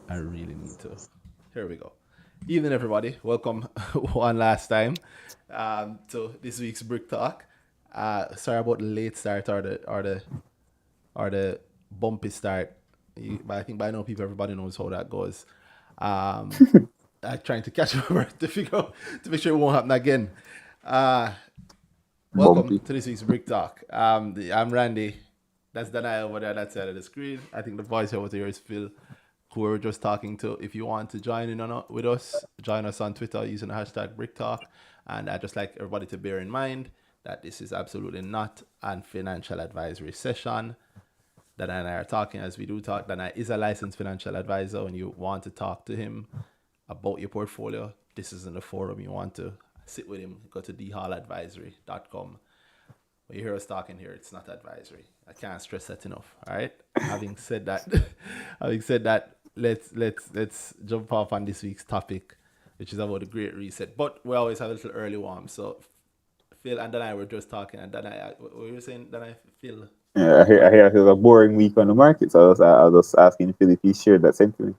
I really need to. Here we go. Evening, everybody. Welcome one last time to this week's Brick Talk. Sorry about the late start or the bumpy start. But I think by now everybody knows how that goes. Um, I'm trying to catch up to figure out to make sure it won't happen again. Uh, Welcome Bumpy. to this week's Brick Talk. I'm Randy. That's Danai over there, that side of the screen. I think the voice over there is Phil, who we were just talking to. If you want to join in on with us, join us on Twitter using the hashtag Brick Talk. And I'd just like everybody to bear in mind that this is absolutely not a financial advisory session. Danai and I are talking as we do talk. Danai is a licensed financial advisor. When you want to talk to him about your portfolio, this isn't the forum you want to sit with him. Go to dhalladvisory.com. When you hear us talking here, it's not advisory. I can't stress that enough. All right. Having said that, let's jump off on this week's topic, which is about the Great Reset. But we always have a little early warm. So Phil and then I were just talking, and then what were you saying? Then I feel Yeah, I hear it was a boring week on the market, so I was just asking Phil if he shared that sentiment.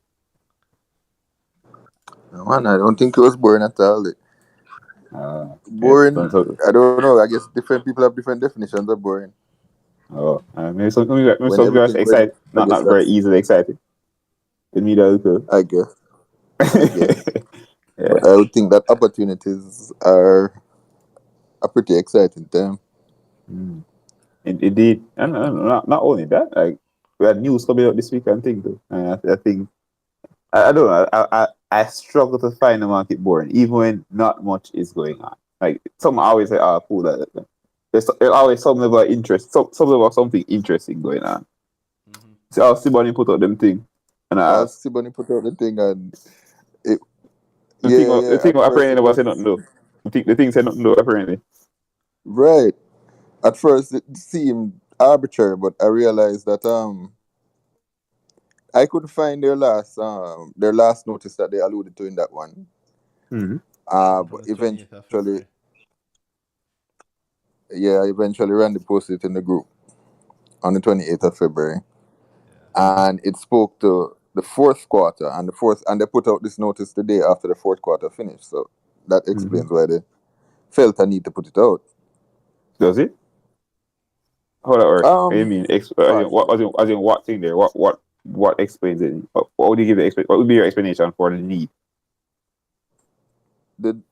No, man, I don't think it was boring at all. Yeah, Boring, I don't know. I guess different people have different definitions of boring. maybe When some people are everything went, excited, I not guess very that's, easily excited. With me, that cool. I guess, I guess. Yeah. But I would think that opportunities are a pretty exciting time. Mm. Indeed, and not only that, like we had news coming out this week and thing too. I think I don't know. I struggle to find the market boring, even when not much is going on. Like some always say, "Ah, cool." There's always some level of interest, some level of something interesting going on. mm-hmm. See how Sibani put out them thing, and I asked, Siboney put out the thing, and it, the thing At first apparently it never said was nothing though. The thing said nothing though apparently. right. At first it seemed arbitrary, but I realized that I couldn't find their last notice that they alluded to in that one. Mm-hmm. The one But from the 28th of eventually, February. eventually Randy posted it in the group on the 28th of February, Yeah. and it spoke to the fourth quarter and they put out this notice the day after the fourth quarter finished. So that Mm-hmm. explains why they felt a need to put it out. Does it? How that work? What do you Um, mean? What Partially. as in what thing there? What explains it? What would you give what would be your explanation for the need?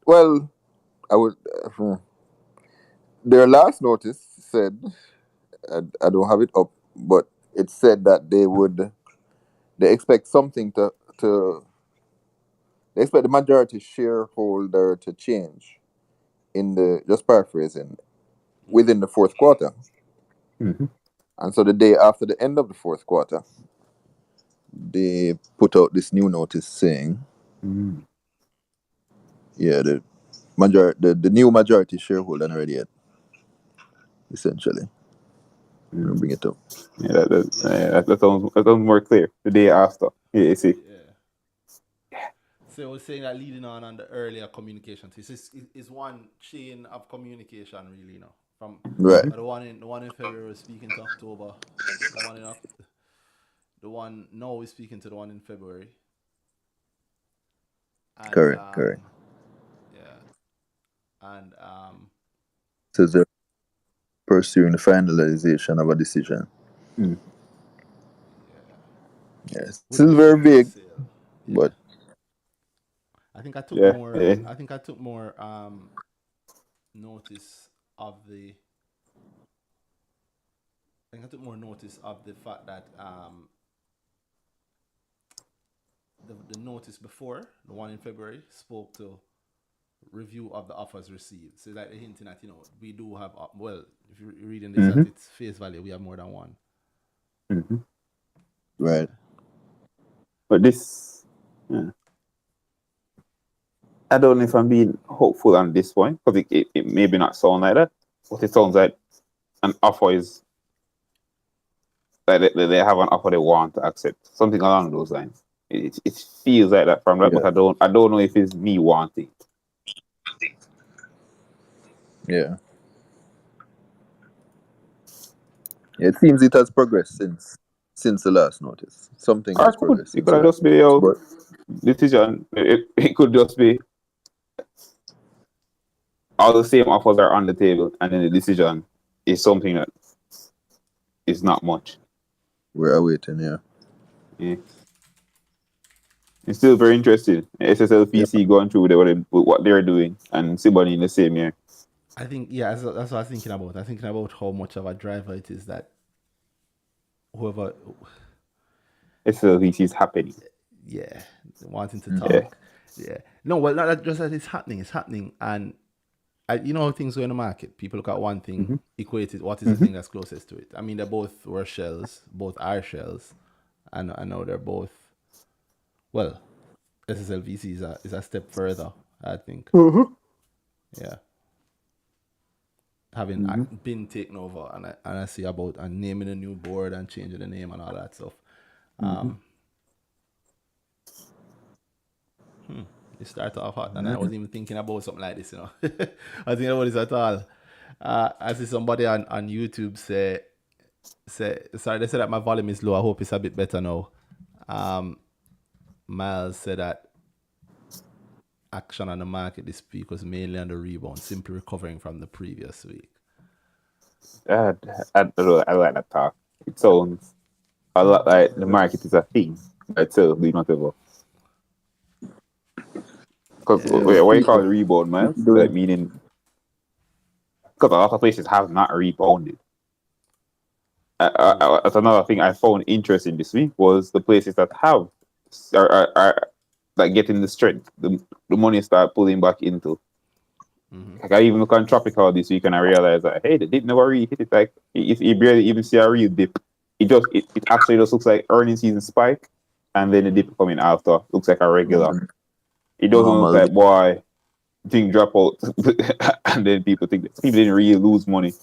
Well, I would. Their last notice said, I don't have it up, but it said that they expect something to they expect the majority shareholder to change in the, just paraphrasing, Mm-hmm. within the fourth quarter. Mm-hmm. And so the day after the end of the fourth quarter, they put out this new notice saying, Mm-hmm. yeah, the new majority shareholder already yet, essentially. Let me Mm-hmm. bring it up. Yeah, Yeah. that sounds more clear. The day after. Yeah, you see. Yeah. So I was saying that leading on the earlier communication, this is one chain of communication, really, from Right. Mm-hmm. the one in February was speaking to October, the one in the one now is speaking to the one in February, and Correct. yeah, and Says they're pursuing the finalization of a decision. Mm-hmm. yeah, Yeah, with still the aim very for big, sale. Yeah, but I think I took Yeah. more. Yeah. I think I took more notice of the. I think I took more notice of the fact that the notice before the one in February spoke to review of the offers received. So like hinting at we do have well, if you're reading this Mm-hmm. at its face value, we have more than one. Mm-hmm. right. Yeah. But this, yeah. I don't know if I'm being hopeful on this point because it maybe not sound like that, but it sounds like an offer is like they have an offer they want to accept, something along those lines. It feels like that from that, but Yeah, I don't know if it's me wanting. yeah. It seems it has progressed since. since the last notice. Something Or has could progressed it since could the have last just be notice. your But decision. It could just be all the same offers are on the table, and then the decision is something that is not much. we're awaiting, yeah. Yeah. It's still very interesting. Yeah. SSLPC going through what they're doing, and Siboney in the same year. I think, yeah, that's what I was thinking about. I'm thinking about how much of a driver it is that whoever, SSLPC is happening. yeah, wanting to Mhm. Yeah. talk. Yeah. No, well, not just that it's happening. And you know how things go in the market. People look at one thing, equate it, what is the thing that's closest to it? I mean, they both were shells, both are shells. And I know they're both, well, SSLVC is a step further, I think. Yeah. Having been taken over, and I see about and naming a new board and changing the name and all that stuff. It started off hot, and I wasn't even thinking about something like this, you know. I was thinking about this at all. I see somebody on YouTube say, sorry, they said that my volume is low. I hope it's a bit better now. Miles said that action on the market this week was mainly on the rebound, simply recovering from the previous week. I don't know. I like that talk. It sounds a lot like the market is a thing by itself, doing whatever. Because what you call it rebound, man? Like meaning, because a lot of places have not rebounded. That's another thing I found interesting this week was the places that have are like getting the strength, the money start pulling back into. Like I even look on Tropical this week and I realized that hey, the dip never really hit it. Like if you barely even see a real dip, it actually just looks like earning season spike, and then the dip coming after looks like a regular. It doesn't look like boy thing drop out, and then people didn't really lose money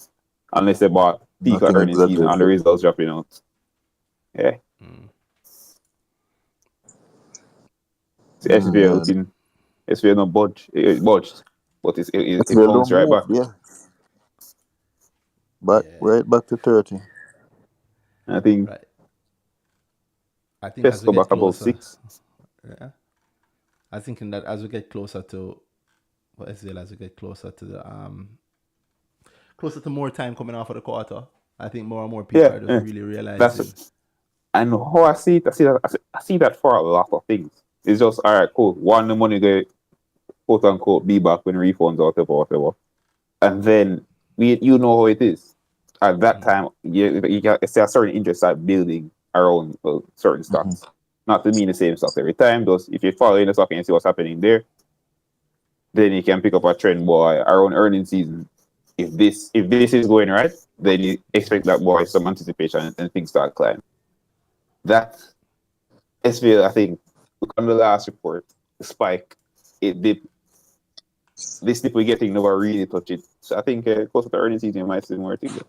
unless they bought peak earning season and the results dropping out. Yeah. So SBL looking, SBL not budge, it budged, but it bounced right back. Yeah. Right back to 30. I think. Right. I think Let's as we go get back about closer, 6. Yeah. I was thinking that as we get closer to SVL, as we get closer to the more time coming off of the quarter, I think more and more people are just really realizing. And how I see it, I see that for a lot of things. It's just all right, cool. One, the money go quote unquote be back when refunds or whatever. And then you know how it is. At that time, you got a certain interest at building around certain stocks. Not to mean the same stuff every time. Just if you follow in the stock and you see what's happening there, then you can pick up a trend boy around earning season. If this is going right, then you expect that boy some anticipation and things start climbing. That SVL, I think, look on the last report, the spike, it dip. This dip we're getting never really touch it. So I think close to the earning season, you might see more things.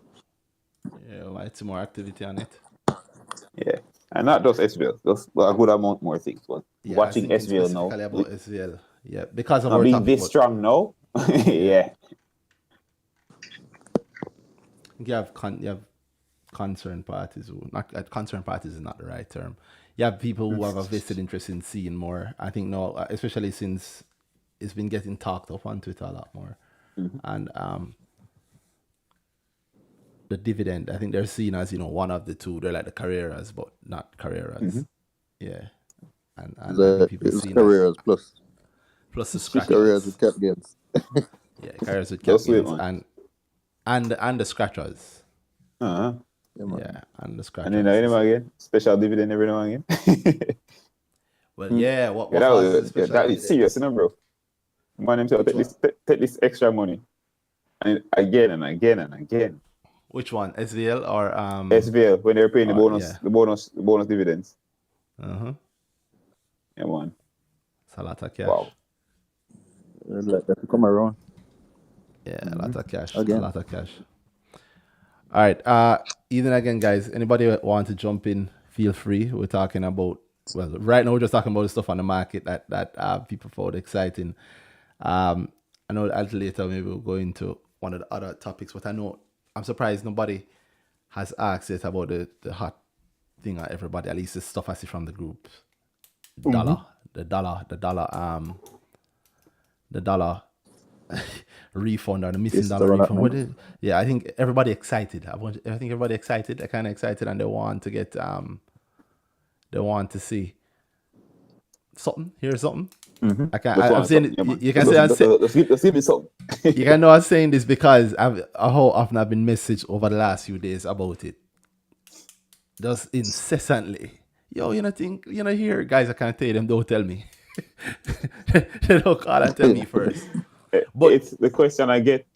Yeah, might see more activity on it. Yeah, and not just SVL, just a good amount more things. But yeah, watching SVL now, specifically about SVL, yeah, because of not our being this strong now, yeah. You have concerned parties who not concerned parties is not the right term. You have people who have a vested interest in seeing more. I think now, especially since it's been getting talked up on Twitter a lot more, and the dividend. I think they're seen as one of the two. They're like the Carreras, but not Carreras. Yeah, and I think people see Carreras plus the scratchers. Carreras with cap gains. Yeah, Carreras with cap gains and the scratchers. Uh-huh. Yeah, and the scratchers. And then again, special dividend every now and again. Well, yeah, what that is serious, bro. Man himself take this extra money, and again and again and again. Which one, SVL or SVL when they're paying the bonus dividends. Yeah, man. It's a lot of cash. Wow. Let that come around. Yeah, a lot of cash. Again. A lot of cash. All right. Even again, guys, anybody want to jump in, feel free. We're talking about, well, right now we're just talking about the stuff on the market that people found exciting. I know a little later maybe we'll go into one of the other topics, but I'm surprised nobody has asked yet about the hot thing on everybody. At least the stuff I see from the group. Mhm. The dollar refund or the missing It's dollar all that refund. money. Yeah, I think everybody excited. I think everybody excited. They're kind of excited and they want to get they want to see something. Here's something. Mhm. I'm Want saying something, yeah, man. you can say Let's give me something. you can know I'm saying this because how often I've been messaged over the last few days about it. Just incessantly. Yo, think, here, guys, I can't tell them, don't tell me. They don't call and tell me first. But It's the question I get.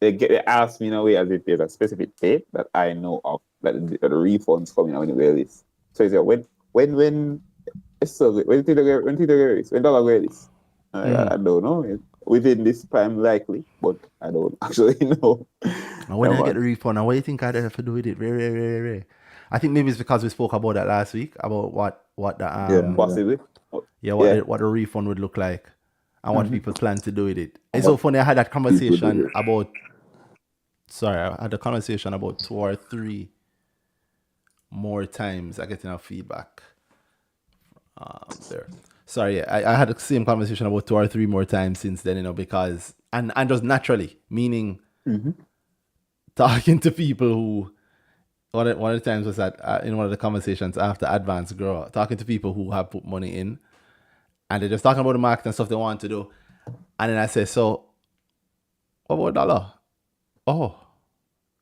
They ask me in a way as if there's a specific date that I know of that the refunds coming out when it release. So it's when it's so good. When did they release? When dollar release? I don't know. Within this time likely, but I don't actually know. when I get the Man. refund, and what do you think I'd have to do with it? Very. I think maybe it's because we spoke about that last week about what the Possibly. what the refund would look like and what people plan to do with it. It's so what funny. I had that people do conversation here. about. Sorry, I had a conversation about 2 or 3 more times. I get enough feedback. There. Sorry, yeah, I had the same conversation about 2 or 3 more times since then, because and just naturally, meaning talking to people who one of the times was that in one of the conversations after Advance Grow, talking to people who have put money in, and they're just talking about the market and stuff they want to do, and then I say, so what about dollar? Oh,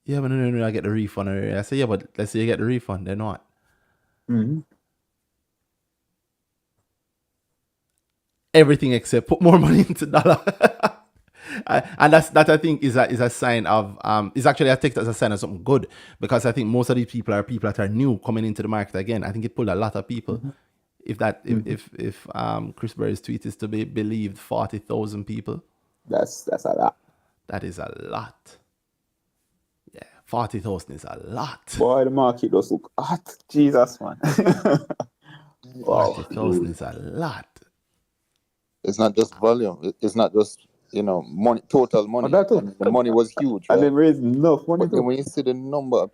yeah, but no, I get the refund. I say, yeah, but let's say you get the refund, then what? Mhm. Everything except put more money into dollar. And that I think is a sign of is actually I take that as a sign of something good, because I think most of these people are people that are new coming into the market again. I think it pulled a lot of people. If Chris Berry's tweet is to be believed, 40,000 people, That's a lot. that is a lot. Yeah, 40,000 is a lot. Boy, the market does look hot. Jesus, man. Wow. 40,000 is a lot. It's not just volume. It's not just money, total money. that too. I mean, the money was huge, And right? they raised enough money But then too. when you see the number of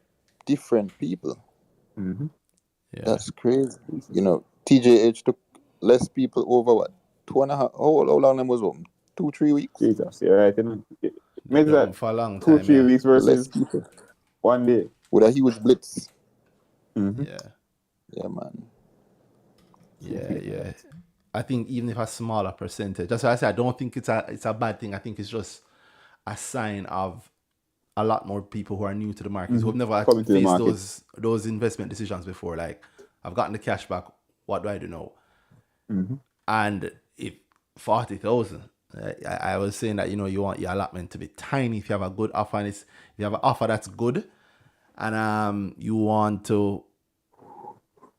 different people, Mhm. Yeah. that's crazy. TJH took less people over what 2.5. How long them was open? 2-3 weeks. Jesus, you're right. It makes They're open that for a long 2-3 time, yeah. weeks Less versus people one day. with a huge blitz. Mhm. Yeah. Yeah, man. Yeah. I think even if a smaller percentage, that's why I say I don't think it's a bad thing. I think it's just a sign of a lot more people who are new to the market who have never Coming to the faced market. those investment decisions before. Like, I've gotten the cash back. What do I do now? And if 40,000, I was saying that you want your allotment to be tiny if you have a good offer, and if you have an offer that's good, and you want to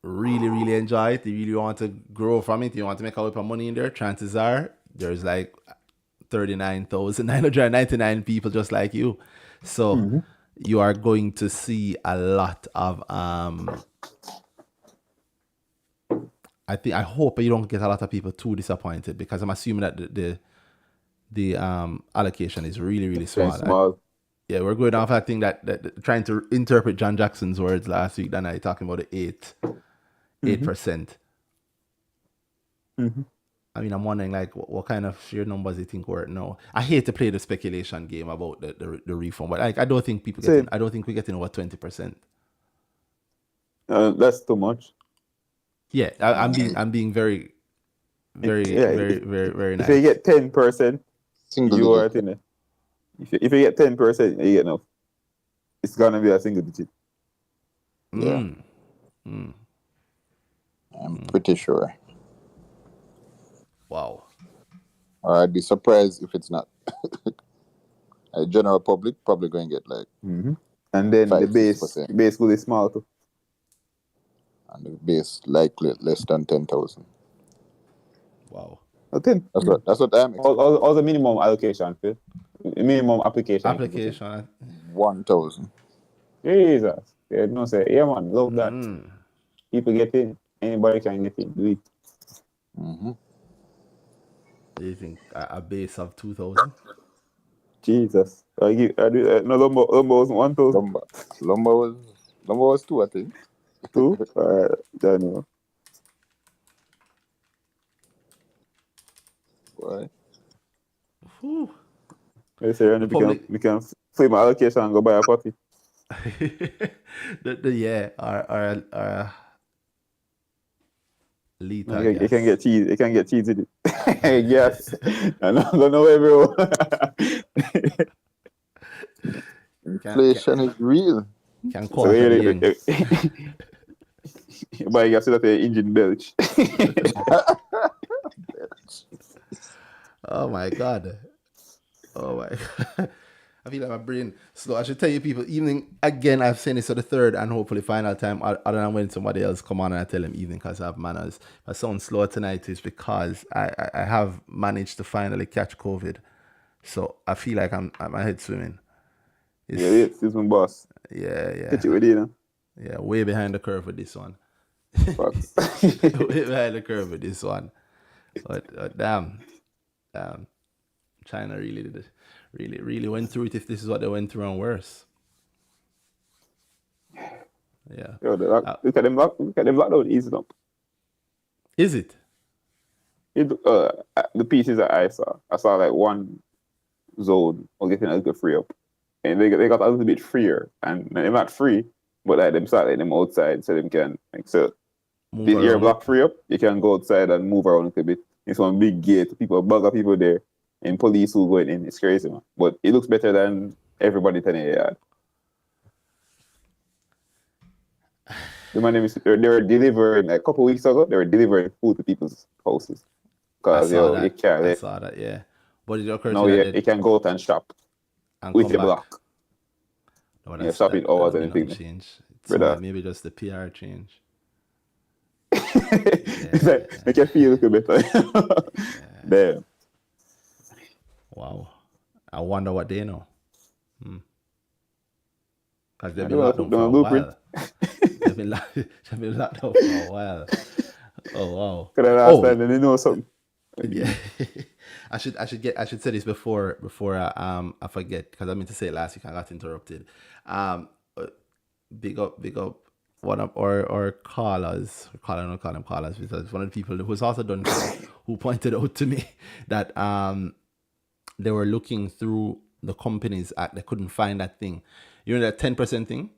really, really enjoy it, you really want to grow from it, you want to make a lot of money in there, chances are there's like 39,999 people just like you. So you are going to see a lot of I hope you don't get a lot of people too disappointed, because I'm assuming that the allocation is really, really small. Small. Yeah, we're going off. I think that trying to interpret John Jackson's words last week, then I talking about the 8%. I mean, I'm wondering like what kind of sheer numbers you think were no. I hate to play the speculation game about the refund, but like I don't think people Same. I don't think we're getting over 20%. That's too much. Yeah, I'm being very, very, Yeah, very, very, very nice. If you get 10%, Single you are digit. in it. If you get 10%, you get enough. It's gonna be a single digit. Yeah. I'm pretty sure. Wow. Or I'd be surprised if it's not. A general public probably going to get like And then the 5-6%. base will be small too. And the base likely less than 10,000. Wow. Okay. That's what I'm expecting. All the minimum allocation, Phil. Minimum application. Application. 1,000. Jesus. Yeah, no say, yeah man, love that. People get in. Anybody can get in. Do it. Do you think a base of 2,000? Jesus. No, Lumbo was 1,000. Lumber was 2, I think. Two? Don't know. Why? Whew. They say Randy, public- we can flip my allocation and go buy a puppy. Yeah, our Lita, You yes. can get cheese. You can get cheese in it. Yes. I'm not gonna know everyone. Inflation is real. Can So quarter the young. but you got to see that the engine belch. Oh my god. Oh my god. I feel like my brain slow. I should tell you people, evening again, I've seen this for the third and hopefully final time, other than when somebody else come on and I tell them evening because I have manners. If I sound slow tonight is because I have managed to finally catch COVID. So I feel like I'm my head swimming. It's my boss. Yeah. Catch it with you, Yeah, way behind the curve with this one. Fucks. Way behind the curve with this one. But damn. China really did it. Really went through it if this is what they went through and worse. Yeah. Yo, look at them lockdown easing up. Is it? The pieces that I saw like one zone was getting a little free up. And they got a little bit freer. And they're not free, but like them start letting them outside so them can Move the air around. block free up, you can go outside and move around a little bit. It's one big gate, bug of people there, and police who going in. It's crazy, man. But it looks better than everybody telling you. The man, they were delivering like, a couple weeks ago. They were delivering food to people's houses because you can't. I saw that, yeah. But it occurred No, you can go out and shop and with come your back. block. No, Yeah, shopping hours and nothing everything. change. It's Brother. maybe just the PR change. Make you feel a little better. Damn. Wow. I wonder what they know. Because they've Yeah, been locked down for a blueprint. while. They've been locked down for a while. Oh wow. Because last time they know something. Yeah. I should say this before I forget, because I meant to say it last week. I got interrupted. Big up one of our callers. I don't call them callers because one of the people who's also done who pointed out to me that they were looking through the Companies Act. They couldn't find that thing. You know that 10% thing?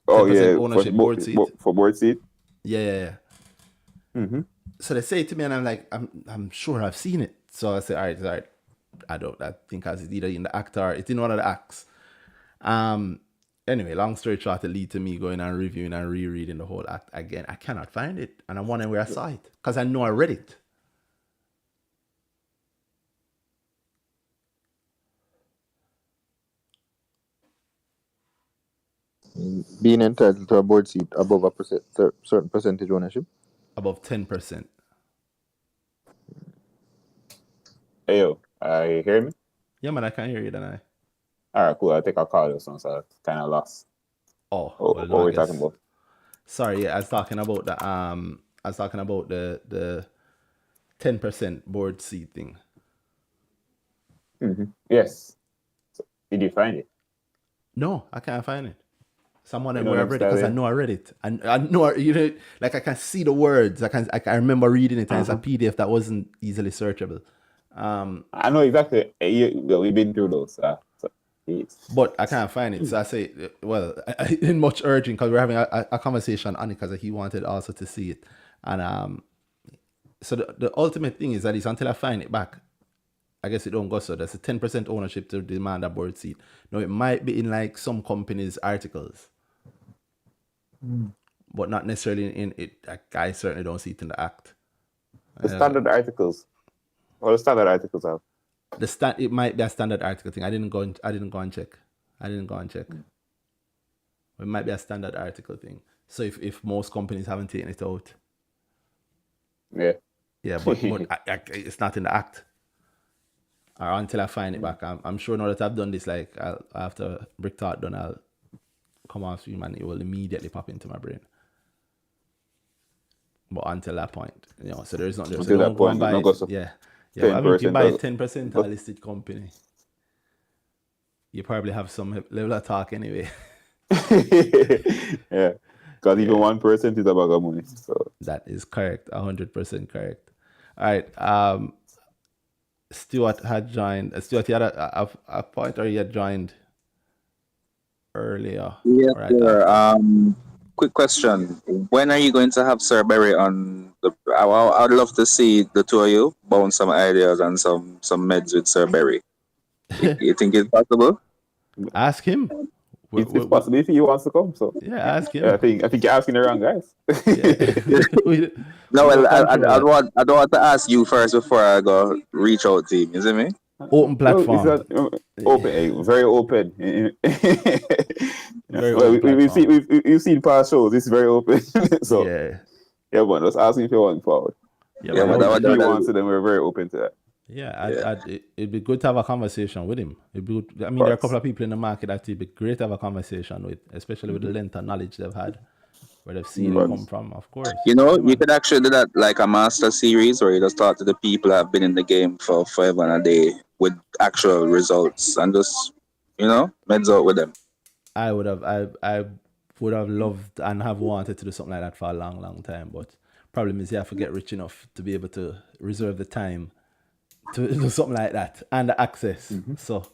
Oh 10% yeah, ownership board seat. For board seat. Yeah. Mm-hmm. So they say it to me, and I'm like, I'm sure I've seen it. So I say, all right. I think it's either in the act or it's in one of the acts. Anyway, long story short, it lead to me going and reviewing and rereading the whole act again. I cannot find it, and I'm wondering where I saw it because I know I read it. Being entitled to a board seat above a certain percentage ownership. Above 10%. Hey yo, you hear me? Yeah, man, I can hear you, don't I? Alright, cool. I think I'll call this one, so I kind of lost. Well, What no, I we're guess- talking about? Sorry, yeah, I was talking about the 10% board seat thing. Mm-hmm. Yes. So, did you find it? No, I can't find it. Someone You where know I've what read it I'm because I saying? know I read it. I know, like I can see the words. I can remember reading it, and it's a PDF that wasn't easily searchable. I know exactly. We've been through those. So it's, But I can't find it. So I say, well, I didn't much urging because we're having a conversation on it because he wanted also to see it. And so the ultimate thing is that it's until I find it back, I guess it don't go so. That's a 10% ownership to demand a board seat. Now, it might be in like some companies' articles, but not necessarily in it. I certainly don't see it in the act. the standard articles. What the standard articles have? It might be a standard article thing. I didn't go and check. It might be a standard article thing. So if most companies haven't taken it out, Yeah. but it's not in the act. Or until I find it back. I'm sure now that I've done this, like after Brick Talk done, I'll come off stream and it will immediately pop into my brain. But until that point, so there's not. Until So that don't go and point, buy don't it. go so Yeah. But I mean, if you 10% buy does- 10% of a listed company, you probably have some level of talk anyway. Yeah. Because even 1% is a bag of money. So That is correct. 100% correct. All right. Stuart had joined. Stuart, you had a point, or you had joined earlier? Yes, Right sir. after? Quick question. When are you going to have Sir Berry on the? I'd love to see the two of you bounce some ideas and some meds with Sir Berry. You think it's possible? Ask him. it's possible if he wants to come. So Yeah, ask him. I think you're asking the wrong guys. We No, don't well, control that. I don't want to ask you first before I go reach out to him. You see me? Open platform. No, it's not, open, very open. Very Well, open we've platform. you've seen past shows. It's very open. So Yeah. but just ask him if you want forward. Yeah, Yeah, but but If he wants to, then we're very open to that. yeah, it'd be good to have a conversation with him. It'd be good. I mean, there are a couple of people in the market that it'd be great to have a conversation with, especially with the length of knowledge they've had, where they've seen it come from, of course. You know, Yeah, you man. could actually do that like a master series where you just talk to the people that have been in the game for forever and a day with actual results and just, meds out with them. I would have loved and have wanted to do something like that for a long, long time. But problem is you have to get rich enough to be able to reserve the time to do something like that and the access. So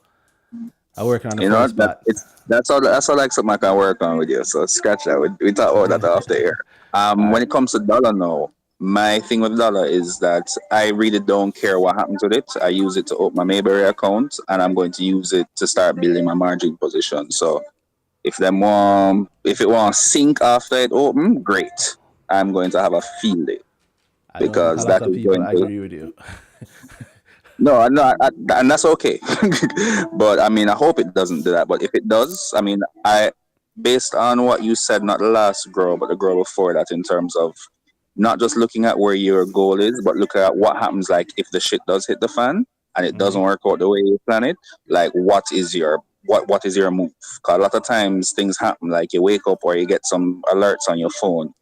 I'm working on the first part. That's all like something I can work on with you. So scratch that. We talk about that after here. When it comes to dollar now, my thing with dollar is that I really don't care what happens with it. I use it to open my Mayberry account, and I'm going to use it to start building my margin position. So if it won't sink after it open, great. I'm going to have a field day because a lot that of is people going to. agree with you. No, and that's okay. But I mean, I hope it doesn't do that. But if it does, I mean, based on what you said, not the last grow, but the grow before that, in terms of not just looking at where your goal is, but look at what happens, like if the shit does hit the fan and it doesn't work out the way you plan it, like what is your move? Because a lot of times things happen, like you wake up or you get some alerts on your phone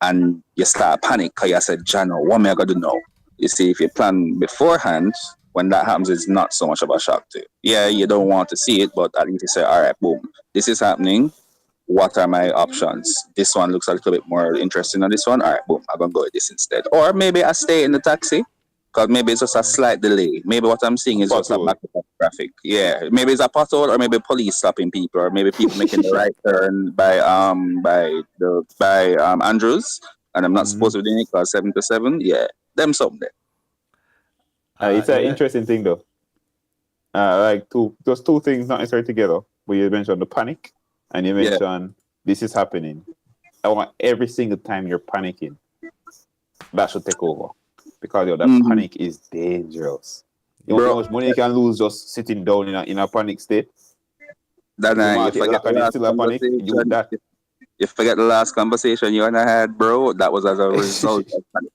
and you start panic because you said, Jano, what am I gonna do now? You see, if you plan beforehand, when that happens, it's not so much of a shock to you. Yeah, you don't want to see it, but at least you say, all right, boom, this is happening. What are my options? This one looks a little bit more interesting than this one. All right, boom, I'm going to go with this instead. Or maybe I stay in the taxi because maybe it's just a slight delay. Maybe what I'm seeing is just a back of traffic. Yeah, maybe it's a pothole, or maybe police stopping people, or maybe people making the right turn by Andrews, and I'm not supposed to be doing it because 7 to 7. Yeah, them something there. It's an interesting thing though. There's two things not necessarily together. But you mentioned the panic, and you mentioned this is happening. I want every single time you're panicking, that should take over, because that panic is dangerous. You know how much money you can lose just sitting down in a panic state. You forget the last conversation you and I had, bro. That was as a result of panic.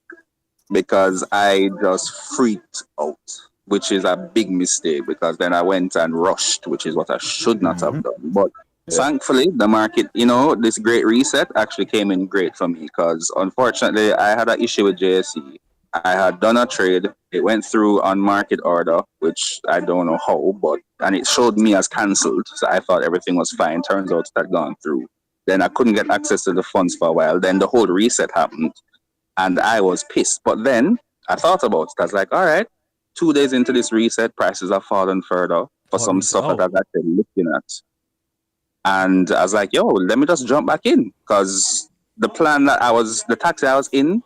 Because I just freaked out, which is a big mistake, because then I went and rushed, which is what I should not have done. But thankfully, the market, this great reset actually came in great for me, because unfortunately, I had an issue with JSE. I had done a trade. It went through on market order, which I don't know how, and it showed me as cancelled. So I thought everything was fine. Turns out it had gone through. Then I couldn't get access to the funds for a while. Then the whole reset happened. And I was pissed. But then I thought about it. I was like, all right, 2 days into this reset, prices have fallen further for some stuff that I was actually looking at. And I was like, yo, let me just jump back in. Because the taxi I was in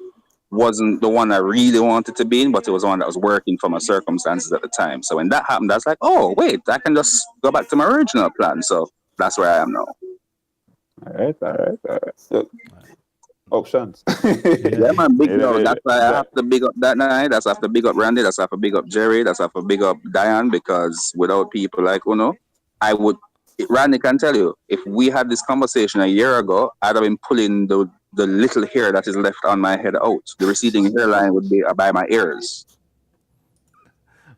wasn't the one I really wanted to be in, but it was one that was working for my circumstances at the time. So when that happened, I was like, oh, wait, I can just go back to my original plan. So that's where I am now. All right. So, options. Yeah, man, big no. That's why I have to big up that night. That's have to big up Randy. That's have to big up Jerry. That's have to big up Diane, because without people like I would. Randy can tell you, if we had this conversation a year ago, I'd have been pulling the little hair that is left on my head out. The receding hairline would be by my ears.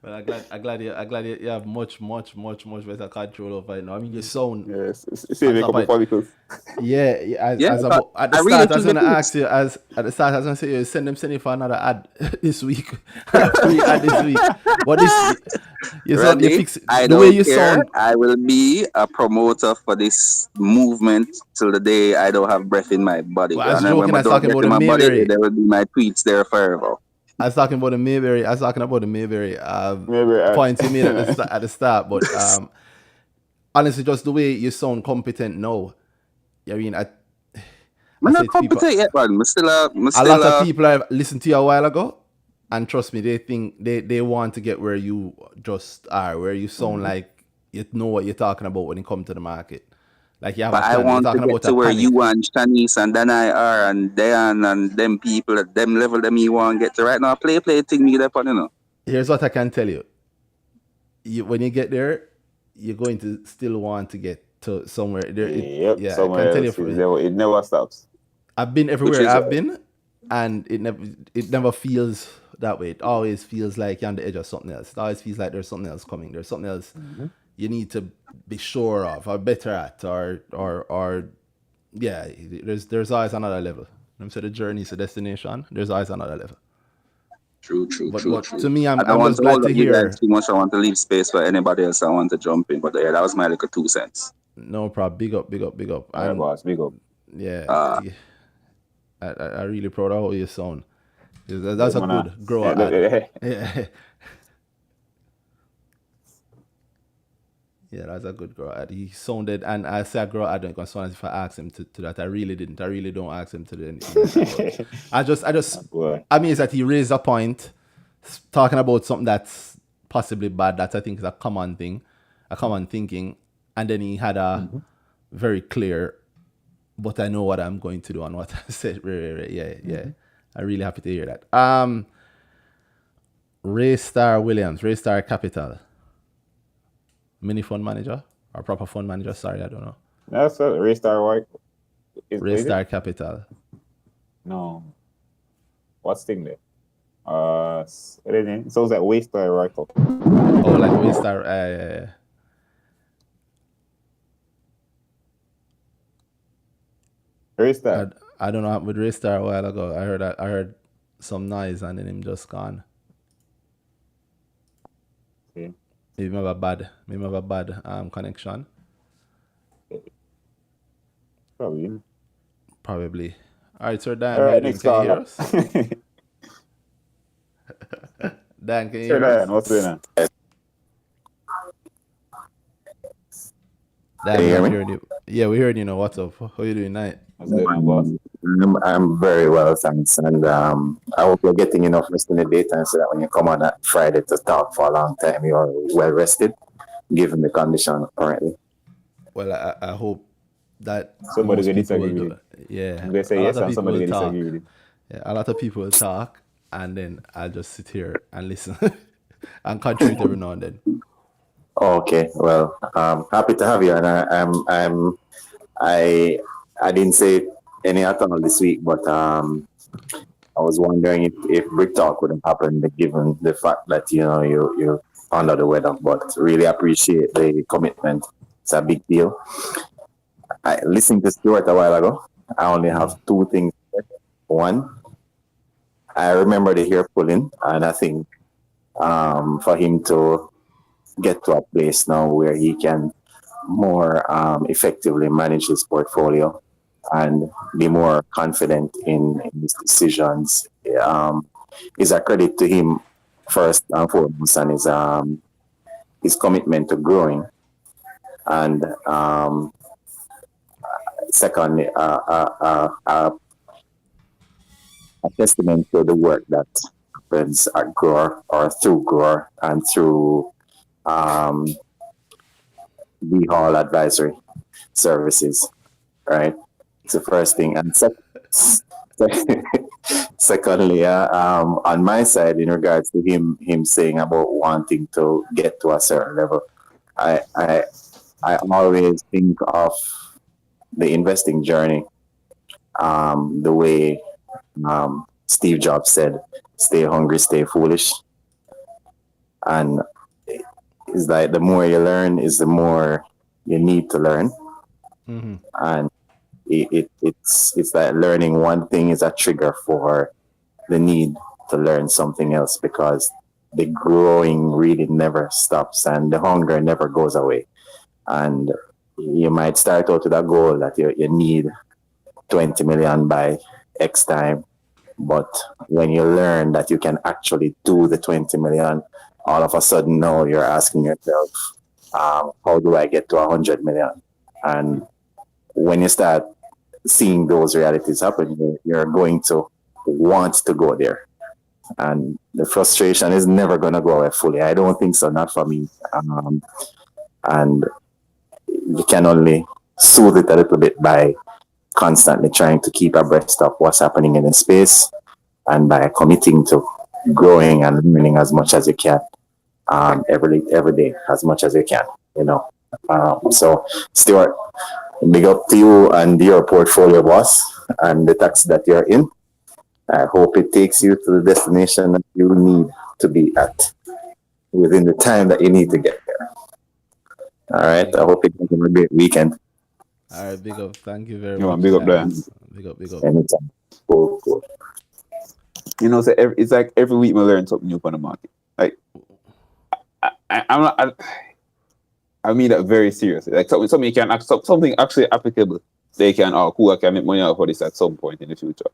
Well, I'm glad you have much better control over it now. I mean, your sound Yes, save on a top couple of it. follicles. Yeah, Yeah, as but about at the I really start, I was choose the gonna tweets. ask you as at the start, I was gonna say send you for another ad this week, free ad this week. But this, you sound you Randy, fix I the way don't you care. sound. I will be a promoter for this movement till the day I don't have breath in my body. Well, I was And then when joking. I I was don't talking breath about in the my body, Mayberry. there will be my tweets there forever. I was talking about the Mayberry. I was talking about the Mayberry Maybe points you made at the start. But honestly, just the way you sound competent now. I mean, I I'm not say to people, competent yet, man. a lot of people have listened to you a while ago, and trust me, they think they want to get where you just are, where you sound like you know what you're talking about when it comes to the market. Like you have a But I plan. You're want to talking get about a to where panic. you and Shanice and Danai are and Dayan and them people at them level them you want to get to right now. Play thing me there, you know. Here's what I can tell you. When you get there, you're going to still want to get to somewhere. Yep, Yeah, I can somewhere tell you. else. It never stops. I've been Which everywhere is I've been, and it never feels that way. It always feels like you're on the edge of something else. It always feels like there's something else coming. There's something else you need to be sure of or better at or yeah. There's always another level. I'm saying the journey is a destination. There's always another level. True. But to me, I I'm don't want just to glad hold to up you hear. guys too much. I want to leave space for anybody else I want to jump in. But yeah, that was my little 2 cents. No problem. Big up. All right, boss, big up. Yeah. I really proud of how you sound. That's a Man, good grower ad. Yeah. Yeah, that's a good grower ad. He sounded, and I say a grower ad because if I asked him to that, I really didn't. I really don't ask him to do anything like that. I just, Boy. I mean, is that he raised a point talking about something that's possibly bad. That I think is a common thing, a common thinking, and then he had a very clear, but I know what I'm going to do and what I said. Yeah. I'm really happy to hear that. Raystar Williams, Raystar Capital. Mini fund manager or proper fund manager? Sorry, I don't know. That's a Raystar White. Raystar Capital. No. What's thing there? It sounds like Waystar Rifle. Oh, like Waystar. Yeah. Raystar. I don't know. With Raystar a while ago, I heard some noise and then him just gone. Okay. Maybe have a bad connection. Probably. All right, sir Dan. All right, Can next you hear call. us? Dan, can you Sir hear us? Dan, what's going on? Dan, Can you hear we're me? hearing you. Yeah, we heard you know. What's up? How you doing tonight? What's going on, boss? I'm very well, thanks. And I hope you're getting enough rest in the daytime so that when you come on that Friday to talk for a long time, you're well rested, given the condition currently. Well, I hope that Somebody most will people disagree will with do. Yeah, I'm going to say a yes lot of and people somebody will will talk. disagree with you. Yeah, a lot of people will talk, and then I'll just sit here and listen and contribute every now and then. Okay, well, happy to have you. And I didn't say any at all this week, but I was wondering if Brick Talk would have happened given the fact that you're under the weather. But really appreciate the commitment. It's a big deal. I listened to Stuart a while ago. I only have two things. One, I remember the hair pulling, and I think for him to get to a place now where he can more effectively manage his portfolio and be more confident in his decisions is a credit to him first and foremost, and his commitment to growing, and secondly, a testament to the work that happens at Grower or through Grower and through B Hall Advisory Services, right? It's the first thing. And secondly, on my side, in regards to him saying about wanting to get to a certain level, I always think of the investing journey, the way Steve Jobs said, "Stay hungry, stay foolish." And it's like the more you learn is the more you need to learn. Mm-hmm. And it's like learning one thing is a trigger for the need to learn something else, because the growing really never stops and the hunger never goes away. And you might start out with a goal that you need 20 million by X time. But when you learn that you can actually do the 20 million, all of a sudden now you're asking yourself, how do I get to 100 million? And when you start seeing those realities happen, you're going to want to go there. And the frustration is never going to go away fully. I don't think so, not for me. And you can only soothe it a little bit by constantly trying to keep abreast of what's happening in the space, and by committing to growing and learning as much as you can, every day as much as you can, you know. So Stuart, big up to you and your portfolio, boss, and the tax that you're in. I hope it takes you to the destination that you need to be at within the time that you need to get there. All right. I hope you have a great weekend. All right, big up. Thank you very You want much. big up there? Big up, big up. Anytime. Cool. You know, so it's like every week we learn something new on the market. Like I'm not. I mean that very seriously. Like something you can something actually applicable. They can cool. I can make money out of this at some point in the future.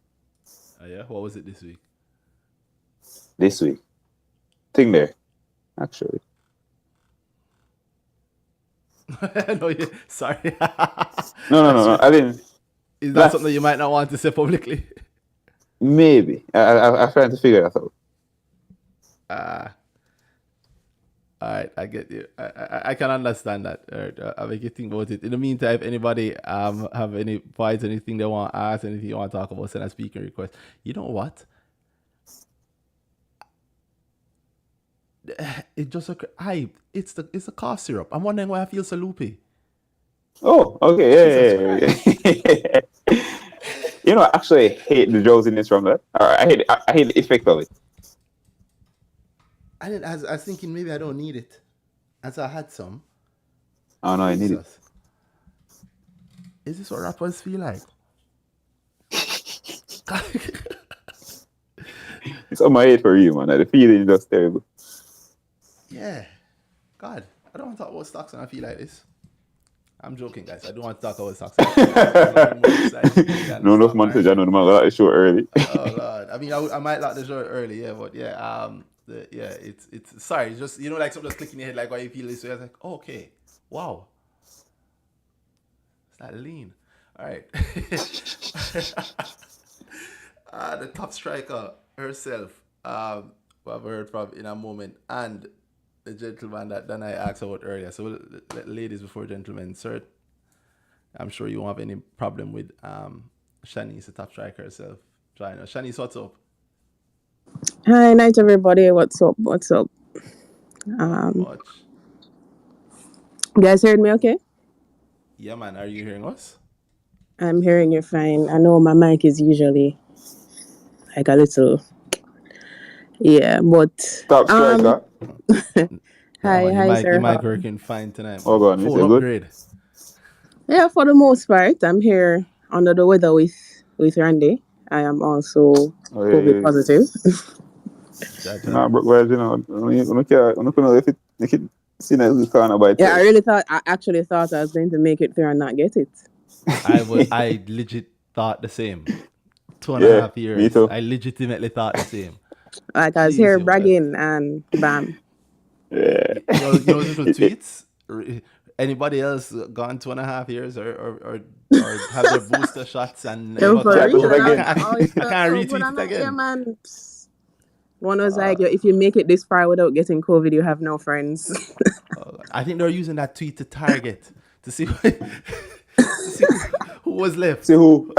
Yeah, what was it this week? This week, thing there, actually. No, yeah, sorry. No. I didn't. Is that something you might not want to say publicly? Maybe. I'm trying to figure that out. All right, I get you. I can understand that. I make you think about it. In the meantime, if anybody have any points, anything they want to ask, anything you want to talk about, send a speaking request. You know what? It just it's the cough syrup. I'm wondering why I feel so loopy. Oh, okay, yeah. You know, I actually hate the drowsiness from that. I hate the effect of it. I was thinking maybe I don't need it, and so I had some. Oh no, I need it. Is this what rappers feel like? It's on my head for you, man. The feeling is just terrible. Yeah. God, I don't want to talk about stocks and I feel like this. I'm joking, guys. I don't want to talk about stocks. No enough montage. I know the man got the show early. Oh Lord. I mean, I might like the show early, yeah, but yeah, it's sorry, it's just, you know, like something just clicking in your head, like why you feel this way. I was like, oh, okay, wow, it's not lean. All right. The top striker herself, who I've heard from in a moment, and the gentleman that I asked about earlier. So, ladies before gentlemen, sir, I'm sure you won't have any problem with Shanice, the top striker herself. Join us. Shanice, what's up? Hi, night everybody. What's up? You guys heard me okay? Yeah, man. Are you hearing us? I'm hearing you fine. I know my mic is usually like a little, yeah, but Top striker. Hi, sir. Your mic working fine tonight. Oh God, phone upgrade. Yeah, for the most part, I'm here under the weather with Randy. I am also COVID positive. Nah, bro, well, you know, if it see that corner by yeah, I actually thought I was going to make it through and not get it. I legit thought the same. 2.5 years. Me too. I legitimately thought the same. Like I was here bragging and bam. Yeah. You know little tweets? Anybody else gone 2.5 years or have their booster shots and I can't retweet it again. Yeah, man. One was like, if you make it this far without getting COVID, you have no friends. I think they're using that tweet to target to see who was left. See who?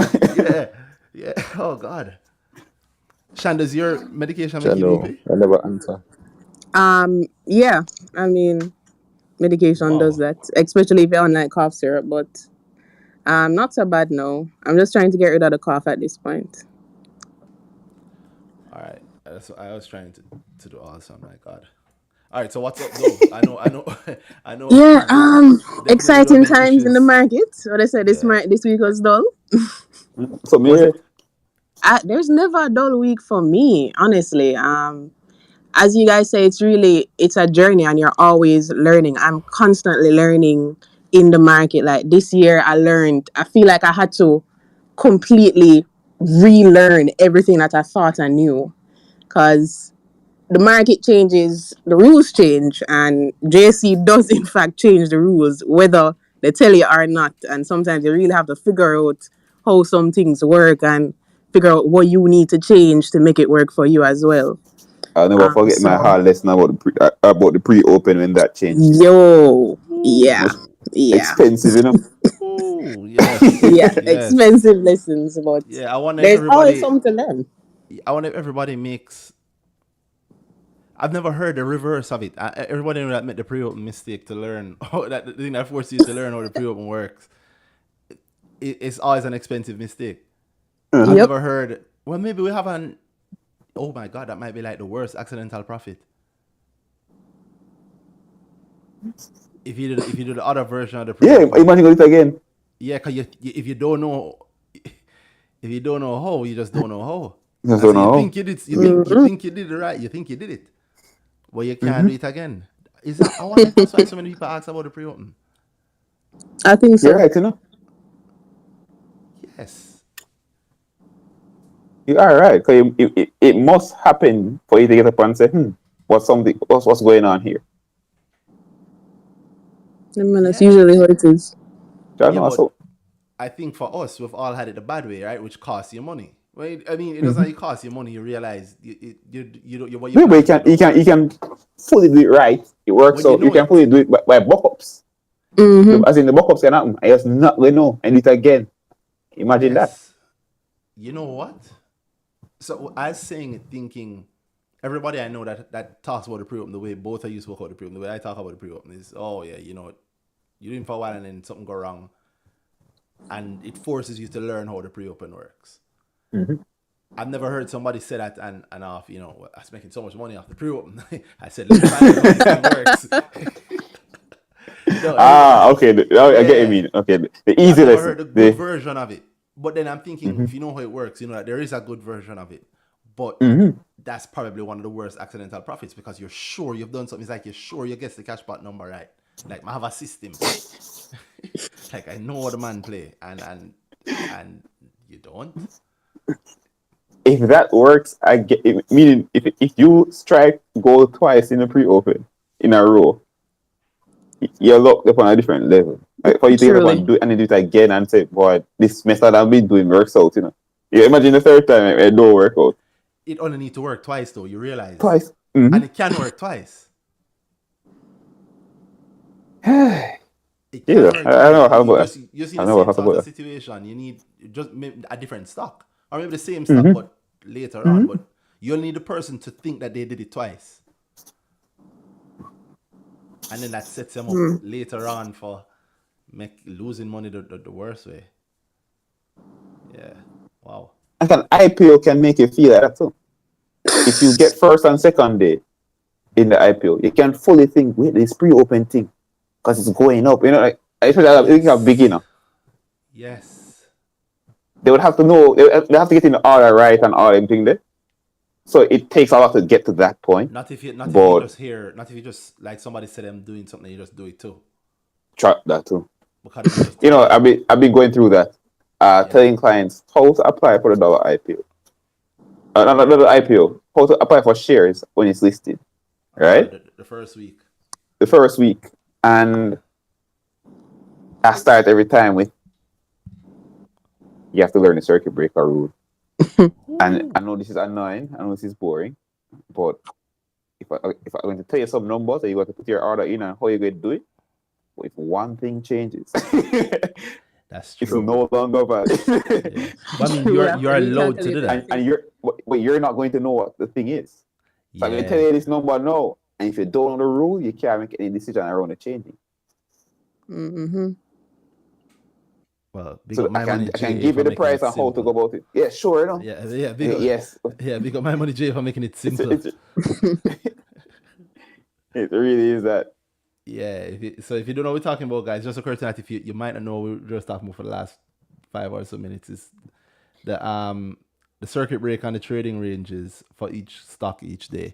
Yeah. Oh God. Shan, does your medication make you loopy? I never answer. Yeah. I mean, medication does that, especially if you're on like cough syrup. But not so bad. No, I'm just trying to get rid of the cough at this point. All right. That's what I was trying to do also. My God. All right, so what's up, though? I know. Yeah, Definitely don't have exciting many times in the issues. market. What I said, Yeah. this week was dull. So Was me, it? There's never a dull week for me, honestly. As you guys say, it's a journey, and you're always learning. I'm constantly learning in the market. Like this year, I feel like I had to completely relearn everything that I thought I knew, because the market changes, the rules change, and JC does in fact change the rules, whether they tell you or not. And sometimes you really have to figure out how some things work and figure out what you need to change to make it work for you as well. I'll never forget my So hard lesson about the pre-open when that changed. yo, Ooh. yeah, Most yeah, expensive, you know. Ooh, yes. yeah, Yes. expensive lessons, but Yeah, I wonder if there's always everybody something to learn. I wonder if everybody makes I've never heard the reverse of it. Everybody that made the pre-open mistake to learn that the thing that forces you to learn how the pre-open works. It's always an expensive mistake. I've Yep. never heard. Well, maybe we have an. Oh my god, that might be like the worst accidental profit. If you do the other version of the Yeah, pre-open, imagine it again. yeah, cause if you don't know, if you don't know how, you just don't know how. Just And don't so you know. think you did, you think you did it right, you think you did it, but you can't do it again. Is that? I wonder if that's why so many people ask about the pre-open. I think You're so. right, you know. Yes. You are right. Because it must happen for you to get up and say, what's going on here? I mean, that's Yeah. usually how it is. I Yeah, know. but So I think for us, we've all had it the bad way, right? Which costs you money. Well, I mean, it doesn't really cost you money. You realize what you yeah, but plan to do don't you work. can fully do it right. It works When you out. You know can it, fully do it by buck-ups. Mm-hmm. As in the buck-ups can happen. I just not we know and do it again. Imagine that. yes. You know what? So I was saying it thinking, everybody I know that talks about the pre-open the way both of you spoke about the pre-open, the way I talk about the pre-open is, oh yeah, you know, you're doing for a while and then something go wrong. And it forces you to learn how the pre-open works. Mhm. I've never heard somebody say that and off, you know, I was making so much money off the pre-open. I said, let's find out how this thing works. No, Okay. I get what you yeah. mean. Okay, the I've easy never lesson. heard a good version of it. But then I'm thinking, Mhm. if you know how it works, you know that there is a good version of it. But Mhm. that's probably one of the worst accidental profits because you're sure you've done something. It's like you're sure you guess the cash pot number right. Like I have a system. Like I know what the man play and you don't. If that works, I get it. Meaning, if you strike goal twice in a pre-open in a row, you're locked up on a different level. Like for you to get up and Truly. do it and then do it again and say, boy, this method I've been doing works out, you know. You imagine the third time it don't work out. It only need to work twice though, you realize. Twice. Mm-hmm. And it can work twice. It can Yeah, work I twice. know how about that. You see I the know same how sort about of that. situation. You need just maybe a different stock. Or maybe the same stock Mm-hmm. but later on. But you'll need the person to think that they did it twice. And then that sets them up later on for losing money the worst way. Yeah. Wow. And an IPO can make you feel like that too. If you get first and second day in the IPO, you can fully think, wait, this pre-open thing, because it's going up. You know, like especially if you're a beginner, Yes. they would have to know they have to get in the order right and all everything there. So it takes a lot to get to that point. Not if you But not if you just like somebody said them doing something, you just do it too. track that too. Because then you just You know, tell them. I've been going through that, telling clients how to apply for the dollar IPO. Not the IPO, how to apply for shares when it's listed, right? The first week. The first week. And I start every time with, you have to learn the circuit breaker rule. And I know this is annoying, I know this is boring, but if I'm going to tell you some numbers and you got to put your order in and how you're going to do it, if one thing changes, That's it's true. no longer valid. Yeah. But I mean, True, you're allowed to do that. and you're not going to know what the thing is. So I'm going to tell Yeah. you this number now, and if you don't know the rule, you can't make any decision around the changing. Mm-hmm. Well, big So up my I money can J give for you the making price it and how to simple. go about it. Yeah, sure, you know. Yeah, big up, Yes. yeah, big up my money J for making it simple. It's It really is that. Yeah, so if you don't know what we're talking about, guys, just occur to that if you might not know, we were just talking about for the last 5 or so minutes is the circuit break on the trading ranges for each stock each day.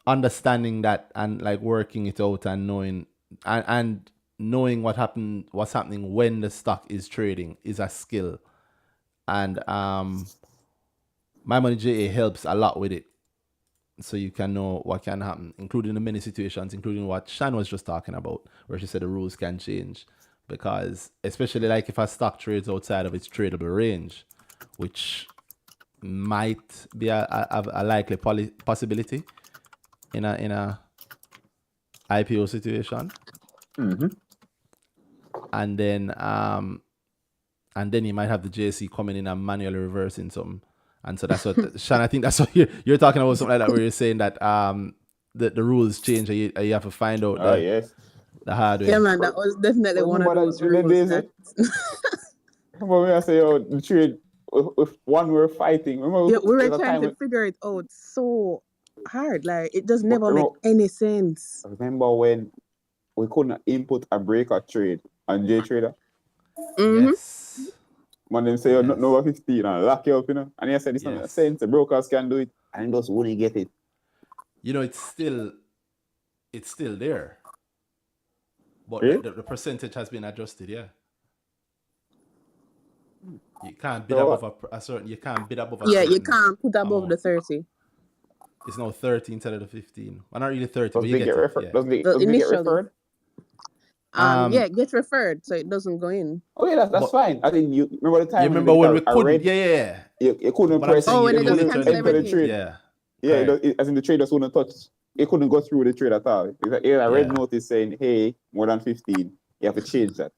Understanding that and like working it out and knowing and knowing what's happening when the stock is trading is a skill. And My Money JA helps a lot with it. So you can know what can happen, including the many situations, including what Shan was just talking about, where she said the rules can change. Because especially like if a stock trades outside of its tradable range, which might be a likely possibility in a IPO situation. Mm-hmm. And then you might have the JSE coming in and manually reversing something. And so that's what Shan, I think that's what you're talking about, something like that, where you're saying that the rules change and you have to find out Yes. the hard way. Yeah, man, that was definitely one of Remember those that in the rules. days, That, Remember when I say, oh, the trade, if one were fighting, remember yeah, we were there was a trying time to figure it out so hard. Like it just never Remember- make any sense. remember when we couldn't input a breaker trade on JTrader? Mhm. Yes. Man, them say, oh, not Yes. over 15 and lock you up, you know. And he said, it's not Yes. a sense, the brokers can do it. And just wouldn't get it. You know, it's still there. But Really? the percentage has been adjusted, yeah. You can't bid So- above a certain. You can't bid above a Yeah, you certain can't put above amount. the 30. It's now 30 instead of the 15. Well, not really 30, Does but you they get get it. referred? Yeah. Does they The get initially. referred? Yeah, it gets referred, so it doesn't go in. Oh, yeah, that's But- fine. I think you remember the time You remember they when get we a couldn't? red, Yeah. you couldn't But I'm press saying Oh, when you they just literally cancel enter the everything. trade. Yeah. Yeah, Correct. as in the traders wouldn't touch. It couldn't go through the trade at all. It's a red Yeah. notice saying, hey, more than 15. You have to change that.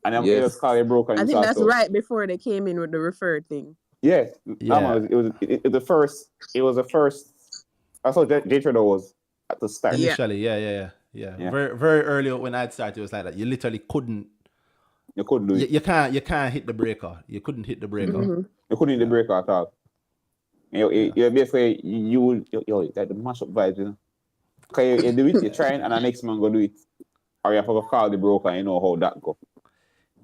And then Yes. you just call your broker and I think sort that's out. right before they came in with the referred thing. Yeah. Yeah. It was the first. That's how JTrader was at the start. Yeah. Initially, yeah. Yeah. Very, very early when I'd started, it was like that. You literally couldn't. You couldn't do it. You can't hit the breaker. You couldn't hit the breaker. Mhm. You couldn't hit the breaker at all. You basically that the mashup vibes, you know. Cause you do it, you try and the next man go do it. Or you have to call the broker and you know how that go.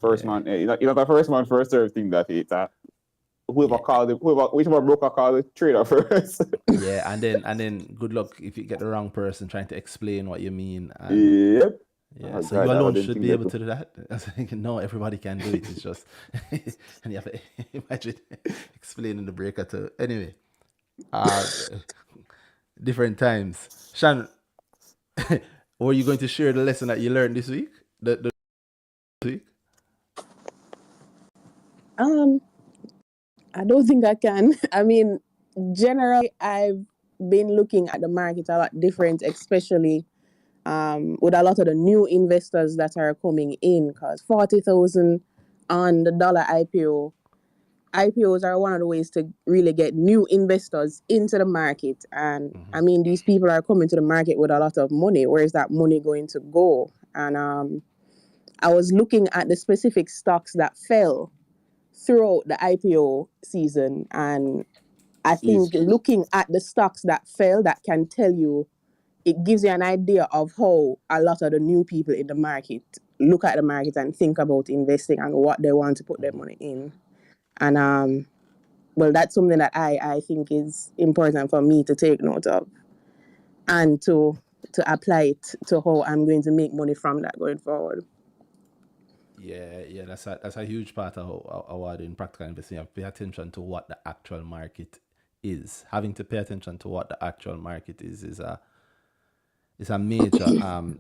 First Yeah. man, you know the first man first serve thing that it's whichever broker call the trader first. Yeah, and then good luck if you get the wrong person trying to explain what you mean. And, Yep. yeah, Oh, so God, you I alone didn't should think be that able could- to do that. I was thinking, no, everybody can do it. It's just, and you have to imagine explaining the breaker to anyway. Different times. Shan, were you going to share the lesson that you learned this week? The week? I don't think I can. I mean, generally, I've been looking at the market a lot different, especially with a lot of the new investors that are coming in, because 40,000 on the dollar IPO. IPOs are one of the ways to really get new investors into the market. And I mean, these people are coming to the market with a lot of money. Where is that money going to go? And I was looking at the specific stocks that fell throughout the IPO season. And I think looking at the stocks that fell, that can tell you, it gives you an idea of how a lot of the new people in the market look at the market and think about investing and what they want to put their money in. And well, that's something that I think is important for me to take note of and to apply it to how I'm going to make money from that going forward. Yeah, that's a huge part of our doing practical investing. You have to pay attention to what the actual market is. Having to pay attention to what the actual market is a major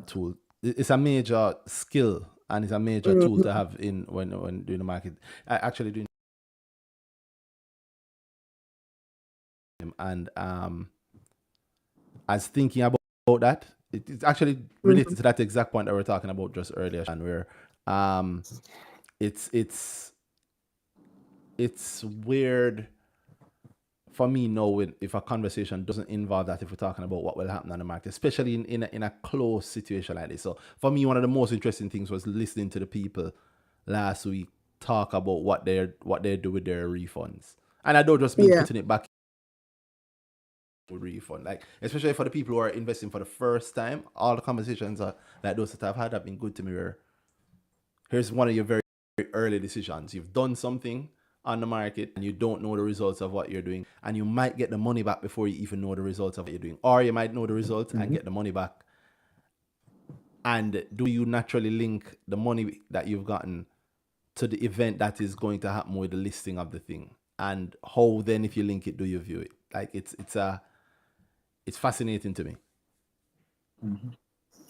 tool. It's a major skill and it's a major tool to have in when doing the market. Actually doing and as thinking about that, it's actually related to that exact point that we were talking about just earlier, and where it's weird for me now if a conversation doesn't involve that, if we're talking about what will happen on the market, especially in a close situation like this. So for me, one of the most interesting things was listening to the people last week talk about what they do with their refunds, and I don't just mean Yeah. putting it back with refund. Like, especially for the people who are investing for the first time, all the conversations like those that I've had have been good to me. Where here's one of your very, very early decisions. You've done something on the market and you don't know the results of what you're doing, and you might get the money back before you even know the results of what you're doing, or you might know the results and get the money back. And do you naturally link the money that you've gotten to the event that is going to happen with the listing of the thing? And how then, if you link it, do you view it? Like, it's fascinating to me.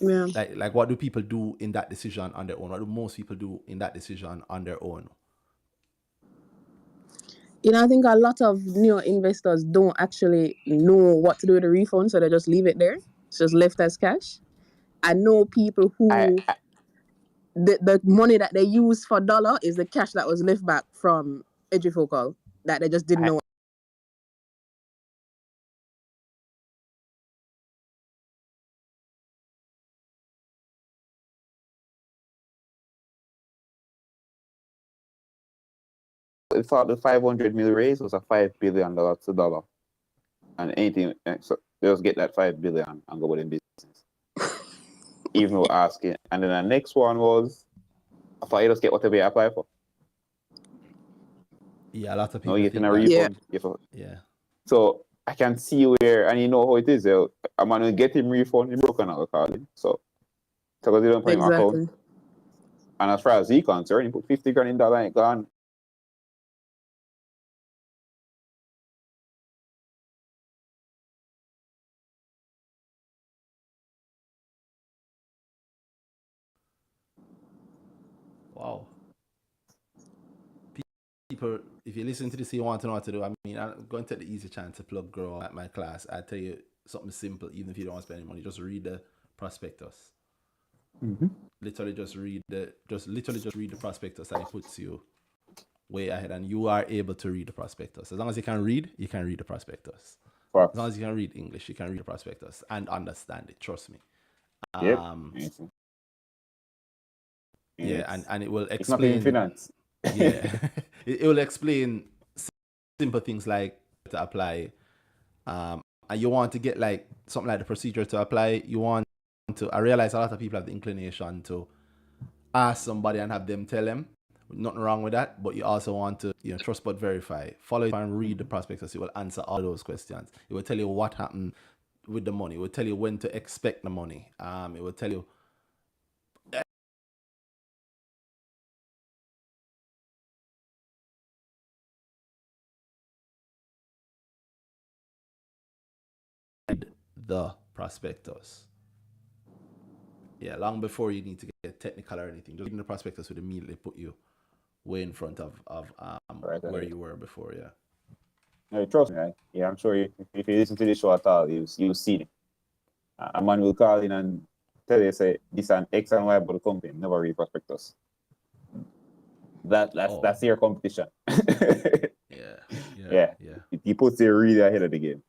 Yeah. Like what do people do in that decision on their own? What do most people do in that decision on their own? I think a lot of new investors don't actually know what to do with the refund, so they just leave it there. It's just left as cash. I know people who the money that they use for dollar is the cash that was left back from Edufocal that they just didn't know. I thought the 500 mil raise was a $5 billion to dollar, and anything, so they just get that 5 billion and go with the business. Even though asking, and then the next one was, I thought you just get whatever you apply for. Yeah, a lot of people. No, you think getting a that. refund. Yeah. So I can see where, and you know how it is. I'm gonna get him refund. He broken out call him. So because they don't pay him Exactly. account. And as far as he concerned, he put 50 grand in that line, gone. Wow. People, if you listen to this, you want to know what to do. I mean, I'm going to take the easy chance to plug Grow at my class. I tell you something simple, even if you don't want to spend any money, just read the prospectus. Literally just read the prospectus, and it puts you way ahead, and you are able to read the prospectus. As long as you can read the prospectus. As long as you can read English, you can read the prospectus and understand it. Trust me. Yeah, and it will explain. It's not even finance. Yeah, it will explain simple things like to apply. And you want to get like something like the procedure to apply. You want to. I realize a lot of people have the inclination to ask somebody and have them tell them. Nothing wrong with that, but you also want to, trust but verify. Follow it and read the prospectus. It will answer all those questions. It will tell you what happened with the money. It will tell you when to expect the money. It will tell you. The prospectus. Yeah, long before you need to get technical or anything. Just reading the prospectus would immediately put you way in front of where you were before. Yeah. No, trust me, right? Yeah, I'm sure if you listen to the show at all, you'll see it. A man will call in and tell you, say, this is an X and Y about the company, never read prospectus. That's your competition. Yeah. He puts you really ahead of the game.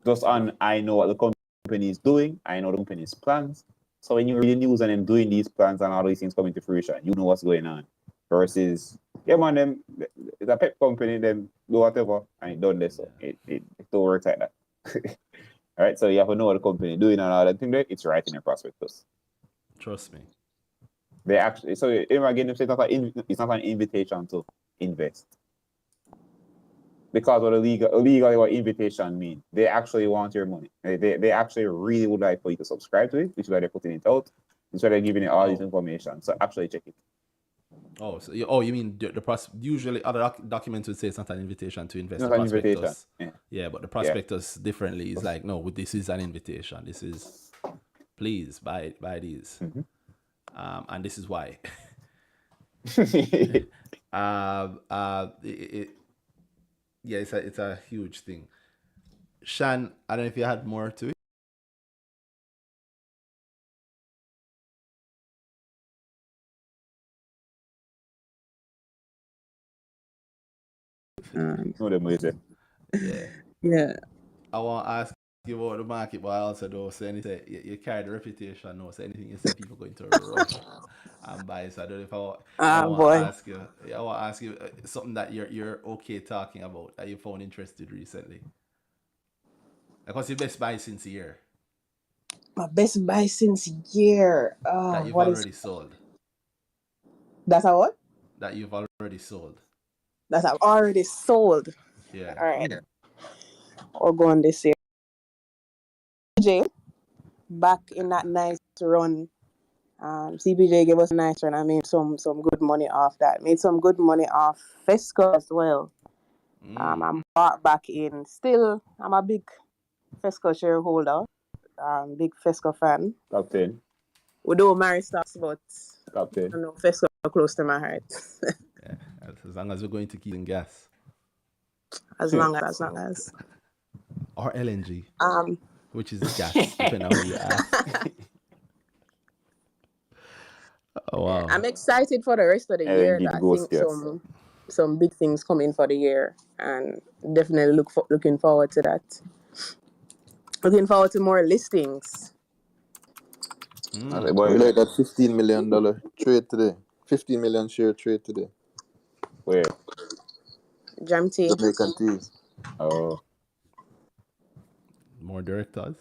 Just on, I know what the company is doing, I know the company's plans. So when you read the news and them doing these plans and all these things coming to fruition, you know what's going on. Versus, yeah, man, it's a pet company, them do whatever, and it done this. So it don't work like that. All right, so you have to know what the company doing and all that thing there. It's right in your prospectus. Trust me. They actually, so again, it's not an invitation to invest. Because what illegal what invitation mean, they actually want your money. They actually really would like for you to subscribe to it, which is why they're putting it out. That's why they're giving you all this information. So actually check it. Oh, so you mean usually other documents would say it's not an invitation to invest. It's not an invitation. Yeah, but the prospectus differently is like, no, this is an invitation. This is, please buy these. And this is why. Yeah, it's a huge thing. Shan, I don't know if you had more to it. Yeah. I want to ask you about the market, but I also don't say anything. You carry the reputation, no, so anything you say, people going to rush and buy. So I don't know if I want to ask you. I want to ask you something that you're okay talking about that you found interested recently. Like, what's your best buy since a year My best buy since year. that you've What is already sold? that's a what? That you've already sold. That I've already sold. Yeah. All right. Or go on this year. CPJ back in that nice run. CPJ gave us a nice run. I made some good money off that. Made some good money off Fesco as well. I'm bought back in. Still, I'm a big Fesco shareholder. Big Fesco fan. Captain. We don't marry stocks, but I Captain. know Fesco are close to my heart. Yeah. As long as we're going to keep in gas as long as. or LNG, Um, which is gas, depending on who you ask. Oh wow. I'm excited for the rest of the year. LNG, the I ghost think gas. some big things coming for the year, and definitely looking forward to that. Looking forward to more listings. Boy, We like that $15 million trade today. 15 million share trade today. where? Jam tea. Jamaican teas. Oh, More directors.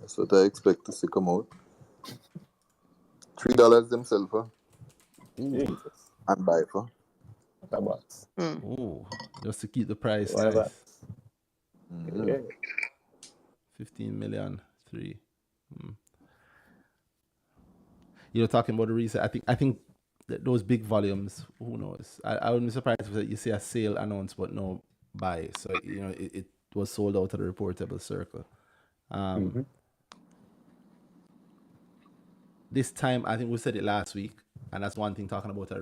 That's what I expect to see come out. $3 themselves, huh? Jesus. And buy for. What a box. Ooh, just to keep the price What a nice. box. Mm-hmm. Yeah. 15 million, 3. You're talking about the reason. I think that those big volumes. Who knows? I wouldn't be surprised if you see a sale announced but no buy. So it was sold out of the reportable circle. This time, I think we said it last week, and that's one thing talking about a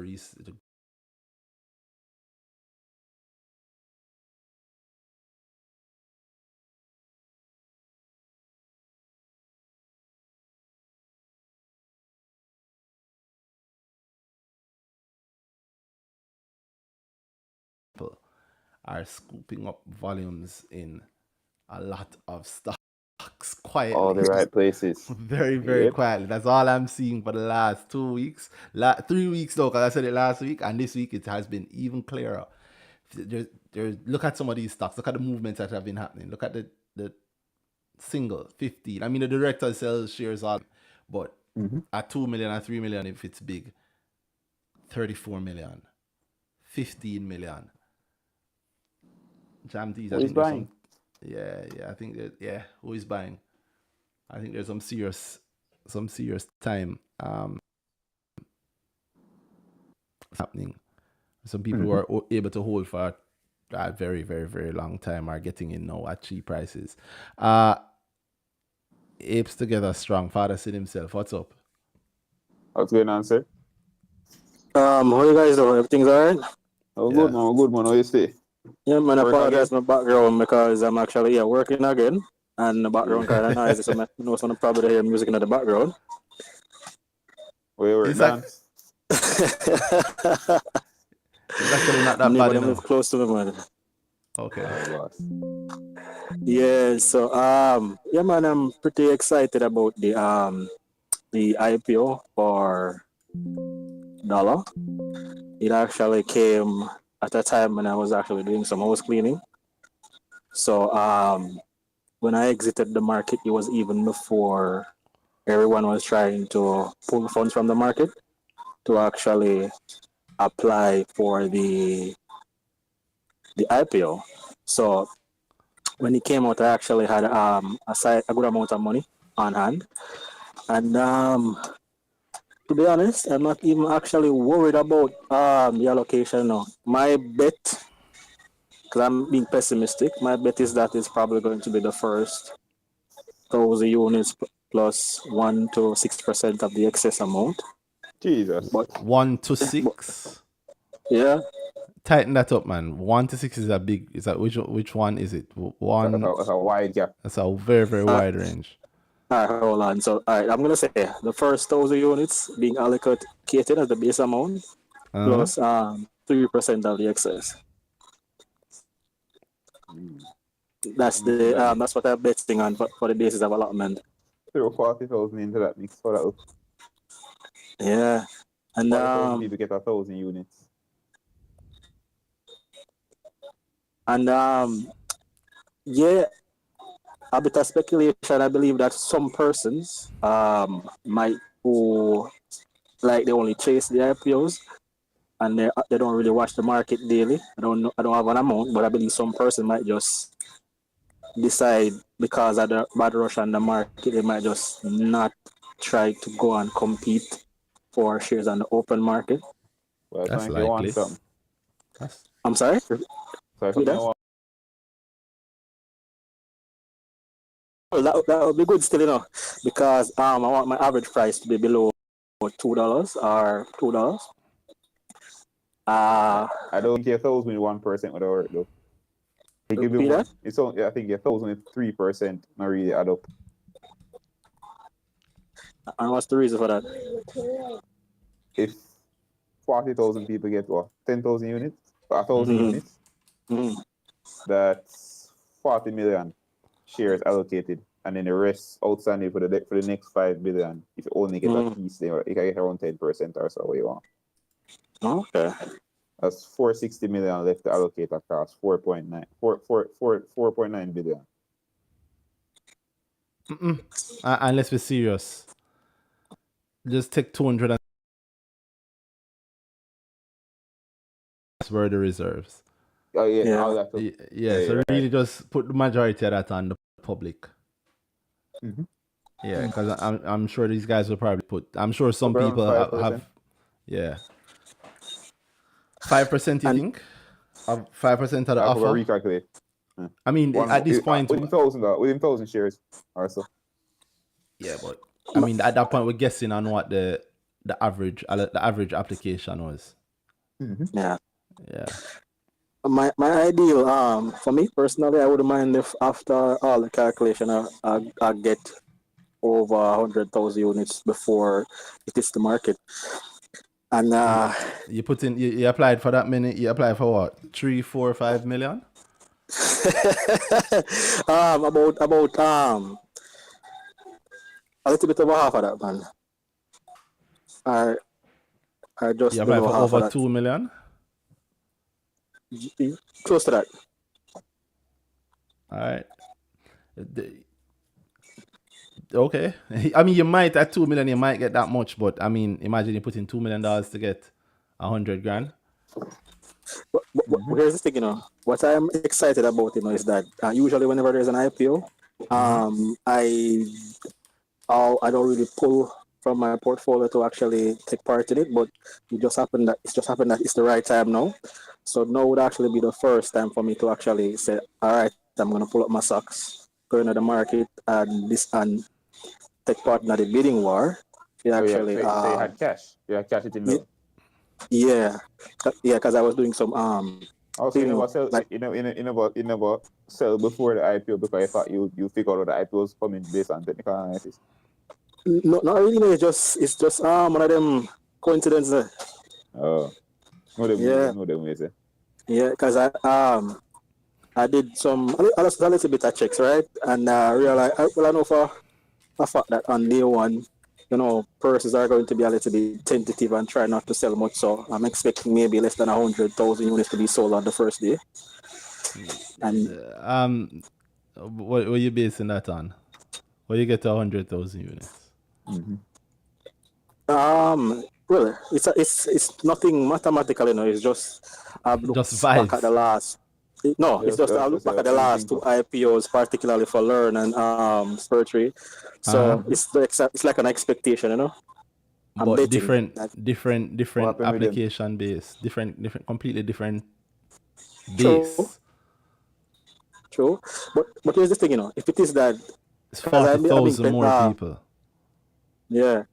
people are scooping up volumes in a lot of stocks quietly. All the right places. Very, very Yep. quietly. That's all I'm seeing for the last 2 weeks. 3 weeks though, because I said it last week, and this week it has been even clearer. Look at some of these stocks. Look at the movements that have been happening. Look at the single 15. I mean, the director sells shares on, but at 2 million and 3 million, if it's big, 34 million, 15 million. Jam D's, Who is buying? I think that, who is buying? I think there's some serious time happening. Some people who are able to hold for a very, very, very long time are getting in now at cheap prices. Apes together strong. Father said himself. What's up? What's going on, sir? How you guys doing? Everything's alright? Oh, Yeah. good man. How you stay? Yeah, man, I Work apologize for my background because I'm actually working again and the background kind of noisy, so I know some probably hear music in the background. Where you work, It's like- dance? It's actually not that bad, Nobody you know. live close to me, man. Okay. Boss. Yeah, so yeah, man, I'm pretty excited about the IPO for Dollar. It actually came at a time when I was actually doing some house cleaning. So when I exited the market, it was even before everyone was trying to pull funds from the market to actually apply for the IPO. So when it came out, I actually had a good amount of money on hand, and to be honest, I'm not even actually worried about the allocation now. My bet, because I'm being pessimistic, my bet is that it's probably going to be the first 1,000 units plus 1 to 6% of the excess amount. Jesus. But 1 to 6. yeah, Tighten that up, man. 1 to 6 is a big. Is that which one is it? One. That's a wide gap. That's a very, very wide range. all right, hold on. So, all right, I'm gonna say the first 1,000 units being allocated as the base amount plus 3% of the excess. That's that's what I'm betting on for the basis of allotment. Throw 40,000 into that mix for that. Yeah, and 40,000 people get 1,000 units. and Yeah, a bit of speculation. I believe that some persons might who like they only chase the IPOs and they don't really watch the market daily. I don't know. I don't have an amount, but I believe some person might just decide because of the bad rush on the market, they might just not try to go and compete for shares on the open market. Well, it's That's like you want likely. something. That's I'm sorry. So if Who you that? want, Well, that would be good still, because I want my average price to be below $2 or $2. I don't think your 1% would work though. It could be Repeat more. that? It's only, I think your 3% not really add up. And what's the reason for that? If 40,000 people get what 10,000 units, 1,000 Mhm. units, Mhm. that's 40 million shares allocated, and then the rest outstanding for the next 5 billion. If you only get a piece, then you can get around 10% or so. What you want? Okay. That's 460 million left to allocate across 4.9 billion. and let's be serious. Just take 200 and that's where the reserves. Oh yeah, Yeah. all that. Yeah, so right. really just put the majority of that on the public. Mhm. Yeah, because I'm sure these guys will probably put. I'm sure some Around people 5%. have. Yeah. 5%, you And- think? Of 5% of the I forgot offer? recalculate. I mean, at this point, within 1,000 shares or so. yeah, but I mean, at that point, we're guessing on what the average application was. Yeah. Yeah. My ideal, for me personally, I wouldn't mind if after all the calculation, I get over 100,000 units before it hits the market. And You put in. You applied for that many. You applied for what? 3, 4, 5 million? about a little bit over half of that, man. I just You applied below for half over of that. 2 million? Close to that. All right. Okay. I mean, you might at 2 million, you might get that much, but I mean, imagine you put in $2 million to get 100 grand. But here's the thing, what I'm excited about, is that usually whenever there's an IPO, I don't really pull from my portfolio to actually take part in it, but it just happened that it's the right time now. So now would actually be the first time for me to actually say, all right, I'm gonna pull up my socks, go into the market and take part in the bidding war. It actually, so you had cash. You had cash it in low. yeah, because I was doing some Also, you never sell. like- You never sell before the IPO because you thought you figure out the IPO was coming based on technical analysis. No, not really. It's just one of them coincidences. Oh, no, them ways. Yeah, because I did a little bit of checks, right, and realized I know for a fact that on day one, purses are going to be a little bit tentative and try not to sell much. So I'm expecting maybe less than 100,000 units to be sold on the first day. And what are you basing that on? Where you get to 100,000 units? well, it's nothing mathematical, It's just I've looked Just back vibes. at the last. It's just I look back at the last two IPOs, particularly for Learn and Spurtree. So it's like an expectation, I'm but betting different happened with application base, different, completely different base. True. But here's the thing, if it is that It's because I've been 40,000 more people. Yeah.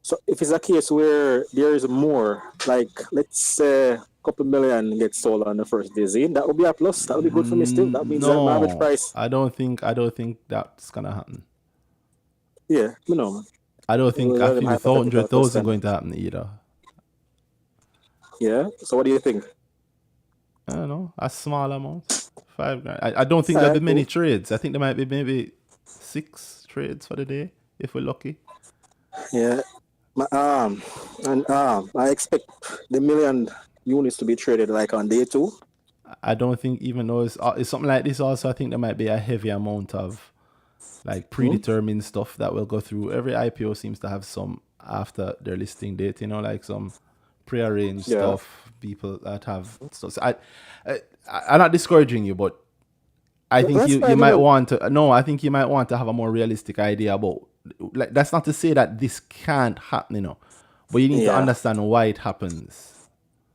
So if it's a case where there is more, like let's say a couple million gets sold on the first day, that would be a plus. That would be good for me still. That means that my average price. I don't think that's gonna happen. Yeah, man. I don't think Well, the 100,000 going to happen either. Yeah. So what do you think? I don't know, a small amount, 5 grand. I don't think there'll be many trades. I think there might be maybe 6 trades for the day if we're lucky. Yeah. I expect the million units to be traded like on day 2, I don't think, even though it's something like this also, I think there might be a heavy amount of like predetermined stuff that will go through. Every IPO seems to have some after their listing date, like some prearranged Yeah. stuff, people that have stuff. So I'm not discouraging you, but I think That's you fine, might you know. want to, no, I think you might want to have a more realistic idea about, like, that's not to say that this can't happen, but you need to Yeah. understand why it happens.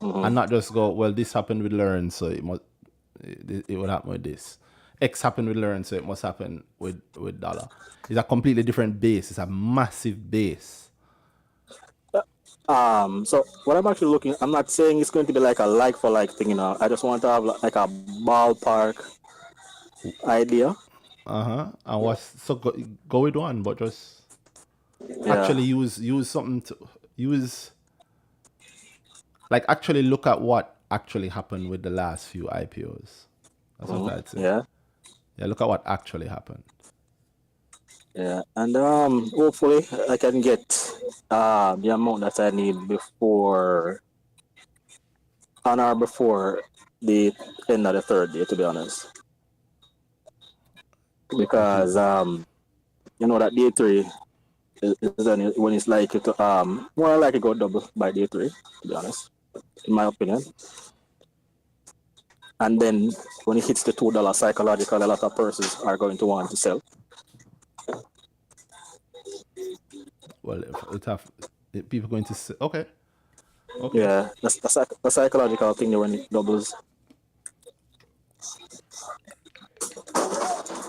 And not just go, well, this happened with Learn, so it would happen with this. X happened with Learn, so it must happen with Dollar. It's a completely different base. It's a massive base. So what I'm actually looking, I'm not saying it's going to be like a like for like thing, I just want to have like a ballpark idea. And go with one, but just Yeah. actually use something to use. Like, actually look at what actually happened with the last few IPOs. That's what I'd say. Yeah. Yeah, look at what actually happened. Yeah. And hopefully I can get the amount that I need before the end of the third day, to be honest. Because you know that day 3 is when it's likely to more likely go double by day 3, to be honest, in my opinion. And then when it hits the $2 psychological, a lot of persons are going to want to sell. Well, people going to say, okay. Yeah, that's the psychological thing there when it doubles.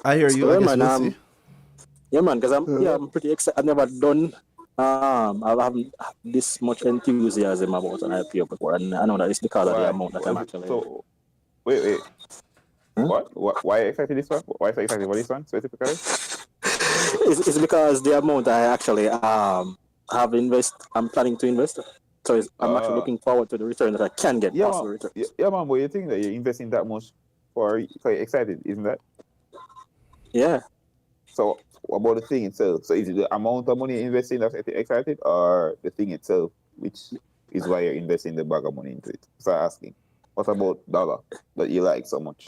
I hear you. So, I guess man, we'll see. yeah, man, because I'm pretty excited. I've never done I haven't this much enthusiasm about an IPO before, and I know that it's because of the amount that I'm actually. So, wait. What? Why are you excited this one? Why are you excited for this one specifically? It's because the amount I actually I'm planning to invest. So I'm actually looking forward to the return that I can get. Yeah, possible man. returns. Yeah, man. But you think that you're investing that much for you're excited, isn't that? Yeah. So, what about the thing itself? So, is it the amount of money you're investing that's excited, or the thing itself, which is why you're investing the bag of money into it? So, I'm asking, what about Dollar that you like so much?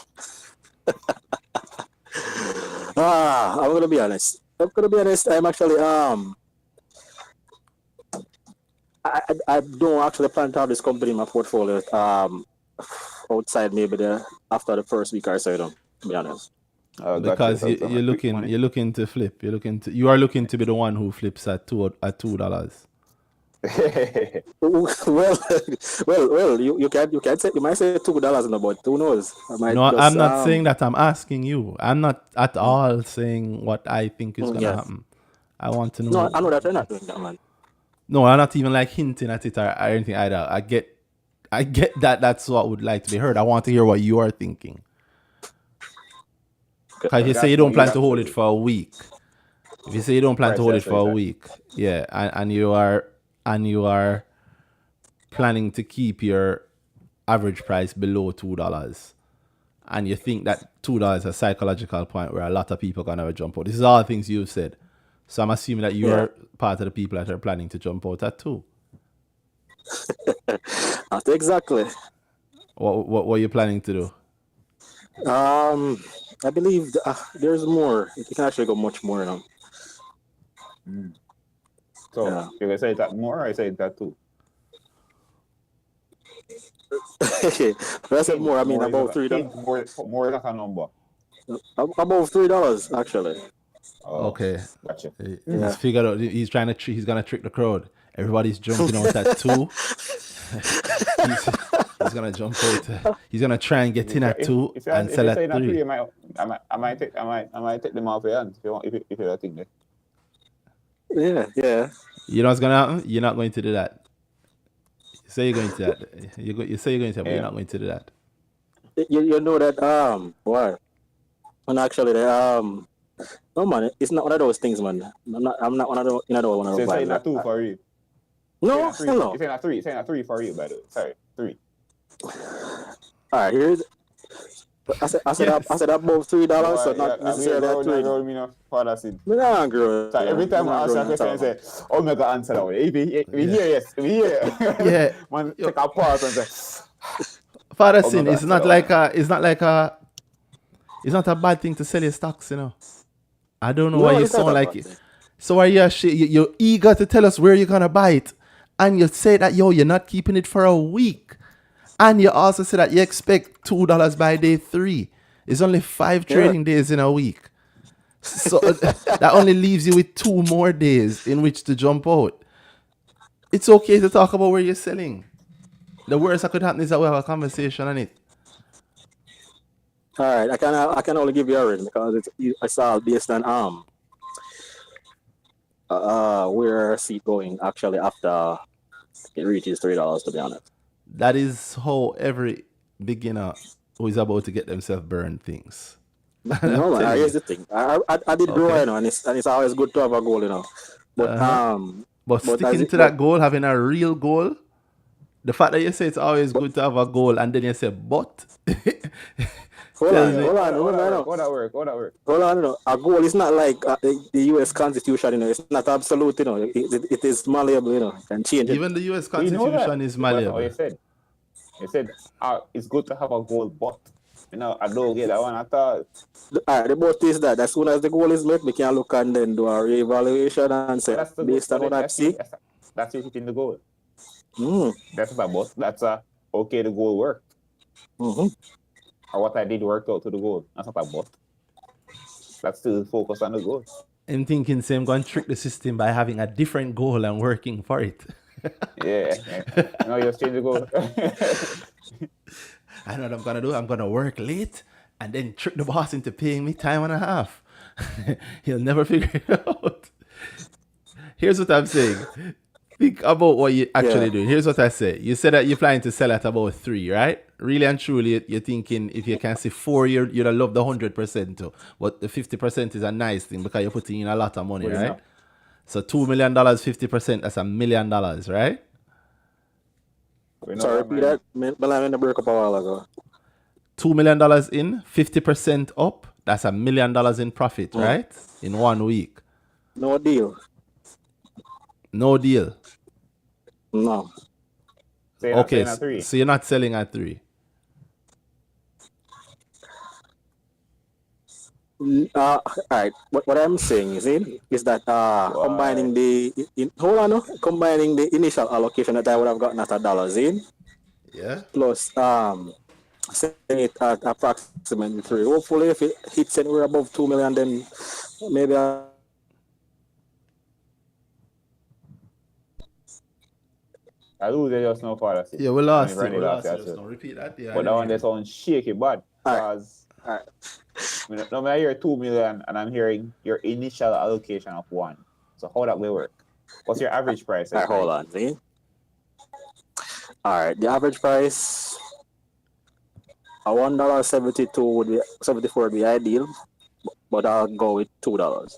I'm gonna be honest. I'm actually I don't actually plan to have this company in my portfolio outside maybe after the first week or so. To be honest. Because you're looking to flip. You are looking to be the one who flips at $2. well, you can say, you might say $2 in about, who knows? I'm not saying that. I'm asking you. I'm not at all saying what I think is gonna happen. I want to know. No, I know that you're not doing that, man. No, I'm not even like hinting at it or anything either. I get that that's what would like to be heard. I want to hear what you are thinking. Because if you say you don't plan to hold it for a week, yeah, and you are planning to keep your average price below $2, and you think that $2 is a psychological point where a lot of people are gonna jump out. This is all things you've said. So I'm assuming that you are part of the people that are planning to jump out at 2. Not exactly. What are you planning to do? I believe there's more. You can actually go much more now. So, you gonna say that more, or I say that too? When I said more, I mean about $3. More like a number. Above $3, actually. Oh, Okay. Gotcha. He's figured out. He's gonna trick the crowd. Everybody's jumping out at 2. He's gonna jump out. He's gonna try and get in at 2 and sell at 3. I might take them off your hands if you're thinking. Yeah. You know what's gonna happen? You're not going to do that. You say you're going to that. You say you're going to, but you're not going to do that. You know that what? And actually no man, it's not one of those things, man. I'm not one of those. You know, one of those. So it's not 2 for you. No, It's not 3. It's not 3 for you, by the way. Sorry, 3. All right, here's. I said above $3, so not necessarily at 3. Nah, girl. So every time I ask a question, I say, Omega answer that way. If we hear yes, we hear. Yeah. Man, take a pause and say, Father Oh, Sin, no, it's not like it's not a bad thing to sell your stocks, you know. I don't know No, why you it's not sound a like bad it. thing. So are you, you're eager to tell us where you're gonna buy it, and you say that you're not keeping it for a week, and you also say that you expect $2 by day 3. It's only 5 Yeah. trading days in a week, so that only leaves you with 2 more days in which to jump out. It's okay to talk about where you're selling. The worst that could happen is that we have a conversation on it. All right, I can only give you a ring because it's all based on where seat going actually after it reaches $3, to be honest. That is how every beginner who is about to get themselves burned thinks. No, I'm man, telling here's you. the thing. I did grow, Okay. you know, and it's always good to have a goal, you know. But But but as sticking it to that goal, having a real goal, the fact that you say it's always good to have a goal and then you say but hold on, tells me hold on, hold on, How that work? hold on, you know. A goal is not like the U.S. Constitution, you know. It's not absolute, you know. It is malleable, you know. You can change it. even the US We know that. Constitution is But that's not what malleable. you said. You said it's good to have a goal, but you know, I don't get that one. I thought The boat is that as soon as the goal is met, we can look and then do a reevaluation and say that's the based on what I see. That's you hitting the goal. Mm, That's not a but. That's a okay. The goal worked, mm-hmm. or what I did worked out to the goal. That's not a but. That's still focus on the goal. I'm thinking same going to trick the system by having a different goal and working for it. Yeah. You know, you just change the goal. I know what I'm gonna do. I'm gonna work late and then trick the boss into paying me time and a half. He'll never figure it out. Here's what I'm saying. Think about what you actually do. Here's what I say. You said that you're planning to sell at about 3, right? Really and truly, you're thinking if you can see 4, you'd have loved the 100% too. But the 50% is a nice thing because you're putting in a lot of money, Good right? enough. So $2 million, 50%, that's $1 million, right? We know Sorry, that, repeat man. that. But I'm in the break up a while ago. $2 million in, 50% up, that's $1 million in profit, right? In 1 week. No deal. No deal. No. So you're not Okay, saying at 3. so you're not selling at 3. All right. What I'm saying is that combining combining the initial allocation that I would have gotten at $1 Yeah. plus saying it at approximately 3. Hopefully, if it hits anywhere above 2 million, then maybe I lose it just now, Father. Yeah, we lost When it. Randy We lost lost it, it. too. Just now. Repeat that. Yeah, But that one just sounds shaky bad. Because Alright. now I hear 2 million and I'm hearing your initial allocation of 1. So how that will work? What's your average price? All right, hold on. See? All right, the average price a $1.72 would be 74 would be ideal, but I'll go with $2. All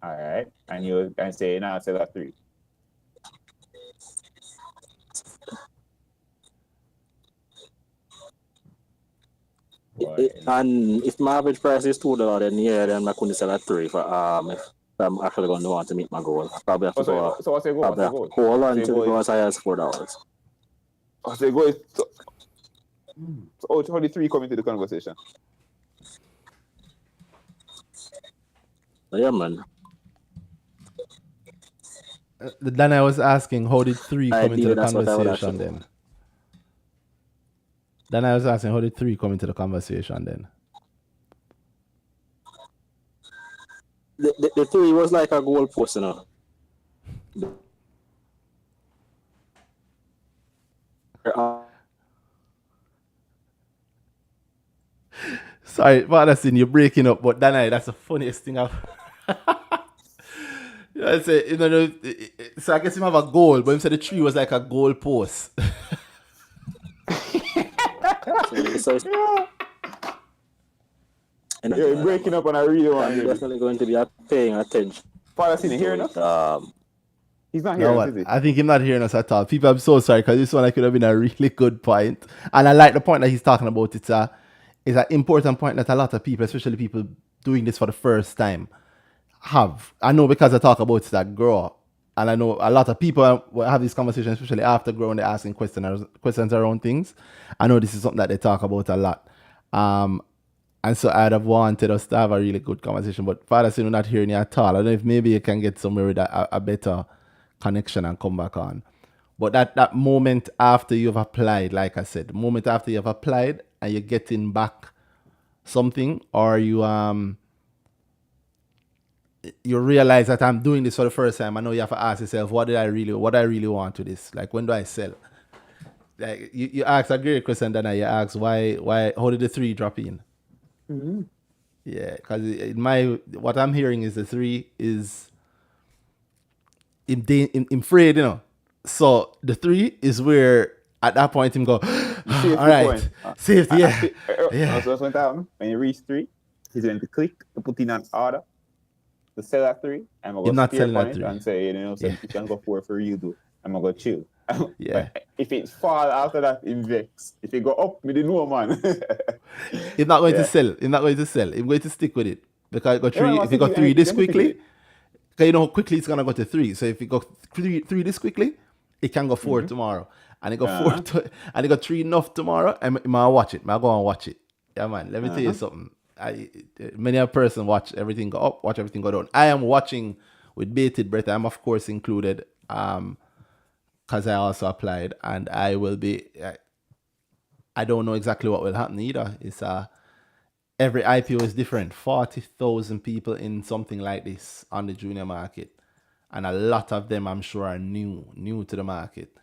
right. And you can say now sell at 3. And if my average price is $2, then I couldn't sell at 3 for if I'm actually going to want to meet my goal. I probably have to go. So what's your goal? Probably have to hold on to go as high as $4. So you go is how the 3 come into the conversation? Yeah, man. Then I was asking, how did 3 come into the that's what I would conversation actually then? Then I was asking, how did 3 come into the conversation then? The 3 was like a goal post, you know. Sorry, Madison, you're breaking up, but Danai, that's the funniest thing I've. I say, so I guess him have a goal, but him said the 3 was like a goal post. So You're breaking up and I really want I'm to definitely going to be paying attention. Father Seen hearing us? He's not No, hearing what? us, is he? I think he's not hearing us at all. People, I'm so sorry because this one could have been a really good point, and I like the point that he's talking about. It's an important point that a lot of people, especially people doing this for the first time, have. I know because I talk about it that grow and I know a lot of people will have this conversation, especially after growing, they're asking questions around things. I know this is something that they talk about a lot. And so I'd have wanted us to have a really good conversation, but Father said we're not hearing you at all. I don't know if maybe you can get somewhere with a better connection and come back on. But that moment after you've applied, like I said, the moment after you've applied and you're getting back something, or you realize that I'm doing this for the first time. I know you have to ask yourself, what do I really want to this? Like, when do I sell? Like, you ask a great question, then you ask why how did the 3 drop in? Yeah, because what I'm hearing is the 3 is in afraid, you know. So the 3 is where at that point him go, all right, safety, yeah. That's what's going to happen. When you reach 3, he's going to click to put in an order to sell at 3. I'm going to not go selling on at it 3. and say, so Yeah. you can go 4 for you do. I'm going to go chill. Yeah. But if it fall after that, it vex. If it go up, me didn't know, man. He's not going Yeah. to sell. He's not going to sell. He's going to stick with it. Because it got Yeah, 3, I'm if you got sticking- 3 this I'm sticking quickly, with it. because you know how quickly it's gonna go to 3. So if you go 3 this quickly, it can go 4 tomorrow. And it go 4 and it got 3 enough tomorrow, and I might watch it. I go and watch it. Yeah, man. Let me tell you something. Many a person watch everything go up, watch everything go down. I am watching with bated breath. I'm of course included. Because I also applied, and I will be. I don't know exactly what will happen either. It's every IPO is different. 40,000 people in something like this on the junior market, and a lot of them I'm sure are new to the market.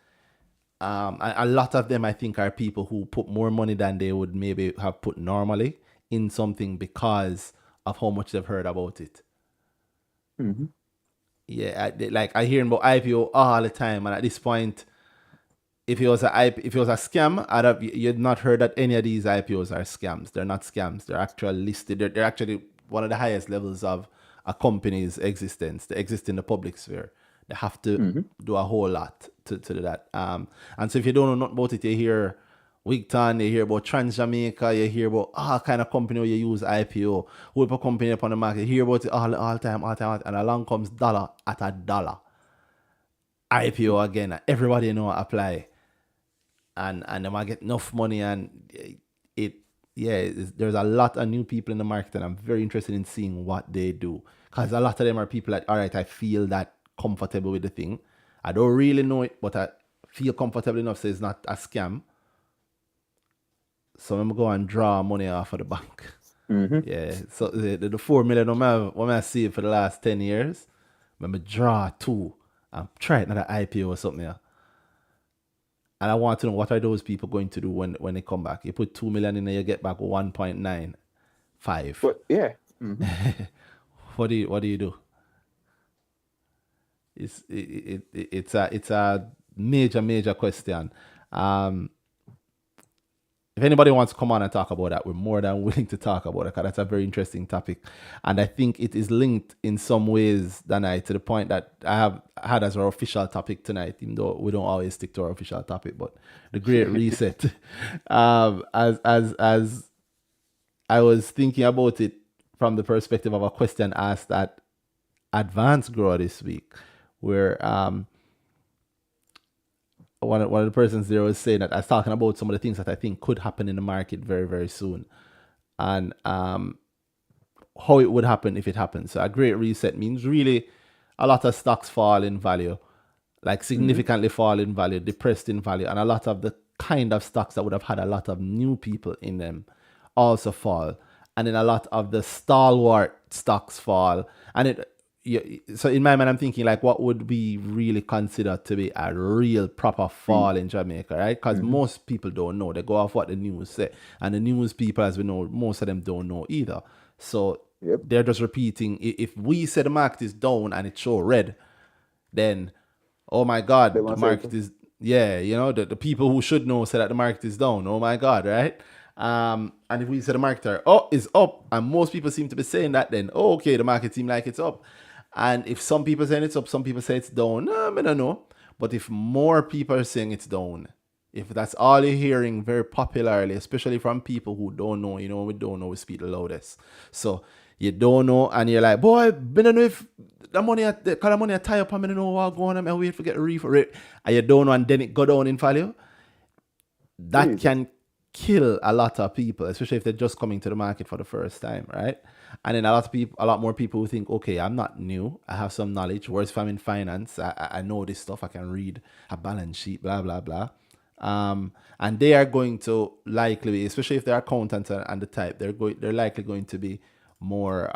A lot of them I think are people who put more money than they would maybe have put normally in something because of how much they've heard about it. Yeah, I hear about IPO all the time, and at this point, if it was a scam, you'd not heard that any of these IPOs are scams. They're not scams. They're actually listed. They're actually one of the highest levels of a company's existence. They exist in the public sphere. They have to do a whole lot to do that. And so if you don't know nothing about it, you hear Wigton, you hear about Trans Jamaica, you hear about all kind of company where you use IPO, who put company up on the market, you hear about it all the time, and along comes dollar at $1. IPO again, everybody know apply. And they might get enough money, and there's a lot of new people in the market, and I'm very interested in seeing what they do, because a lot of them are people that, all right, I feel that comfortable with the thing. I don't really know it, but I feel comfortable enough so it's not a scam. So I'm going to go and draw money off of the bank. Yeah, so the 4 million what I see for the last 10 years, I'm going to draw 2 and try another IPO or something. And I want to know, what are those people going to do when they come back? You put 2 million in there, you get back 1.95. But yeah. What do you do? It's a major question. If anybody wants to come on and talk about that, we're more than willing to talk about it, because that's a very interesting topic. And I think it is linked in some ways, Danai, to the point that I have had as our official topic tonight, even though we don't always stick to our official topic, but the Great Reset. As I was thinking about it from the perspective of a question asked at Advanced Grower this week, where one of the persons there was saying that I was talking about some of the things that I think could happen in the market very, very soon, and how it would happen if it happens. So a Great Reset means really a lot of stocks fall in value, like significantly fall in value, depressed in value, and a lot of the kind of stocks that would have had a lot of new people in them also fall, and then a lot of the stalwart stocks fall, and so in my mind, I'm thinking, like, what would we really consider to be a real proper fall in Jamaica, right? Because most people don't know. They go off what the news say. And the news people, as we know, most of them don't know either. So they're just repeating. If we say the market is down and it show red, then, oh my God, the market is, the people who should know say that the market is down. Oh my God, right? And if we say the market is up, and most people seem to be saying that, then, okay, the market seems like it's up. And if some people say it's up, some people say it's down, I don't know. But if more people are saying it's down, if that's all you're hearing very popularly, especially from people who don't know, we don't know, we speak the loudest. So You don't know, and you're like, boy, I don't know if the money, the kind of money I tie up, I don't know what going on, and wait for get a refund, and you don't know, and then it go down in value. That Jesus. can kill a lot of people, especially if they're just coming to the market for the first time, right? And then a lot more people who think, okay, I'm not new, I have some knowledge. Whereas if I'm in finance, I know this stuff, I can read a balance sheet, blah blah blah. And they are going to likely, especially if they're accountants and the type, they're likely going to be more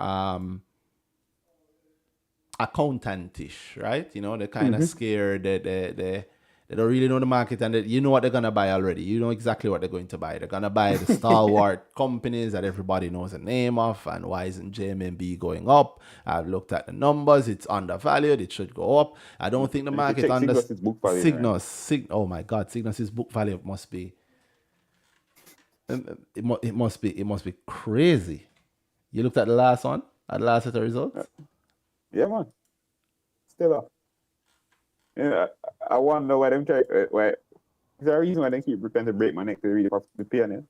accountantish, right? You know, they're kind of scared that they don't really know the market, and you know what they're gonna buy already. You know exactly what they're going to buy. They're gonna buy the stalwart companies that everybody knows the name of. And why isn't JMB going up? I've looked at the numbers. It's undervalued. It should go up. I don't think the And if you market check under Cygnus' book value, right? Oh my God, Cygnus' book value must be it must be crazy. You looked at the last one, at the last set of results. Yeah, man. Still up. Yeah, I wonder why them try. Why is there a reason why they keep pretending to break my neck to read the piano?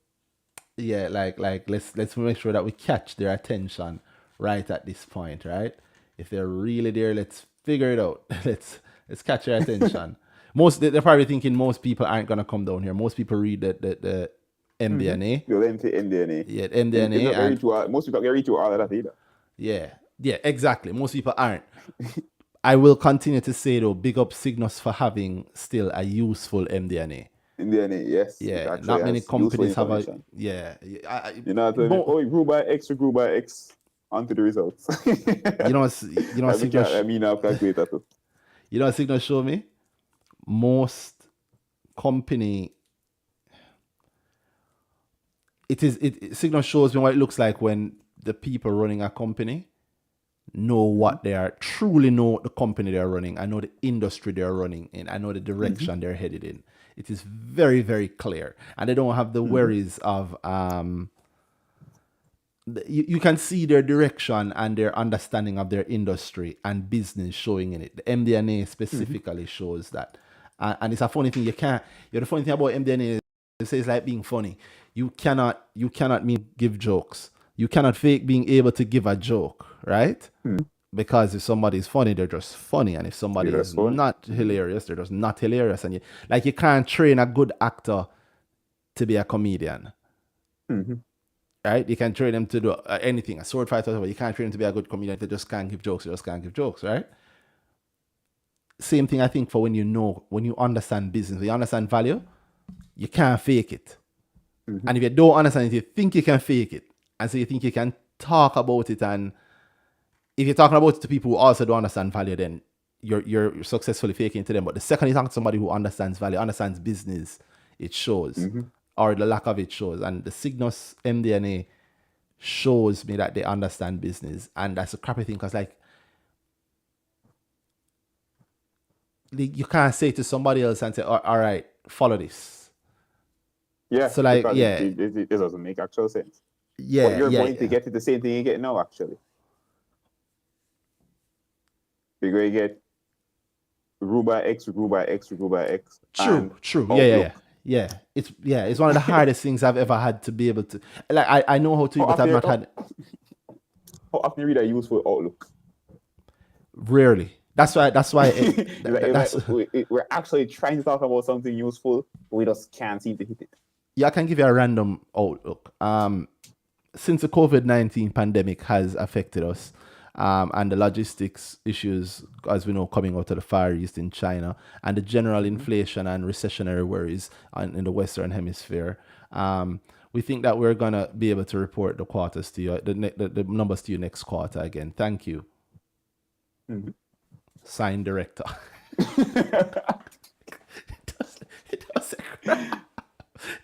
Yeah, like let's make sure that we catch their attention right at this point, right? If they're really there, let's figure it out. let's catch their attention. They're probably thinking most people aren't gonna come down here. Most people read the MDNA. You'll enter MDNA. Yeah, It's not MDNA. gonna And reach you all- most people don't reach you all of that either. yeah, exactly. Most people aren't. I will continue to say though, big up Cygnus for having still a useful MDNA. MDNA, yes. it Yeah, actually not many has useful companies have a information. You know, it grew by X onto the results. you know Cygnus. I mean, I've calculated too. You know what Cygnus show me? Most company. Cygnus shows me what it looks like when the people running a company know what they are, truly know the company they're running. I know the industry they're running in. I know the direction they're headed in. It is very, very clear. And they don't have the worries of, you can see their direction and their understanding of their industry and business showing in it. The MDNA specifically shows that. And it's a funny thing, the funny thing about MDNA is, it says like being funny. You cannot give jokes. You cannot fake being able to give a joke, right? Because if somebody's funny, they're just funny. And if somebody is not hilarious, they're just not hilarious. And you can't train a good actor to be a comedian. Right? You can train them to do anything, a sword fighter, whatever. You can't train them to be a good comedian. They just can't give jokes. They just can't give jokes, right? Same thing, I think, for when you understand business, when you understand value, you can't fake it. And if you don't understand it, you think you can fake it. And so you think you can talk about it. And if you're talking about it to people who also don't understand value, then you're successfully faking it to them. But the second you talk to somebody who understands value, understands business, it shows. Or the lack of it shows. And the Cygnus MDNA shows me that they understand business. And that's a crappy thing, because you can't say to somebody else and say, all right, follow this. Yeah. So it doesn't make actual sense. Yeah. But you're going to get it the same thing you get now, actually. You're going to get rule by X. True. Yeah. It's one of the hardest things I've ever had to be able to. Like I know how to, but I've not had. How often you read a useful outlook? Rarely. That's why. We're actually trying to talk about something useful, but we just can't seem to hit it. Yeah, I can give you a random outlook. Since the COVID-19 pandemic has affected us, and the logistics issues, as we know, coming out of the Far East in China, and the general inflation and recessionary worries in the Western Hemisphere, we think that we're gonna be able to report the quarters to you, the numbers to you next quarter again. Thank you. Signed, director.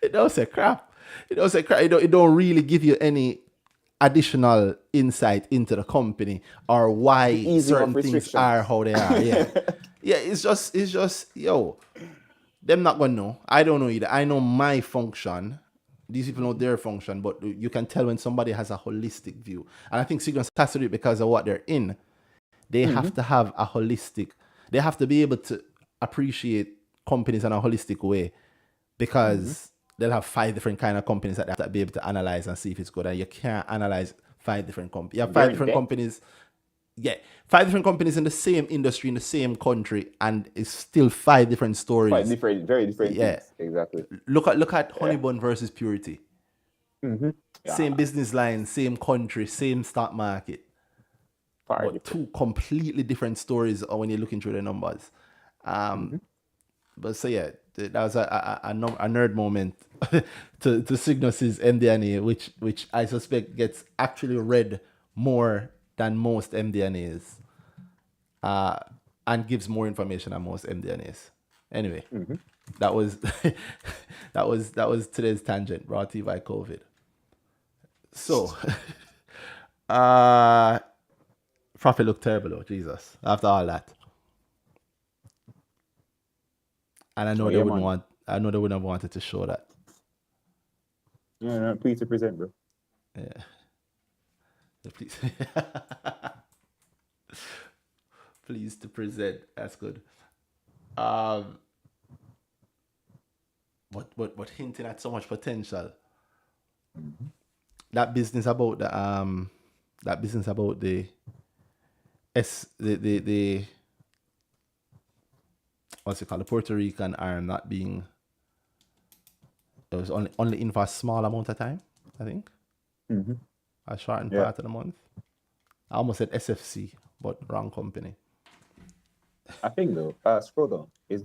It don't say crap. It don't really give you any additional insight into the company or why certain things are how they are. Yeah. It's just them not gonna know. I don't know either. I know my function. These people know their function, but you can tell when somebody has a holistic view. And I think Cygnus has to do it because of what they're in. They have to have a holistic. They have to be able to appreciate companies in a holistic way, because they'll have 5 different kind of companies that they have to be able to analyze and see if it's good. And you can't analyze 5 different companies. You have They're 5 in different debt. companies. Yeah, 5 different companies in the same industry in the same country, and it's still 5 different stories. Quite different, very different Yeah. things. Exactly. Look at Yeah. Honeybun versus Purity. Mm-hmm. Same business line, same country, same stock market, Far but different. 2 completely different stories when you're looking through the numbers. But so yeah, that was a nerd moment to Cygnus' MD&A, which I suspect gets actually read more than most MD&As, and gives more information than most MD&As. Anyway, that was that was today's tangent brought to you by COVID. So, profit looked terrible, though, Jesus, after all that. And I know they wouldn't want. I know they wouldn't have wanted to show that. Yeah, no, please to present, bro. Yeah. Please. Pleased to present. That's good. But hinting at so much potential. That business about the what's it called, the Puerto Rican arm not being, it was only in for a small amount of time, I think. A shortened part of the month. I almost said SFC, but wrong company. I think though, scroll down. Is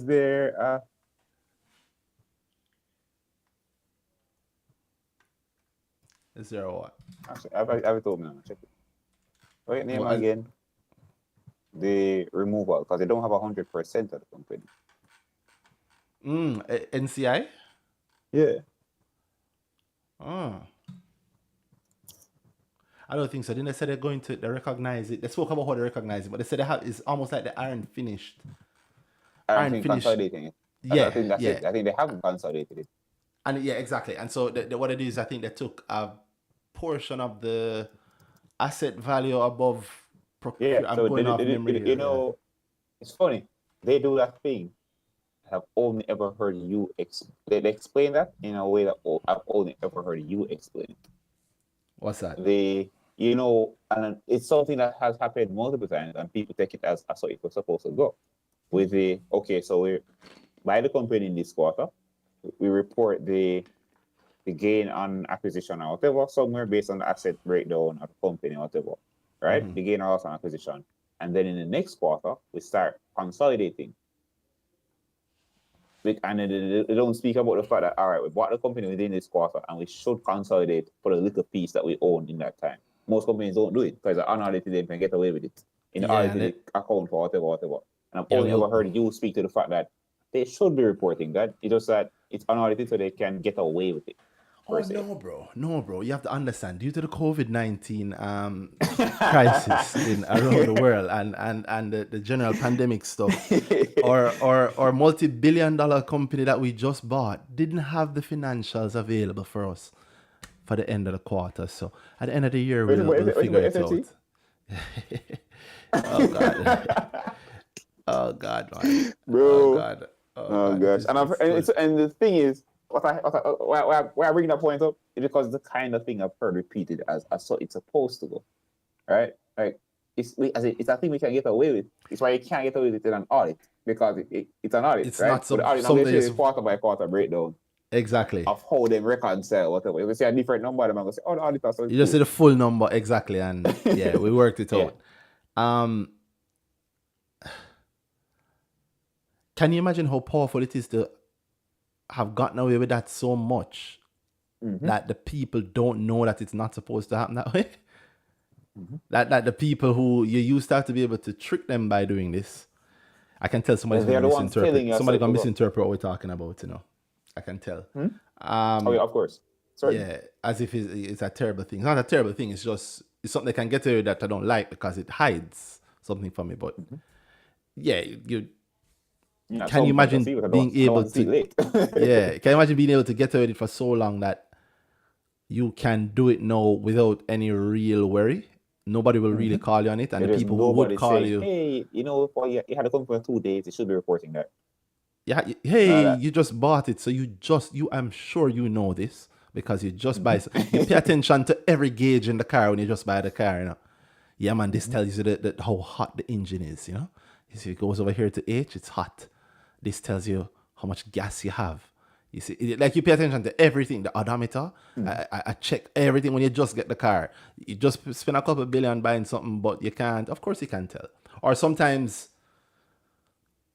there Is there a what? actually, have it open now? Check it. Wait, name Well, again. The removal, because they don't have 100% of the company. NCI? Yeah. Oh. I don't think so. Then they said they recognize it. They spoke about how they recognize it, but they said it's almost like they aren't finished. Aren't finished consolidating it. Yeah, I think that's yeah. it. I think they haven't consolidated it. And yeah, exactly. And so what they do is, I think they took a portion of the asset value above. Yeah, I'm so going off memory you here, know, it's funny. They do that thing. I've only ever heard you they explain that in a way that I've only ever heard you explain it. What's that? And it's something that has happened multiple times, and people take it as so it was supposed to go. With so we buy the company in this quarter, we report the gain on acquisition or whatever, somewhere based on the asset breakdown of the company or whatever, right? The gain or loss on acquisition. And then in the next quarter, we start consolidating. And then they don't speak about the fact that, all right, we bought the company within this quarter and we should consolidate for the little piece that we own in that time. Most companies don't do it because they're unaudited, they can get away with it in the audited account for whatever. And I've only ever heard you speak to the fact that they should be reporting that. It's just that it's unaudited so they can get away with it. No, bro. You have to understand, due to the COVID-19 crisis around the world and the general pandemic stuff, or multi-billion-dollar company that we just bought didn't have the financials available for us for the end of the quarter. So at the end of the year, we'll figure it out. Oh God. Oh God, man. Bro. Oh God. Oh gosh. And the thing is, why I bring that point up is because the kind of thing I've heard repeated as so it's supposed to go, right? Like it's a thing we can get away with. It's why you can't get away with it in an audit because it's an audit, it's right? not So the audit is quarter by quarter breakdown. Exactly. Of how they reconcile whatever. If you see a different number, they're gonna say, "Oh, the auditor." So you just see the full number exactly, and yeah, we worked it out. Can you imagine how powerful it is to have gotten away with that so much that the people don't know that it's not supposed to happen that way? That the people who you used to have to be able to trick them by doing this. I can tell somebody's going to misinterpret. Somebody's going to misinterpret what we're talking about, I can tell. Oh, yeah, of course. Sorry. Yeah, as if it's a terrible thing. It's not a terrible thing. It's just something they can get away with that I don't like because it hides something from me. But yeah, can you imagine being able to? Yeah, can you imagine being able to get away with it for so long that you can do it now without any real worry? Nobody will really call you on it, and the people who would call you, hey, you had a company for 2 days, you should be reporting that. Yeah, hey, you just bought it, so I'm sure you know this, because you just buy. You pay attention to every gauge in the car when you just buy the car. You know, yeah, man. This tells you that how hot the engine is. You know, you see, it goes over here to H, it's hot. This tells you how much gas you have. You see, like you pay attention to everything. The odometer, I check everything when you just get the car. You just spend a couple billion buying something, but you can't. Of course, you can tell. Or sometimes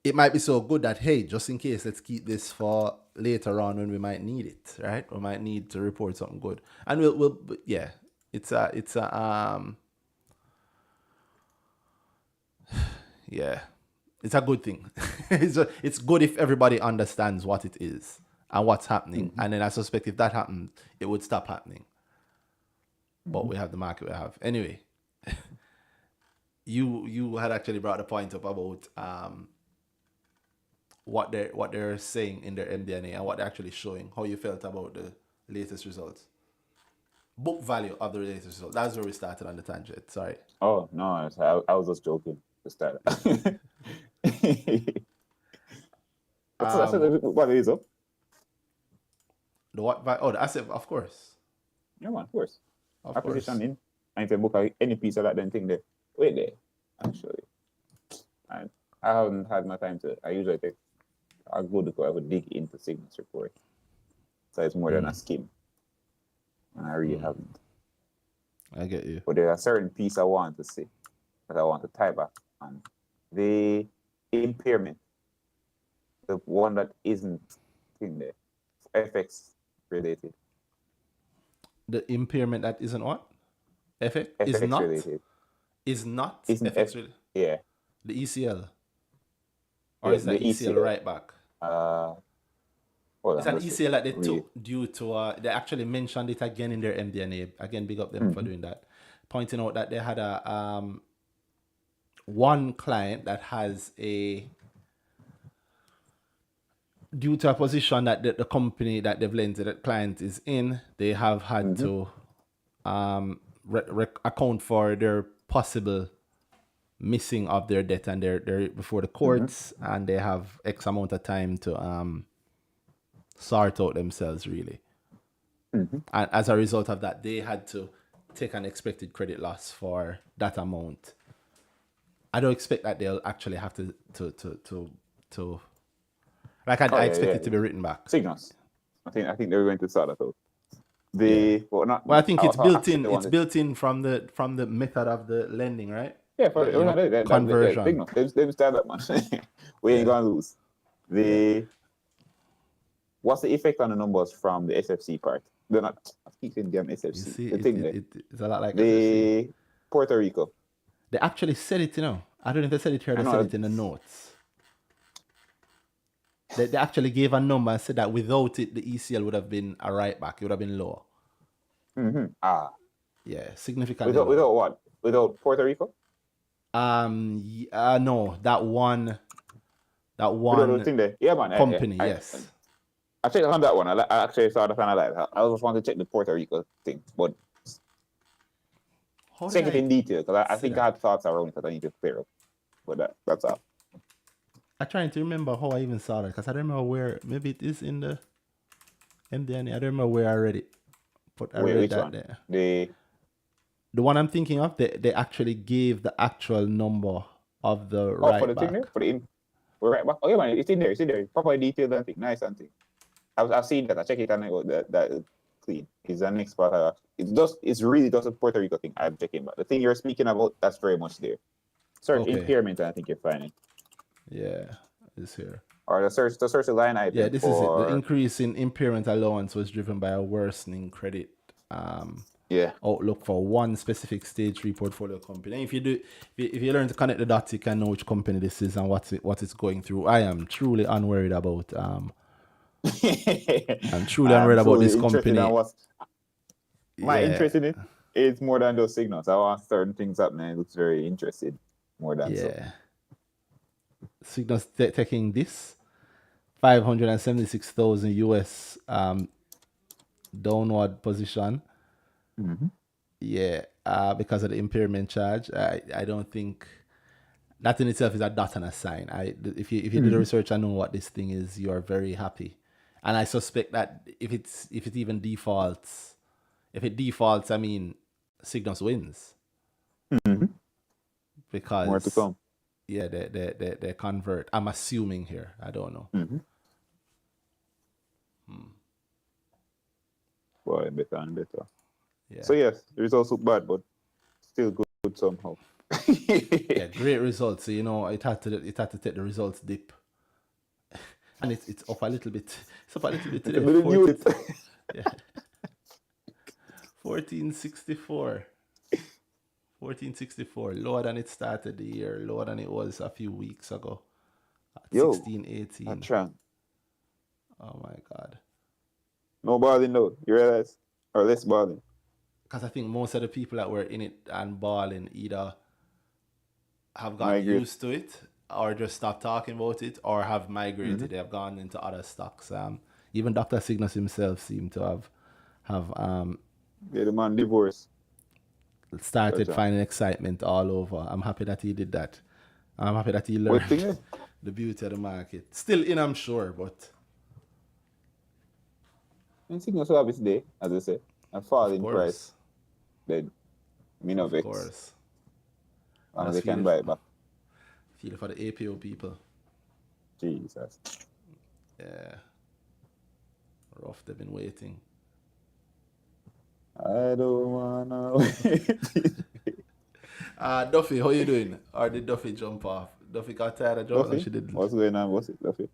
it might be so good that, hey, just in case, let's keep this for later on when we might need it, right? We might need to report something good, and we'll yeah. It's a yeah, it's a good thing. It's good if everybody understands what it is and what's happening, and then I suspect if that happened, it would stop happening. But we have the market we have anyway. You had actually brought the point up about what they're saying in their MD&A and what they're actually showing. How you felt about the latest results, book value of the latest results. That's where we started on the tangent. Sorry. Oh no, I was just joking to start. What is up? The what? Oh, the asset, of course. Yeah, man, of course. Of Acquisition course. in. And if you book any piece of that, then thing there. Wait there. Actually, I haven't had my time to. I usually take a good go. I would dig into Cygnus report, so it's more than a skim. And I really haven't. I get you. But there's a certain piece I want to see that I want to tie back on. The impairment, the one that isn't in there, FX related. The impairment that isn't what? FX FX is not related. is not Isn't FX related. Yeah. The ECL. Or Yeah, is that the ECL ECL. right back? Hold It's on, an let's ECL that they read. took due to they actually mentioned it again in their MD&A. Again, big up them for doing that. Pointing out that they had a one client that has a due to a position that the company that they've lent to the client is in, they have had to account for their possible missing of their debt, and they're before the courts, and they have X amount of time to sort out themselves, really. And as a result of that, they had to take an expected credit loss for that amount. I don't expect that they'll actually have to like I expect it to be written back. Cygnus. I think they're going to sort that out. Well, I think it's built in. It's built in from the method of the lending, right? Yeah, for conversion. Cygnus. They've started that, man. We ain't gonna lose. What's the effect on the numbers from the SFC part? They're not. I keep saying damn SFC. You see, the thing there. it's a lot like The Puerto Rico. They actually said it, I don't know if they said it here. They said it in the notes. They actually gave a number and said that without it, the ECL would have been a right back. It would have been lower. Yeah, significantly. Without what? Without Puerto Rico? No, that one Without the thing there. Yeah, man. company. Yes. I checked on that one. I actually saw that and I like that. I just want to check the Puerto Rico thing, but How did check it I- in detail because I see think that? I had thoughts around it that I need to clear up. But that's all. I'm trying to remember how I even saw that, because I don't remember where. Maybe it is in the MD&A. I don't remember where I read it, but I read Which that one? there. The one I'm thinking of, they actually gave the actual number of the for right the back. thing there, for the in. We're right back. Oh yeah, man, it's in there. Proper detailed and thing, nice and thing. I've seen that. I check it and I go that clean. It's an expert. It's really just a Puerto Rico thing. I'm checking, but the thing you're speaking about, that's very much there. Search Okay. impairment, and I think you're finding. Yeah, it's here. Or the search the line item. Yeah, this is it. The increase in impairment allowance was driven by a worsening credit outlook for one specific stage 3 portfolio company. And if you learn to connect the dots, you can know which company this is and what it's going through. I am truly unworried about I'm truly unworried about this company. My interest in it is more than those signals. I want certain things up, man. It looks very interesting. More than so. Cygnus taking this 576,000 US downward position. Because of the impairment charge. I don't think that in itself is a dot and a sign. If you do the research and know what this thing is, you are very happy. And I suspect that if it even defaults, I mean, Cygnus wins Mhm. because More to come. yeah, they convert. I'm assuming here. I don't know. Mhm. Boy, better and better. Yeah. So yes, the results look bad, but still good somehow. Yeah, great results. So, it had to take the results dip. And it's up a little bit. It's up a little bit today. Little 14 units. yeah. 1464. 1464. Lower than it started the year. Lower than it was a few weeks ago. At Yo, 1618. that Tran. Oh my God. No balling though. You realize? Or less balling. Because I think most of the people that were in it and balling either have gotten Migrate. used to it or just stopped talking about it or have migrated. They have gone into other stocks. Even Dr. Cygnus himself seemed to have Yeah, the man divorced. started Gotcha. finding excitement all over. I'm happy that he did that. I'm happy that he What thing learned is? the beauty of the market. Still in, I'm sure, but And Cygnus will have its day, as I say. A fall of in course, price. Then me no of vex. course. And Just they can feel buy it, it back. feel it for the APO people. Jesus. Yeah, rough. They've been waiting. I don't wanna wait. Duffy, how you doing? Or did Duffy jump off? Duffy got tired of jumping. No, Duffy? she didn't. What's going on? What's it, Duffy?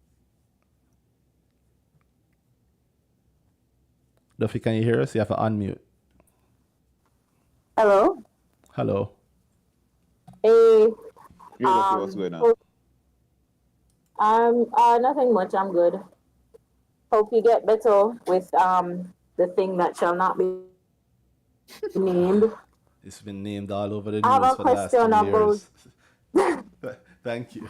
Duffy, can you hear us? You have to unmute. Hello. Hello. Hey. Yeah, Duffy, what's going on? Nothing much. I'm good. Hope you get better with the thing that shall not be named. It's been named all over the I have news a for the last question 2 about. years. Thank you.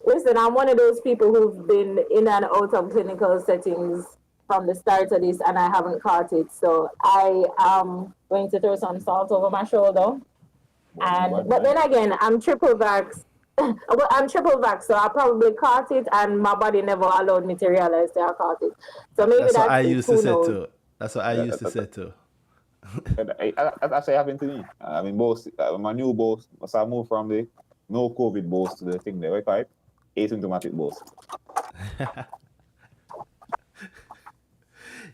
Listen, I'm one of those people who've been in and out of clinical settings from the start of this, and I haven't caught it. So I am going to throw some salt over my shoulder. But then again, I'm triple vax. Well, I'm triple vax, so I probably caught it, and my body never allowed me to realize that I caught it. So maybe That's what I it. used to Who say knows? too. That's what I used to say too. That's actually happened to me. I mean, both my new boss, so I moved from the no COVID boss to the thing there, right? Asymptomatic boss.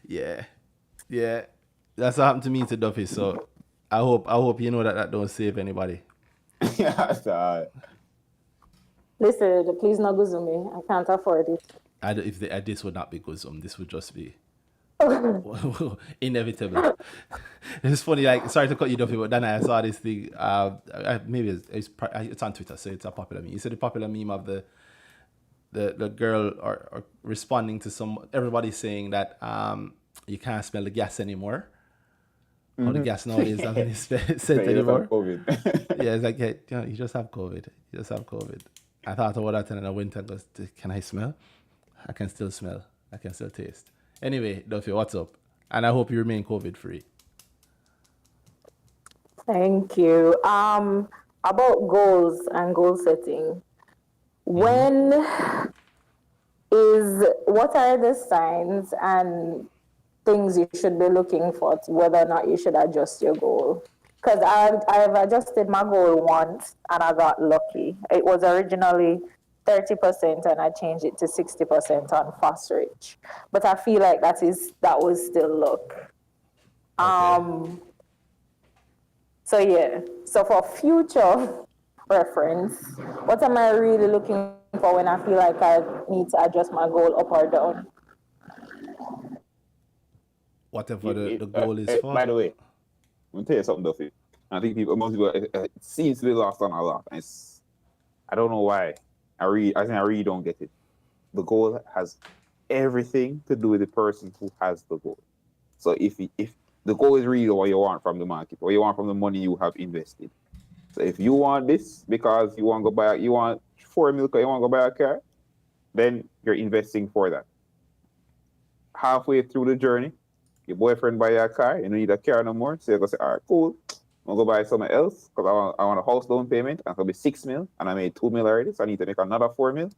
Yeah. That's what happened to me to Duffy. So I hope you know that don't save anybody. Yeah, so, Listen, please not go me. I can't afford it. This would not be Guzum. This would just be inevitable. It's funny, like, sorry to cut you, Duffy, but then I saw this thing. Maybe it's on Twitter, so it's a popular meme. You said the popular meme of the girl or responding to everybody saying that you can't smell the gas anymore. How the gas nowadays doesn't be sent anymore. COVID. Yeah, it's like, yeah, you just have COVID. I thought about that and I went and goes, can I smell? I can still smell. I can still taste. Anyway, Duffy, what's up? And I hope you remain COVID free. Thank you. About goals and goal setting. What are the signs and things you should be looking for to whether or not you should adjust your goal? Because I've adjusted my goal once and I got lucky. It was originally 30% and I changed it to 60% on Fast Rich. But I feel like that was still luck. Okay. So yeah. So for future reference, what am I really looking for when I feel like I need to adjust my goal up or down? Whatever the goal is for. By the way, I'm gonna tell you something, Duffy. I think most people, it seems to be lost on a lot. I don't know why. I really don't get it. The goal has everything to do with the person who has the goal. So if the goal is really what you want from the market, what you want from the money you have invested. So if you want this because you want 4 milk, you want to go buy a car, then you're investing for that. Halfway through the journey, your boyfriend buy you a car, you don't need a car no more, so you're going to say, all right, cool, I'm going to go buy something else because I want a house down payment and it'll be 6 mil and I made 2 mil already, so I need to make another 4 mil.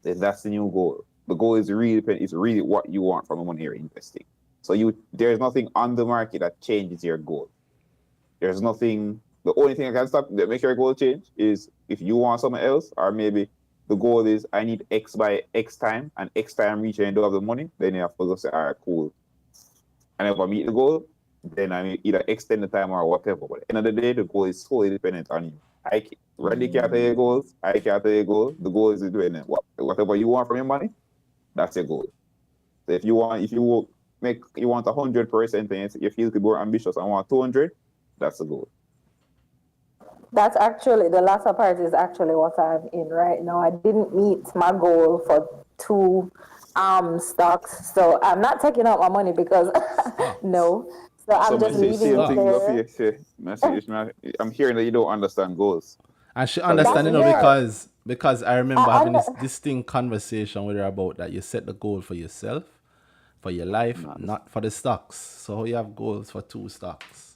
then that's the new goal. The goal is really what you want from the money you're investing. So there's nothing on the market that changes your goal. There's nothing. The only thing that make your goal change is if you want something else, or maybe the goal is I need X by X time, and X time reaching and don't have the money, then you have to go say, all right, cool. And if I meet the goal, then I either extend the time or whatever. But at the end of the day, the goal is solely dependent on you. Randy can't tell your goals. I can't tell your goals. The goal is dependent. Whatever you want from your money, that's your goal. So if you want 100% and you feel to be more ambitious and want 200, that's the goal. That's actually, the latter part is actually what I'm in right now. I didn't meet my goal for 2 stocks, so I'm not taking out my money because no. So I'm just leaving it there. I'm hearing that you don't understand goals. And she understand, because I remember having this distinct conversation with her about that you set the goal for yourself, for your life, not for the stocks. So you have goals for 2 stocks.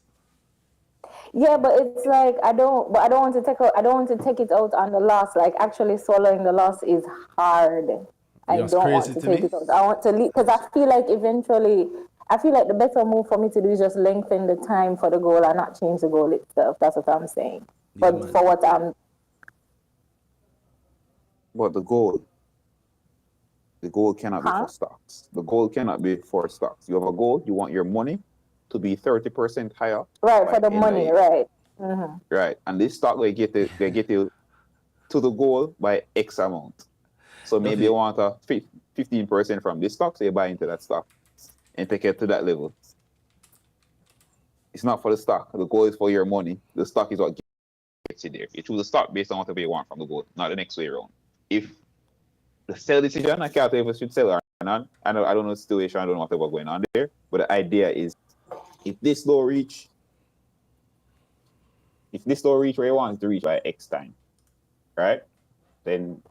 Yeah, but it's like I don't want to take it out on the loss. Like actually swallowing the loss is hard. I don't want to take it out. I want to leave because I feel like eventually, the better move for me to do is just lengthen the time for the goal and not change the goal itself. That's what I'm saying. Yeah, but for what I'm. But the goal cannot be for stocks. The goal cannot be for stocks. You have a goal. You want your money to be 30% higher. Right, for the money, right. Mm-hmm. Right. And this stock will get you to the goal by X amount. So maybe you want a 15% from this stock, so you buy into that stock and take it to that level. It's not for the stock. The goal is for your money. The stock is what gets you there. You choose the stock based on whatever you want from the goal, not the next way around. If the sell decision, I can't tell if I should sell or not. I don't know the situation, I don't know whatever going on there. But the idea is if this low reach where you want it to reach by X time, right? Then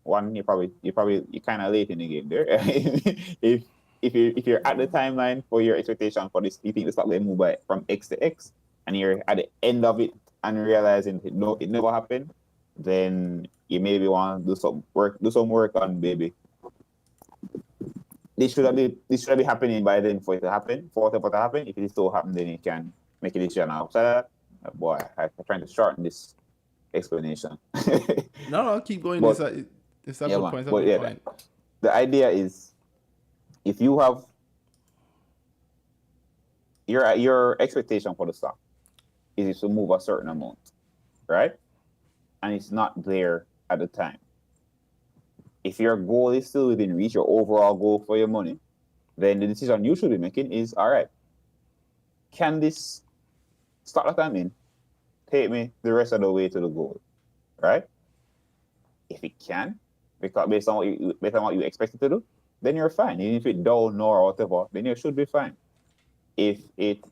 one, you're kind of late in the game there. if you're at the timeline for your expectation for this, you think the stock will move by from X to X, and you're at the end of it and realizing it never happened, then you maybe want to do some work on maybe. This should be happening by then for it to happen. For whatever to happen, if it still happen, then you can make a decision outside that. Boy, I'm trying to shorten this explanation. No, keep going. It's a good point. Point. The idea is, if you have your expectation for the stock is to move a certain amount, right? And it's not there at the time. If your goal is still within reach, your overall goal for your money, then the decision you should be making is, all right, can this stock that I'm in take me the rest of the way to the goal, right? If it can, because based on what you expect it to do, then you're fine. Even if it don't or whatever, then you should be fine. If it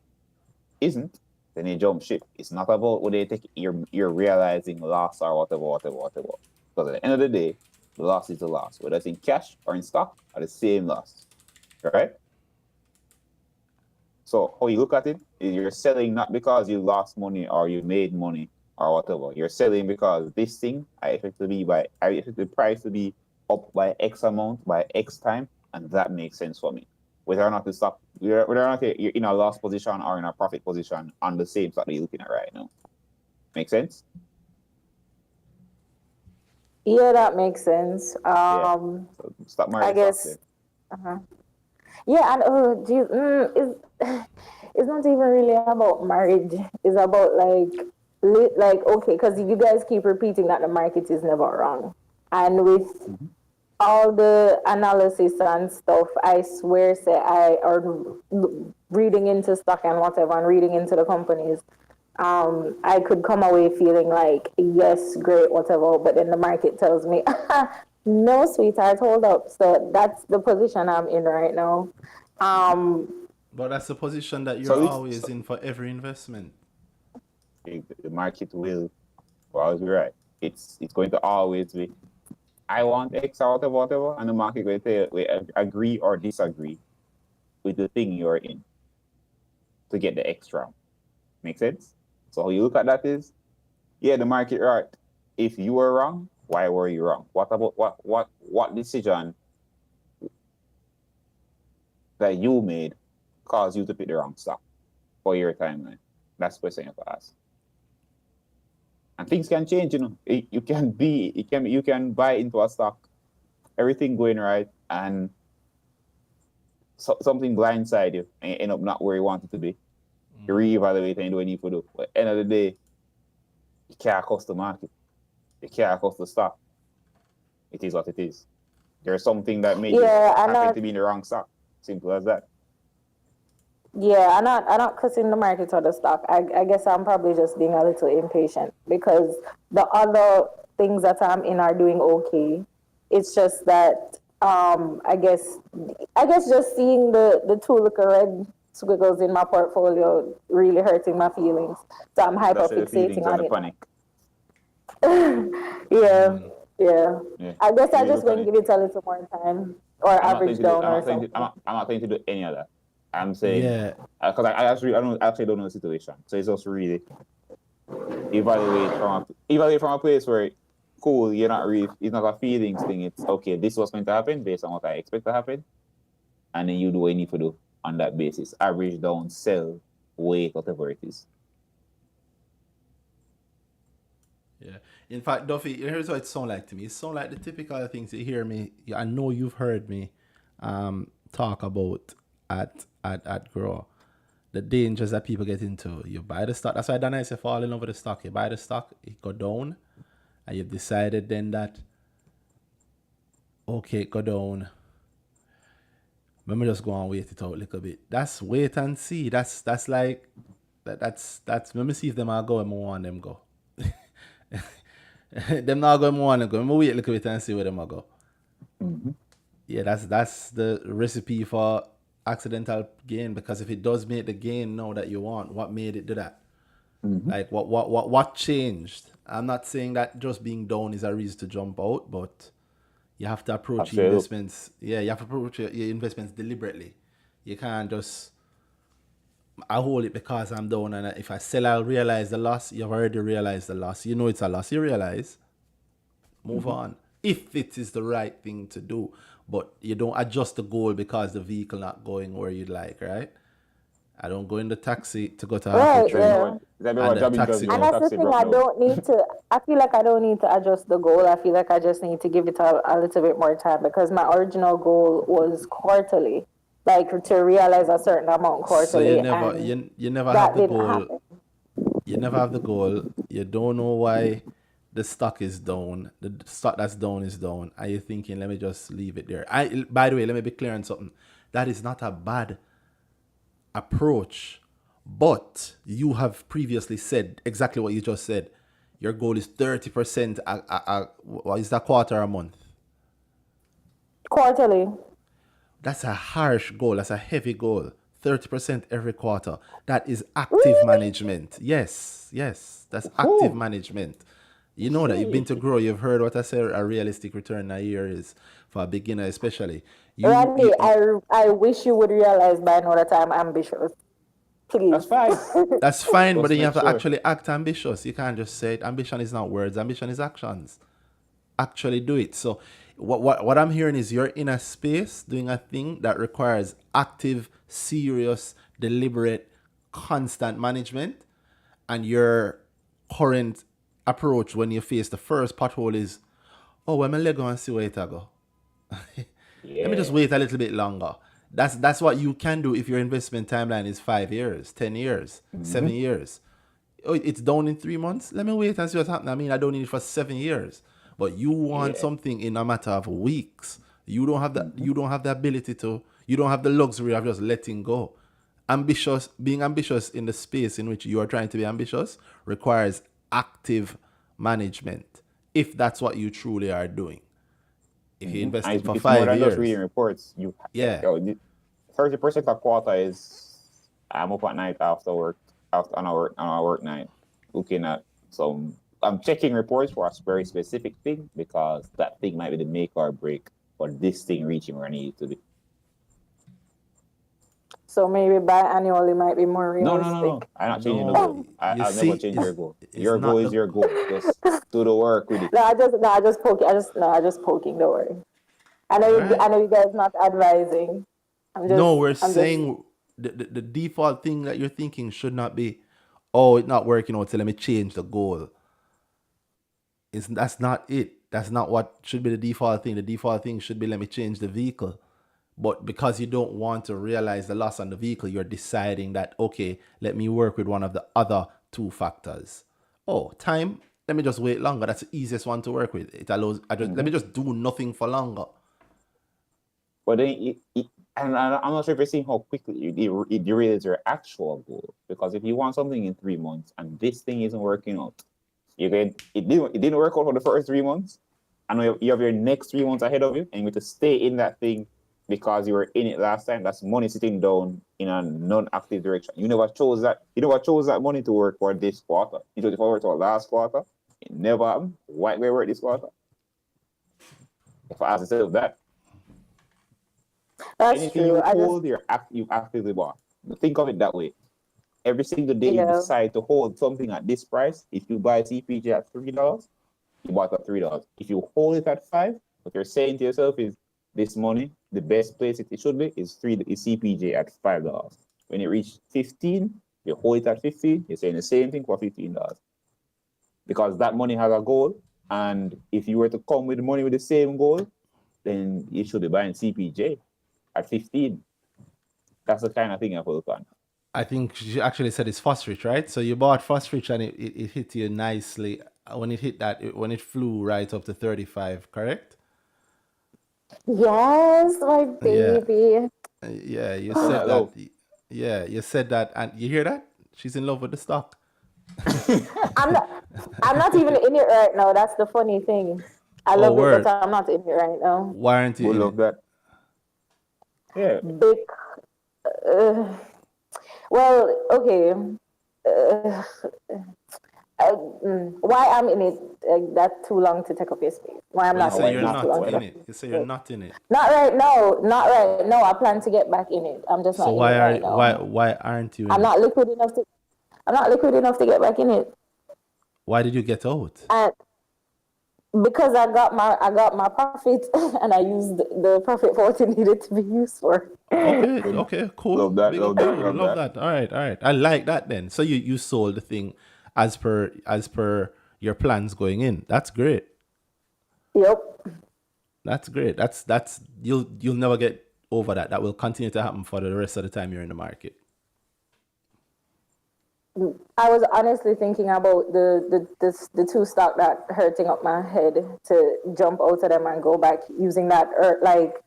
isn't, then you jump ship. It's not about whether you're realizing loss or whatever. Because at the end of the day, the loss is the loss. Whether it's in cash or in stock, are the same loss, right? So how you look at it is you're selling not because you lost money or you made money or whatever. You're selling because this thing I expect the price to be up by X amount by X time, and that makes sense for me. Whether or not you're in a loss position or in a profit position on the same stock that you're looking at right now. Make sense? Yeah, that makes sense. So stock market, I guess. Yeah, and it's not even really about marriage. It's about like okay, because you guys keep repeating that the market is never wrong, and with all the analysis and stuff, I swear, reading into stock and whatever, and reading into the companies, I could come away feeling like, yes, great, whatever, but then the market tells me, no, sweetheart, hold up. So that's the position I'm in right now. But that's the position that you're always in for every investment. The market will always be right. It's going to always be, I want X or whatever, and the market will tell you, we agree or disagree with the thing you're in to get the X round. Make sense? So how you look at that is, yeah, the market right. If you were wrong, Why were you wrong? What about what decision that you made caused you to pick the wrong stock for your timeline? That's the question you have to ask. And things can change, you know. You can buy into a stock, everything going right, and something blindside you and you end up not where you want it to be. You reevaluate and do what you need to do. But at the end of the day, you can't cost the market. You can't cost the stock. It is what it is. There's something that made you happen to be in the wrong stock. Simple as that. Yeah, I'm not cussing the market or the stock. I guess I'm probably just being a little impatient because the other things that I'm in are doing okay. It's just that I guess just seeing the two little red squiggles in my portfolio really hurting my feelings. So I'm hyper fixating on it. Panic. Yeah. I guess I just going to panic. give it a little more time or average down or something. I'm not going to do any of that. I'm saying, Yeah. because I actually don't know the situation. So it's just really evaluate from a place where, cool, it's not a feelings thing. It's okay, this was going to happen based on what I expect to happen. And then you do what you need to do on that basis. Average down, sell, wait, whatever it is. Yeah. In fact, Duffy, here's what it sounds like to me. It sounds like the typical things you hear me. I know you've heard me talk about at Grow. The dangers that people get into. You buy the stock. That's why Dana say fall in love with the stock. You buy the stock, it go down, and you've decided then that okay, it go down. Let me just go and wait it out a little bit. That's wait and see. That's like that's let me see if them are going more on them go. Them not going more on them go. Let me wait a little bit and see where them are go. Mm-hmm. Yeah, that's the recipe for accidental gain, because if it does make the gain now that you want, what made it do that? Mm-hmm. Like what changed? I'm not saying that just being down is a reason to jump out, but you have to approach your investments. Yeah, you have to approach your investments deliberately. You can't just I hold it because I'm down, and if I sell, I'll realize the loss. You've already realized the loss. You know it's a loss. You realize. Move on. If it is the right thing to do, but you don't adjust the goal because the vehicle not going where you'd like, right? I don't go in the taxi to go to Right, Half-Way yeah. and the taxi And that's the thing, I feel like I don't need to adjust the goal. I feel like I just need to give it a little bit more time because my original goal was quarterly, like to realize a certain amount quarterly. So you never have the goal. Happen. You never have the goal. You don't know why the stock is down. The stock that's down is down. Are you thinking, let me just leave it there? By the way, let me be clear on something. That is not a bad approach, but you have previously said exactly what you just said. Your goal is 30%. What is that, quarter a month? Quarterly. That's a harsh goal. That's a heavy goal. 30% every quarter. That is active management. Yes. That's active management. You know that you've been to Grow. You've heard what I said a realistic return a year is for a beginner, especially. Randy, I wish you would realize by now that I'm ambitious. Please. That's fine. That's fine, but then you have to actually act ambitious. You can't just say it. Ambition is not words. Ambition is actions. Actually do it. So what I'm hearing is you're in a space doing a thing that requires active, serious, deliberate, constant management, and your current approach when you face the first pothole is, oh, well, my leg go and see where it go. Let me just wait a little bit longer. That's what you can do if your investment timeline is 5 years, 10 years, 7 years. Oh, it's down in 3 months. Let me wait and see what's happening. I mean, I don't need it for 7 years. But you want something in a matter of weeks. You don't have that. You don't have the ability to. You don't have the luxury of just letting go. Being ambitious in the space in which you are trying to be ambitious requires active management. If that's what you truly are doing. If you invested for 5 years, just reading reports. 30% a quarter is I'm up at night after work, on our work night, looking at some. I'm checking reports for a very specific thing because that thing might be the make or break for this thing reaching where I need it to be. So maybe biannually might be more realistic. No. I'm not changing the goal. I'll never change your goal. Your goal is your goal. Just Do the work with it. I just poking. Don't worry. Alright. I know you guys not advising. No, we're I'm just saying the default thing that you're thinking should not be, oh, it's not working out, so let me change the goal. That's not it. That's not what should be the default thing. The default thing should be, let me change the vehicle. But because you don't want to realize the loss on the vehicle, you're deciding that, okay, let me work with one of the other two factors. Oh, time. Let me just wait longer. That's the easiest one to work with. It allows. Let me just do nothing for longer. But then, and I'm not sure if you're seeing how quickly it derails your actual goal. Because if you want something in 3 months and this thing isn't working out, it didn't work out for the first 3 months, and you have your next 3 months ahead of you, and you have to stay in that thing because you were in it last time. That's money sitting down in a non-active direction. You never chose that. You never chose that money to work for this quarter. You chose it forward to last quarter. It never happened. Why we work this quarter? If I ask instead of that, that's anything true. you hold, you actively bought. Think of it that way. Every single day you decide to hold something at this price. If you buy CPG at $3, you bought at $3. If you hold it at $5, what you're saying to yourself is, this money, the best place it should be is CPJ at $5. When it reaches 15, you hold it at 15. You're saying the same thing for $15 because that money has a goal. And if you were to come with the money with the same goal, then you should be buying CPJ at 15. That's the kind of thing I look on. I think she actually said it's Fosrich, right? So you bought Fosrich and it hit you nicely when it hit that, when it flew right up to 35, correct? Yes, my baby. Yeah, you said that. Yeah, you said that, and you hear that? She's in love with the stock. I'm not even in it right now. That's the funny thing. I love it, but I'm not in it right now. Why aren't you? We love that. Yeah. Well, okay. Why I'm in it? That's too long to take up your space. Why I'm not? You say you're not in it. You say you're not in it. Not right now. Not right now. I plan to get back in it. I'm just not. So in it right now. why aren't you? I'm not liquid enough to. I'm not liquid enough to get back in it. Why did you get out? Because I got my profit and I used the profit for what it needed to be used for. Okay, cool. Love that. Love that. All right. I like that then. So you sold the thing as per your plans going in. That's great. Yep. That's great. That's you'll never get over that. That will continue to happen for the rest of the time you're in the market. I was honestly thinking about the two stock that hurting up my head to jump out of them and go back using that. Or like,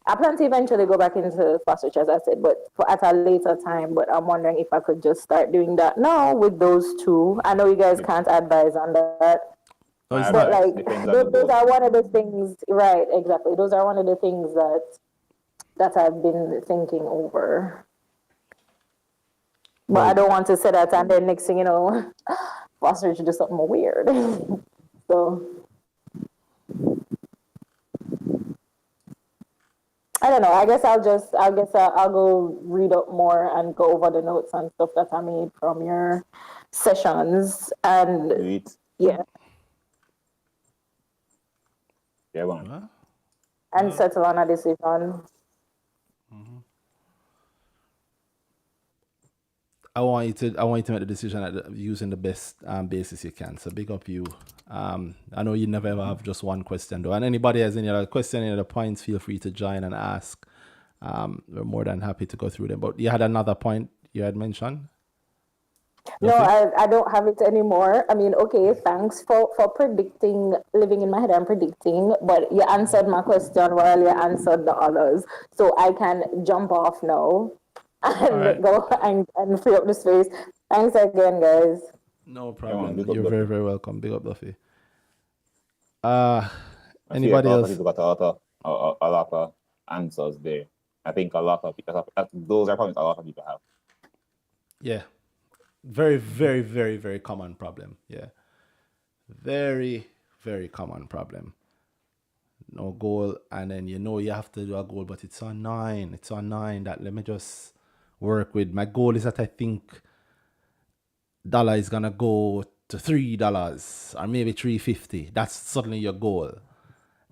I plan to eventually go back into Fosrich, as I said, but at a later time. But I'm wondering if I could just start doing that now with those two. I know you guys can't advise on that. No, it's but not. like those are one of the things, right? Exactly. Those are one of the things that I've been thinking over. But I don't want to say that, and then next thing you know, Fosrich do something weird. So I don't know. I guess I'll go read up more and go over the notes and stuff that I made from your sessions, and yeah, man. And settle on a decision. I want you to make the decision using the best basis you can. So big up you. I know you never ever have just one question though. And anybody has any other question, any other points, feel free to join and ask. We're more than happy to go through them. But you had another point you had mentioned? No, I don't have it anymore. I mean, okay, thanks for predicting, living in my head and predicting, but you answered my question while you answered the others. So I can jump off now and go and free up the space. Thanks again, guys. No problem. You're very, very welcome. Big up, Duffy. Anybody else? People got a lot of answers there. I think a lot of people have, those are problems a lot of people have. Yeah. Very, very, very, very common problem. Yeah. Very, very common problem. No goal, and then you have to do a goal, but it's on 9. It's on 9 that let me just work with. My goal is that I think dollar is gonna go to $3 or maybe $3.50. That's suddenly your goal.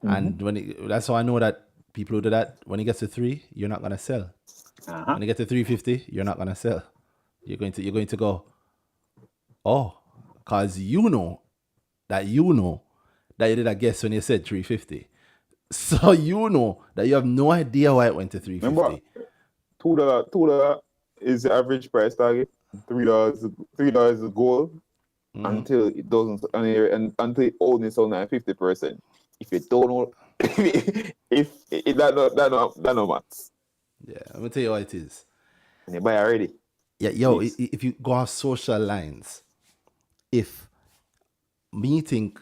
And that's how I know that people who do that, when it gets to 3, you're not gonna sell. When you get to 350, you're not gonna sell. You're going to go, oh, because you know that you did a guess when you said 350. So you know that you have no idea why it went to 350. Remember, $2 is the average price target. $3 is the goal until it doesn't, and until it only sold 50%. If you don't know, if that no matters. Yeah, I'm gonna tell you what it is. And you buy already. Yeah, yo, Please. if you go off social lines, if me think,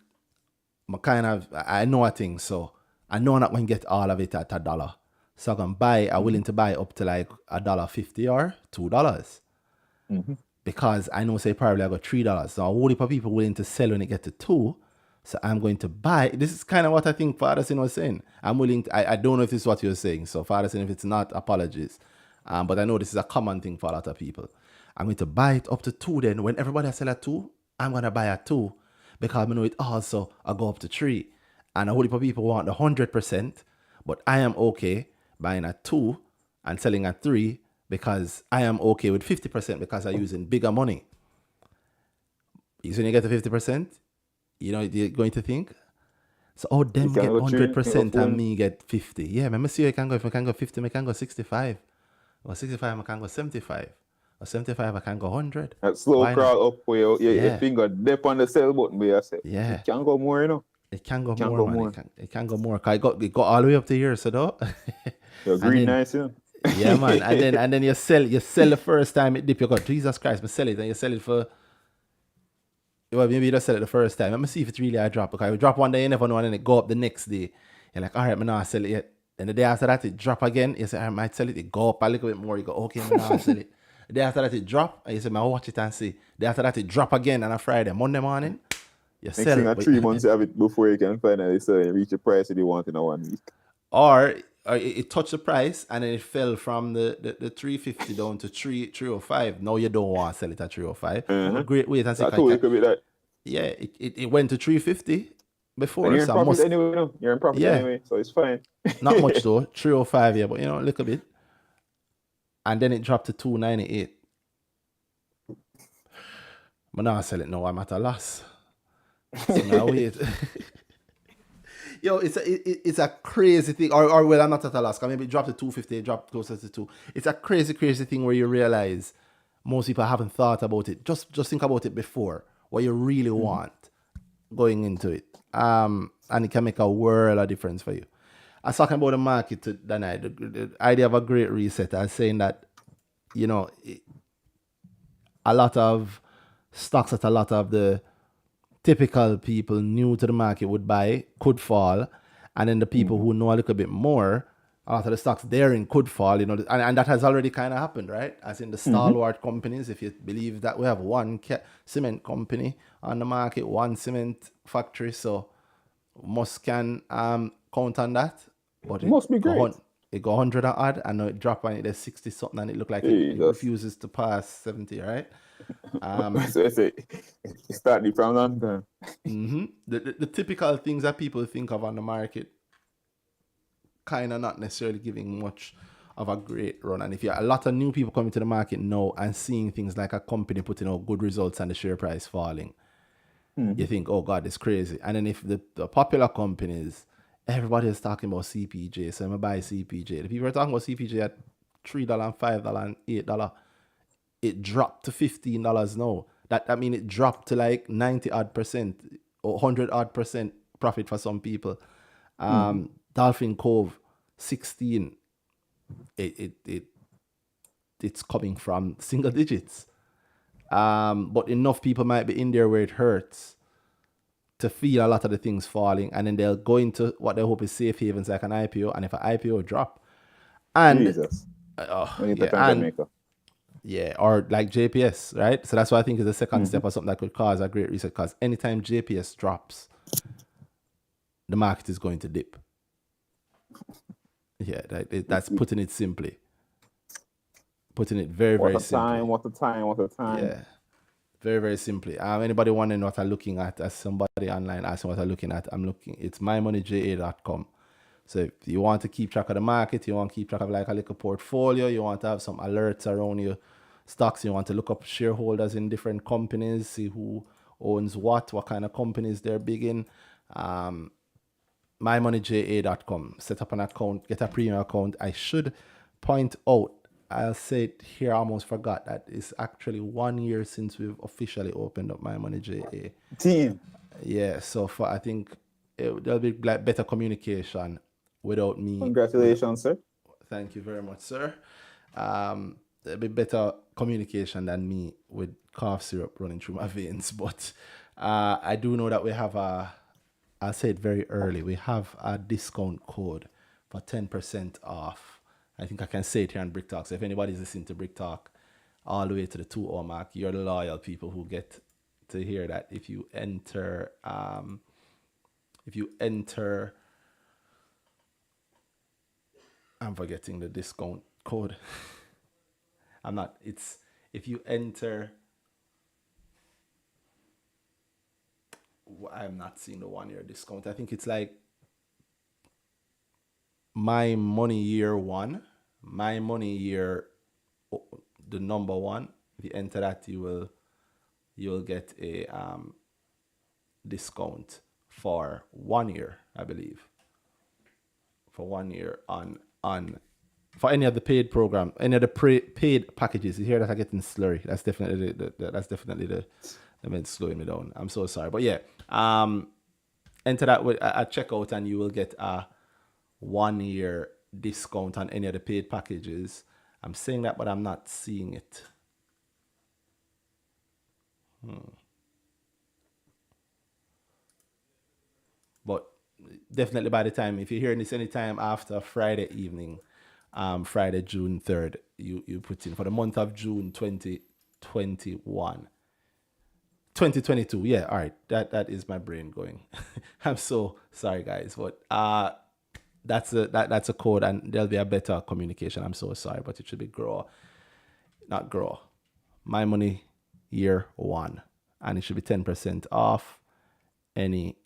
I know a thing, so I know I'm not going to get all of it at $1. So I'm willing to buy up to like $1.50 or $2. Because I know say probably I got $3. So a whole heap of people willing to sell when it get to 2. So I'm going to buy. This is kind of what I think Father Sin was saying. I'm willing to, I don't know if this is what you're saying. So Father Sin, if it's not, apologies. But I know this is a common thing for a lot of people. I'm going to buy it up to 2 then. When everybody sell at 2, I'm going to buy at 2. Because I know it also I go up to 3. And a whole heap of people want the 100%. But I am okay buying at 2 and selling at 3 because I am okay with 50% because I'm using bigger money. So when you get to 50%, you know you're going to think, so them get 100% and me get 50. Yeah, let me see if I can go 50, I can go 65. Or 65, I can go 75. Or 75, I can go 100. That slow crawl up where your finger dip on the sell button where you say, yeah. It can go more, you know. It can go more, man. It can go more. Cause it got all the way up to here, so though. You're green nice, you know. Yeah, man. And then you sell the first time it dip, you go, Jesus Christ, but sell it, and you sell it for. Well, maybe you just sell it the first time. Let me see if it's really a drop. Because if it drop one day, you never know, and then it go up the next day. You're like, all right, I'm not sell it yet. And the day after that, it drop again. You say, I might sell it. It go up a little bit more. You go, okay, I'm not sell it. The day after that, it drop. And you say, I'll watch it and see. The day after that, it drop again on a Friday. Monday morning, you Next sell thing it. 3 months you have it before you can finally sell and reach the price that you want in a 1 week. Or it touched the price and then it fell from the 350 down to 305. Now you don't want to sell it at 305. Great wait and see. Yeah, it went to 350 before. And you're in profit anyway, no? You're in profit anyway, so it's fine. Not much though, 305, yeah, but you know, a little bit. And then it dropped to 298. But now I sell it now, I'm at a loss. So now wait. Yo, it's a crazy thing. Or well, I'm not at a loss. Maybe it dropped to 250, it dropped closer to 2. It's a crazy thing where you realize most people haven't thought about it. Just think about it before. What you really want going into it. And it can make a world of difference for you. I was talking about the market tonight. The idea of a great reset. I was saying that, you know, a lot of stocks that a lot of the typical people new to the market would buy could fall, and then the people who know a little bit more, a lot of the stocks therein could fall, you know, and that has already kind of happened, right? As in the stalwart companies, if you believe that we have one cement company on the market, one cement factory, so most can count on that. But it must be great. It go 100 and odd, and now it drop and it's 60 something, and it look like it refuses to pass 70, right? So it's starting from London. The typical things that people think of on the market kind of not necessarily giving much of a great run. And if you have a lot of new people coming to the market now and seeing things like a company putting out good results and the share price falling, you think, oh God, it's crazy. And then if the popular companies, everybody is talking about CPJ, so I'm going to buy CPJ. The people are talking about CPJ at $3, $5, and $8. It dropped to $15 now. That means it dropped to like 90 odd percent or 100 odd percent profit for some people. Dolphin Cove 16. It's coming from single digits. But enough people might be in there where it hurts to feel a lot of the things falling, and then they'll go into what they hope is safe havens like an IPO, and if an IPO drop, and Jesus. Yeah, or like JPS, right? So that's why I think is the second step or something that could cause a great reset, because anytime JPS drops, the market is going to dip. Yeah, that's putting it simply. Putting it very, very simply. What a time. Yeah. Very, very simply. Anybody wondering what I'm looking at, as somebody online asking what I'm looking at, it's mymoneyja.com. So if you want to keep track of the market, you want to keep track of like a little portfolio, you want to have some alerts around your stocks, you want to look up shareholders in different companies, see who owns what kind of companies they're big in. mymoneyja.com. Set up an account, get a premium account. I should point out, I'll say it here, I almost forgot that it's actually 1 year since we've officially opened up My Money JA. Team. Yeah, so for I think there'll be like better communication without me. Congratulations, sir. Thank you very much, sir. There'll be better communication than me with cough syrup running through my veins. But I do know that we have I'll say it very early, we have a discount code for 10% off. I think I can say it here on Brick Talk. So if anybody's listening to Brick Talk all the way to the 2-hour mark, you're the loyal people who get to hear that. If you enter, I'm forgetting the discount code. If you enter, I'm not seeing the 1 year discount. I think it's like My Money Year 1, My Money Year, the number 1. If you enter that, you will get a discount for 1 year, I believe. For 1 year on for any of the paid program, any of the paid packages. You hear that I'm getting slurry. That's definitely the event slowing me down. I'm so sorry, but yeah, enter that with at checkout, and you will get a 1 year discount on any of the paid packages. I'm saying that, but I'm not seeing it. But definitely by the time, if you're hearing this anytime after Friday evening, Friday, June 3rd, you put in for the month of June 2021. 2022, yeah, all right. That is my brain going. I'm so sorry, guys, but that's a code, and there'll be a better communication. I'm so sorry, but it should be not grow. My Money Year 1, and it should be 10% off any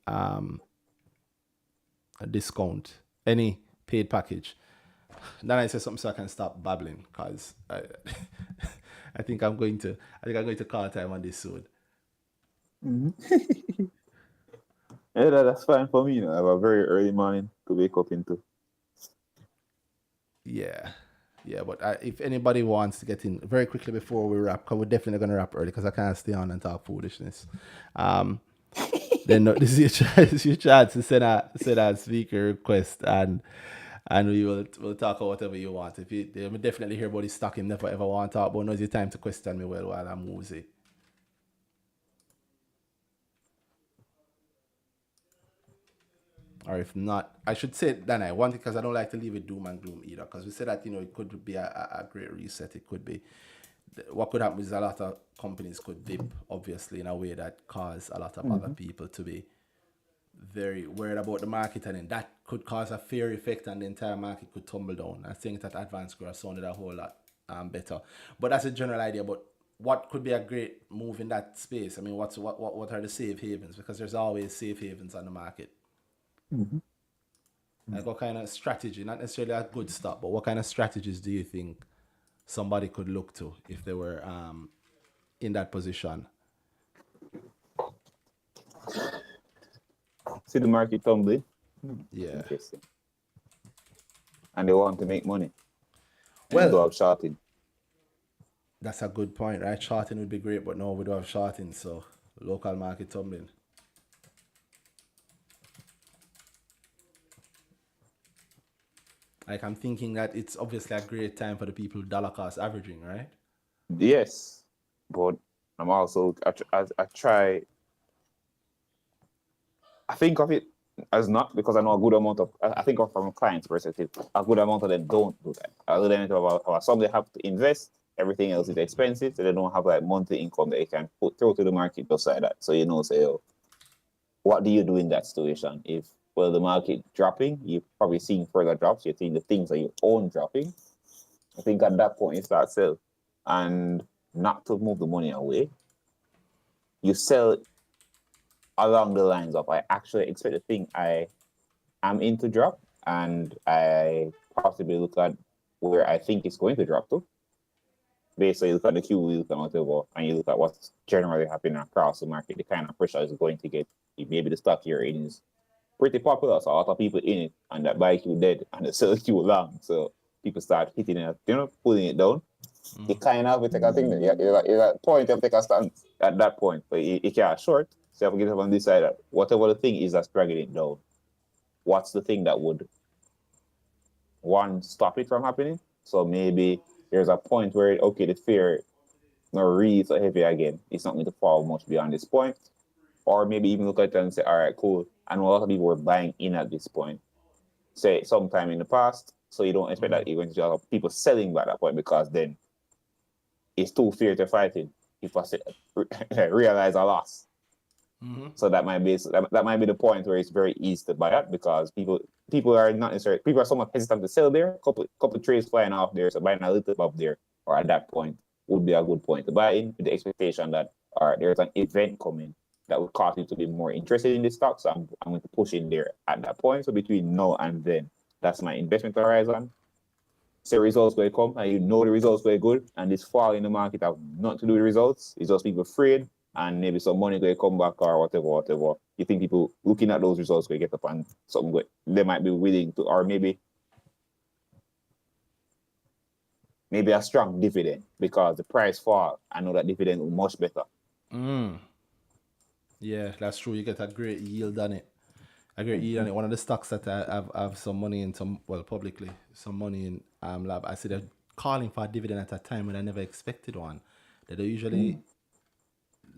discount, any paid package. Then I say something so I can stop babbling, because I think I'm going to call time on this soon. Yeah, that's fine for me. I have a very early morning to wake up into. Yeah, but if anybody wants to get in very quickly before we wrap, because we're definitely going to wrap early, because I can't stay on and talk foolishness. Then this is your chance to send a speaker request, and we'll talk about whatever you want. If you definitely hear about this stock you never ever want to talk about, now's your time to question me while I'm woozy. Or if not, I should say that I want it, because I don't like to leave it doom and gloom either. Because we said that it could be a great reset. It could be what could happen is a lot of companies could dip, obviously, in a way that cause a lot of other people to be very worried about the market, and then that could cause a fear effect, and the entire market could tumble down. I think that advanced growth sounded a whole lot better. But that's a general idea. But what could be a great move in that space? I mean, what are the safe havens? Because there's always safe havens on the market. Like what kind of strategy, not necessarily a good stop, but what kind of strategies do you think somebody could look to if they were in that position? See the market tumbling. Yeah. Interesting. And they want to make money. Well, go out shorting. That's a good point, right? Shorting would be great, but no, we don't have shorting, so local market tumbling. Like, I'm thinking that it's obviously a great time for the people dollar cost averaging, right? Yes, but I'm also I try. I think of it as not, because I know a good amount of. I think of from a client's perspective, a good amount of them don't do that. A little bit of some they have to invest. Everything else is expensive, so they don't have like monthly income that they can throw to the market just like that. So say, what do you do in that situation? If the market dropping, you're probably seeing further drops. You're seeing the things that you own dropping. I think at that point you start sell, and not to move the money away, you sell along the lines of I actually expect the thing I am in to drop, and I possibly look at where I think it's going to drop to. Basically, you look at the Q, you look at whatever, and you look at what's generally happening across the market, the kind of pressure is going to get. Maybe the stock you're in is pretty popular, so a lot of people in it, and that buy Q dead, and the sell Q long. So people start hitting it, pulling it down. You kind of take a thing. You're at a point, you take a stand at that point, but you can't short. So you have to get up and decide that whatever the thing is that's dragging it down, what's the thing that would one stop it from happening? So maybe there's a point where okay, the fear not really so heavy again. It's not going to fall much beyond this point. Or maybe even look at it and say, all right, cool. I know a lot of people were buying in at this point, say sometime in the past. So you don't expect that you're going to have people selling by that point, because then it's too fear to fight it. If I realize a loss. So that might be the point where it's very easy to buy at, because people are not necessarily, people are somewhat hesitant to sell there. Couple trades flying off there, so buying a little bit up there or at that point would be a good point to buy in, with the expectation that there's an event coming that would cause you to be more interested in this stock. So I'm going to push in there at that point. So between now and then, that's my investment horizon. So results will come, and you know the results were good, and this fall in the market have nothing to do with results. It's just people afraid, and maybe some money going to come back or whatever. You think people looking at those results will get up and something good. They might be willing to, or maybe a strong dividend, because the price fall. I know that dividend will much better. Yeah, that's true. You get a great yield on it. One of the stocks that I have some money in, publicly, some money in Lab. I see they're calling for a dividend at a time when I never expected one. That they usually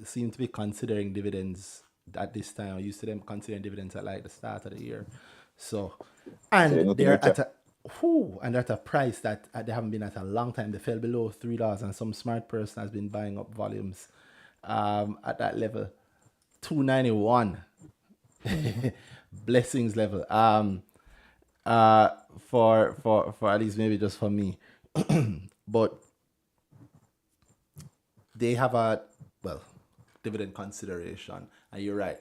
seem to be considering dividends at this time. I used to them considering dividends at like the start of the year. So, and they're at a price that they haven't been at a long time. They fell below $3, and some smart person has been buying up volumes at that level. $2.91. Blessings level. For at least maybe just for me. But they have a dividend consideration, and you're right.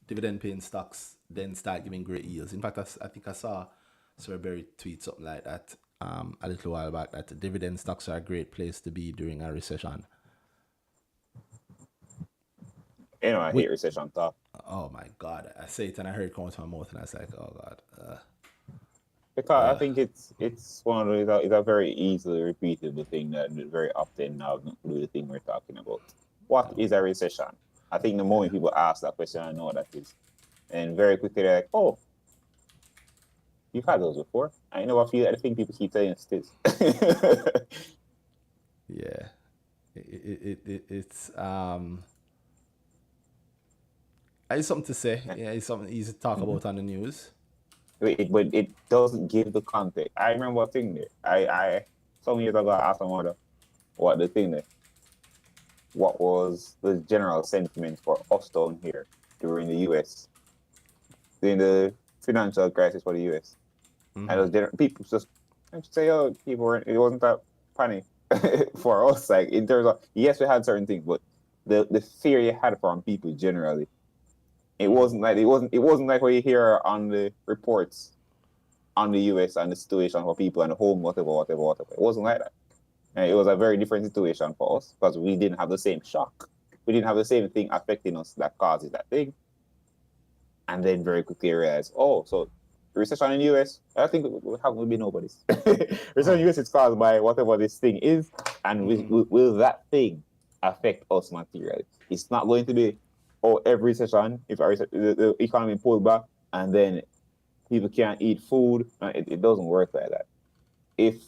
Dividend paying stocks then start giving great yields. In fact, I think I saw Sir Berry tweet something like that a little while back, that dividend stocks are a great place to be during a recession. I hate recession talk. Oh my God! I say it and I heard it come out of my mouth, and I was like, oh God. Because I think it's one of those, it's a very easily repeatable thing that very often now not do the thing we're talking about. What is a recession? I think the moment people ask that question, I know what that is. And very quickly they're like, oh, you've had those before. I know I think people keep telling us this. Yeah. It's something to say. Yeah, it's something easy to talk about on the news. But it doesn't give the context. I remember a thing there. I some years ago I asked my mother what the thing there. What was the general sentiment for us down here during the US, during the financial crisis for the US? And it was people just say, oh, people weren't. It wasn't that panic for us. Like in terms of, yes, we had certain things, but the fear you had from people generally, it wasn't like what you hear on the reports on the US and the situation for people and the home, whatever. It wasn't like that. And it was a very different situation for us because we didn't have the same shock. We didn't have the same thing affecting us that causes that thing. And then very quickly realized, oh, so the recession in the US, I think it haven't been nobody's. Recession in the US is caused by whatever this thing is, and will that thing affect us materially? It's not going to be, every recession, if the economy pulls back and then people can't eat food. It doesn't work like that. If,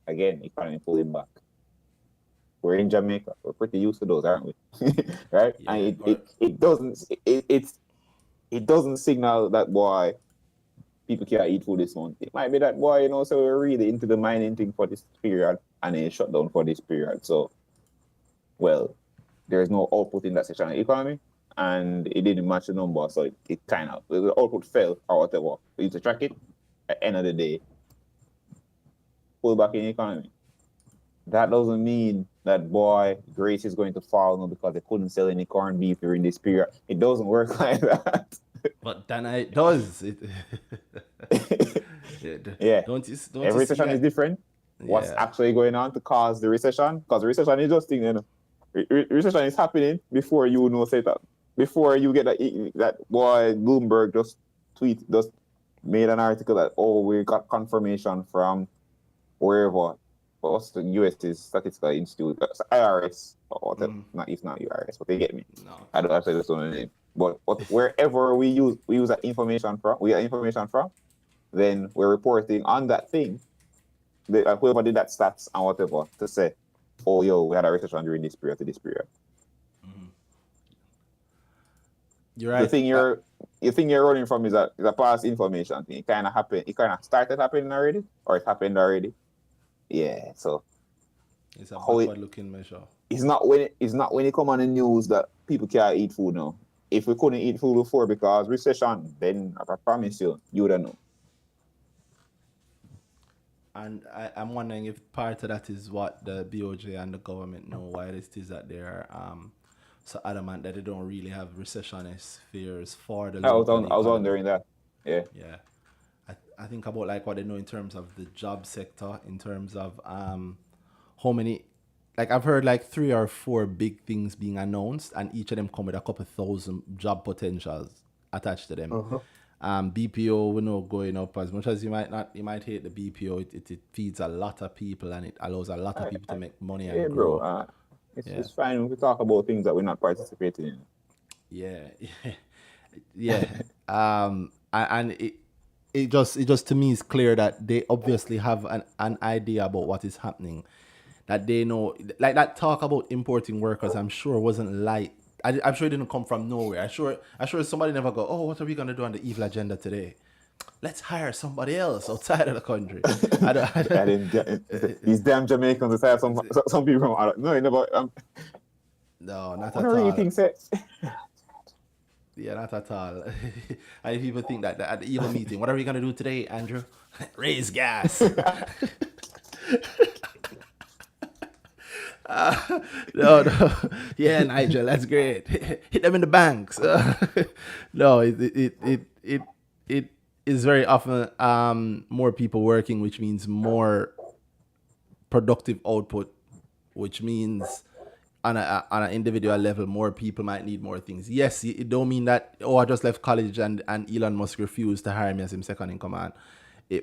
again, economy pulling back, we're in Jamaica. We're pretty used to those, aren't we? Right? Yeah, and it doesn't signal that boy people can't eat food this month. It might be that boy, so we're really into the mining thing for this period and then shut down for this period. So, well, there's no output in that section of the economy and it didn't match the number. So it kind of, the output fell or whatever. We need to track it. At the end of the day, pull back in the economy. That doesn't mean that boy, Grace is going to fall now because they couldn't sell any corned beef during this period. It doesn't work like that. But then it does. Yeah. Don't you Every see recession that? is different. What's Yeah. actually going on to cause the recession? Because the recession is just thing, you know. Recession is happening before you know say that. Before you get that boy Bloomberg just made an article that we got confirmation from wherever. What's the U.S. Statistical Institute, IRS, or whatever. It's not IRS, but they get me. No. I don't actually just don't know the name. But wherever we use that information from, then we're reporting on that thing. Whoever did that stats and whatever to say, oh yo, we had a recession during this period to this period. You're right. The thing you're running from is a past information thing. It kind of happened. It kind of started happening already, or it happened already. Yeah. So It's a backward-looking measure. it's not when it come on the news that people can't eat food now. If we couldn't eat food before because recession, then I promise you would know. And I'm wondering if part of that is what the BOJ and the government know, why it is that they're so adamant that they don't really have recessionist fears for the I was local economy. wondering that. Yeah. Yeah. I think about like what they know in terms of the job sector, in terms of how many, like I've heard like 3 or 4 big things being announced, and each of them come with a couple thousand job potentials attached to them. BPO, we know, going up. As much as you might hate the BPO, it feeds a lot of people and it allows a lot of people to make money and grow. Bro. It's fine when we talk about things that we're not participating in. Yeah. And it just to me is clear that they obviously have an idea about what is happening, that they know, like that talk about importing workers, I'm sure wasn't light. I'm sure it didn't come from nowhere. I'm sure somebody never go, oh, what are we gonna do on the evil agenda today? Let's hire somebody else outside of the country. These damn Jamaicans decide some people from no, never. No, not What at are you all. think, Yeah, not at all. And people think that at the evil meeting, what are we gonna do today, Andrew? Raise gas. No. Yeah, Nigel, that's great. Hit them in the banks. No, it is very often more people working, which means more productive output, which means on an individual level, more people might need more things. Yes, it don't mean that, I just left college and Elon Musk refused to hire me as his second in command.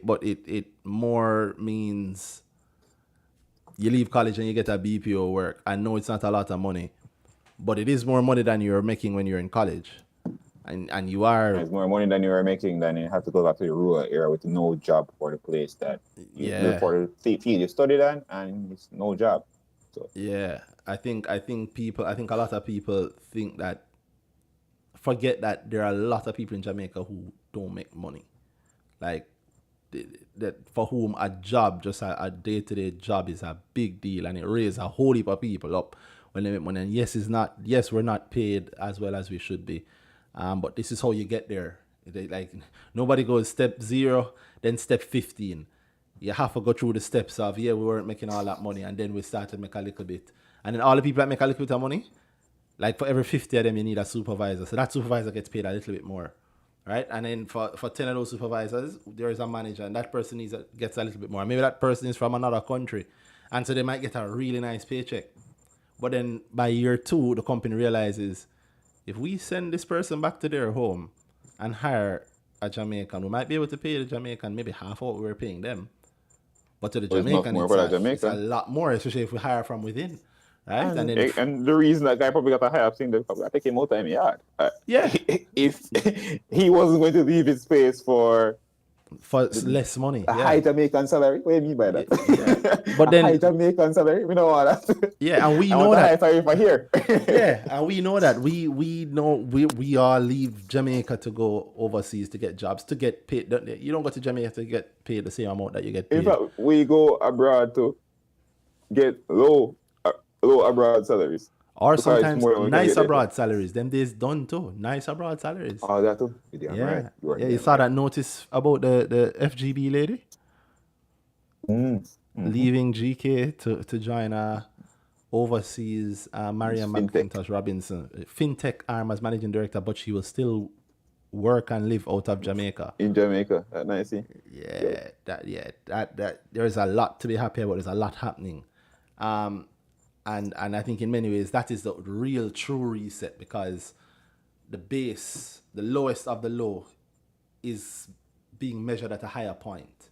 But it more means you leave college and you get a BPO work. I know it's not a lot of money, but it is more money than you're making when you're in college. And you are... It's more money than you were making, then you have to go back to the rural area with no job for the place that you look for the field you studied on, and it's no job. So yeah, I think a lot of people forget that there are a lot of people in Jamaica who don't make money. Like, that for whom a job, just a day-to-day job, is a big deal, and it raises a whole heap of people up when they make money. And yes, we're not paid as well as we should be, but this is how you get there. Like, nobody goes step 0, then step 15. You have to go through the steps of, we weren't making all that money, and then we started to make a little bit. And then all the people that make a little bit of money, like for every 50 of them, you need a supervisor. So that supervisor gets paid a little bit more, right? And then for 10 of those supervisors, there is a manager, and that person gets a little bit more. Maybe that person is from another country, and so they might get a really nice paycheck. But then by year 2, the company realizes, if we send this person back to their home and hire a Jamaican, we might be able to pay the Jamaican maybe half of what we were paying them. But to the Jamaican, it's a lot more, especially if we hire from within, right? And the reason that guy probably got a higher, I've seen I take him out of my yard. If he wasn't going to leave his space for less money, a high Jamaican salary. What do you mean by that? Yeah. But then high Jamaican salary, we know all that. Yeah, and we know that. High salary for here. Yeah, and we know that. We know we all leave Jamaica to go overseas to get jobs, to get paid. You don't go to Jamaica to get paid the same amount that you get paid. In fact, we go abroad to get low abroad salaries. Or sometimes nice abroad salaries. Them days done too. Nice abroad salaries. Oh, that too? Yeah. You saw that notice about the FGB lady? Mm-hmm. Leaving GK to join oversees Mariam Fintech. McIntosh Robinson, fintech arm as managing director, but she will still work and live out of Jamaica. In Jamaica. That nice. That there's a lot to be happy about. There's a lot happening, and I think in many ways that is the real true reset, because the base, the lowest of the low, is being measured at a higher point.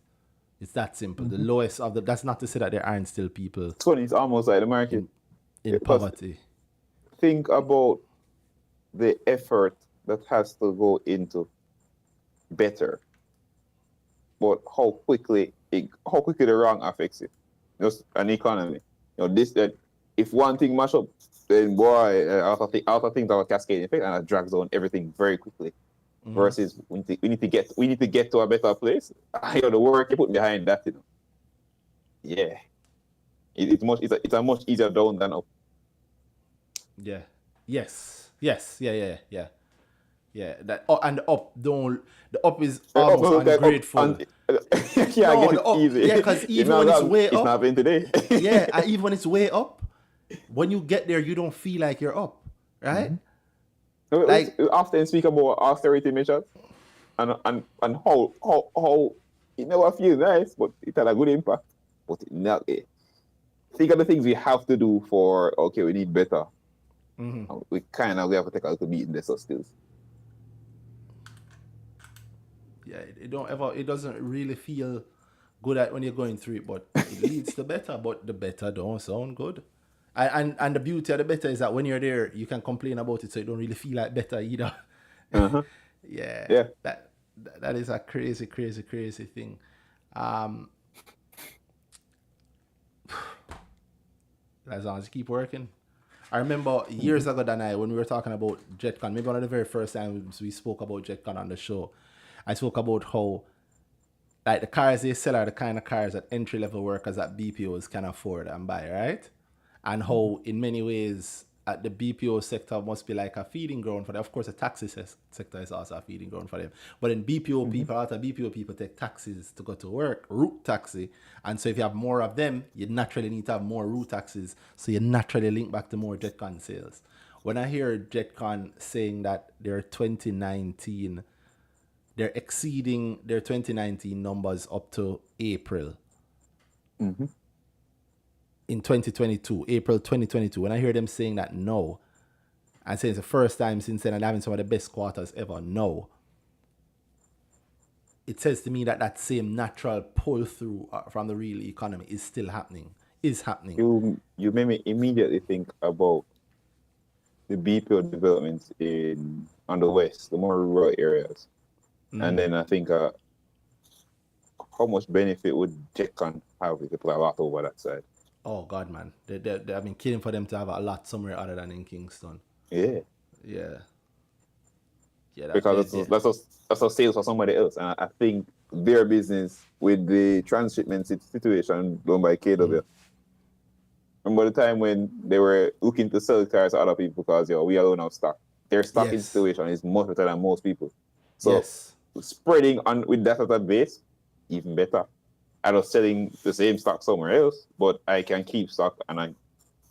It's that simple. The lowest of the. That's not to say that there aren't still people It's funny, it's almost like the market. in Because poverty. think about the effort that has to go into better, but how quickly the wrong affects it. Just an economy. This that if one thing mash up, then boy, other things have a cascading effect, and it drags on everything very quickly. Versus we need to get to a better place. The work you put behind that, Yeah, it's a much easier down than up. Yeah. Yes. That and the up don't. The up is almost ungrateful. The up, easy. Yeah, because even when it's way it's up, not happening today. yeah, and even when it's way up, when you get there, you don't feel like you're up, right? Like we often speak about austerity measures and how it never feels nice, but it had a good impact. But not think of the things we have to do for we need better. We have to take a little beat in the skills. Yeah, it doesn't really feel good at when you're going through it, but it leads to better. But the better don't sound good. And the beauty of the better is that when you're there, you can complain about it, so you don't really feel like better either. Yeah. That is a crazy thing. As long as you keep working. I remember years ago, when we were talking about JetCon, maybe one of the very first times we spoke about JetCon on the show, I spoke about how like the cars they sell are the kind of cars that entry-level workers at BPOs can afford and buy, right? And how in many ways at the BPO sector must be like a feeding ground for them. Of course, the taxi sector is also a feeding ground for them. But in BPO people, a lot of BPO people take taxis to go to work, route taxi. And so if you have more of them, you naturally need to have more route taxis. So you naturally link back to more JetCon sales. When I hear JetCon saying that they're exceeding their 2019 numbers up to April. In 2022, April 2022, when I hear them saying that no, and saying it's the first time since then and having some of the best quarters ever, no, it says to me that that same natural pull through from the real economy is still happening, You made me immediately think about the BPO developments on the west, the more rural areas. And then I think how much benefit would JetCon have if they put a lot over that side? Oh God, man, I've been killing for them to have a lot somewhere other than in Kingston. Yeah. Because that's a sales for somebody else, and I think their business with the transshipment situation done by KW. Remember the time when they were looking to sell cars to other people because we alone have stock. Their stocking situation is much better than most people. So spreading on with that as a base, even better. I was selling the same stock somewhere else, but I can keep stock and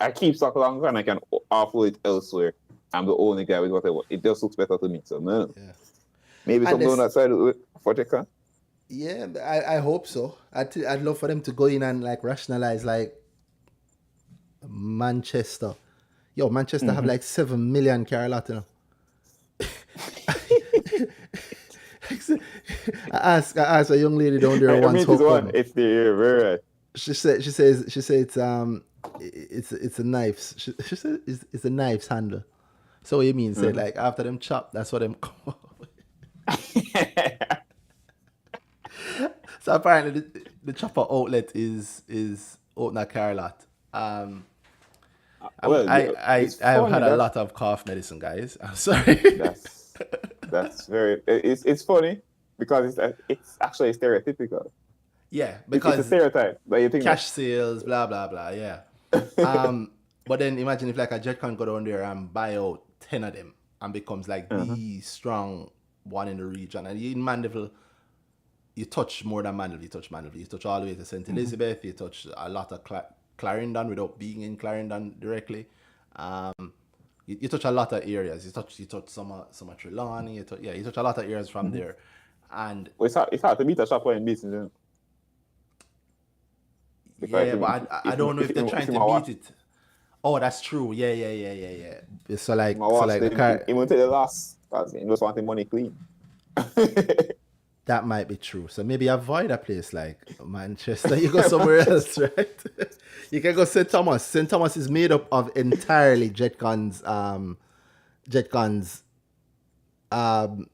I keep stock longer and I can offload it elsewhere. I'm the only guy with whatever. It just looks better to me. So no. Maybe something on that side for JetCon. Yeah, I hope so. I'd love for them to go in and like rationalize like Manchester. Manchester have like 7 million car lot, I asked a young lady down there once. It's the right. She said it's a knife. She said it's a knife's handle. So what you mean? Said like after them chop, that's what them call. So apparently the chopper outlet is open a car lot. I have had a lot of cough medicine, guys. I'm sorry. That's very. It's funny because it's actually stereotypical. Yeah, because it's a stereotype. But you think cash sales, blah blah blah. Yeah. But then imagine if like a JetCon go down there and buy out 10 of them and becomes like the strong one in the region. And in Mandeville, you touch more than Mandeville. You touch Mandeville. You touch all the way to St. Elizabeth. You touch a lot of Clarendon without being in Clarendon directly. You touch a lot of areas. You touch some of Trelawney. You touch a lot of areas from there, and Well, it's hard to beat a shop in business. You know? Because yeah, but I don't know if they're trying to beat it. Oh, that's true. Yeah. So like the car. He won't take the loss because he just want the money clean. That might be true. So maybe avoid a place like Manchester. You go somewhere else, right? You can go St. Thomas. St. Thomas is made up of entirely JetCon's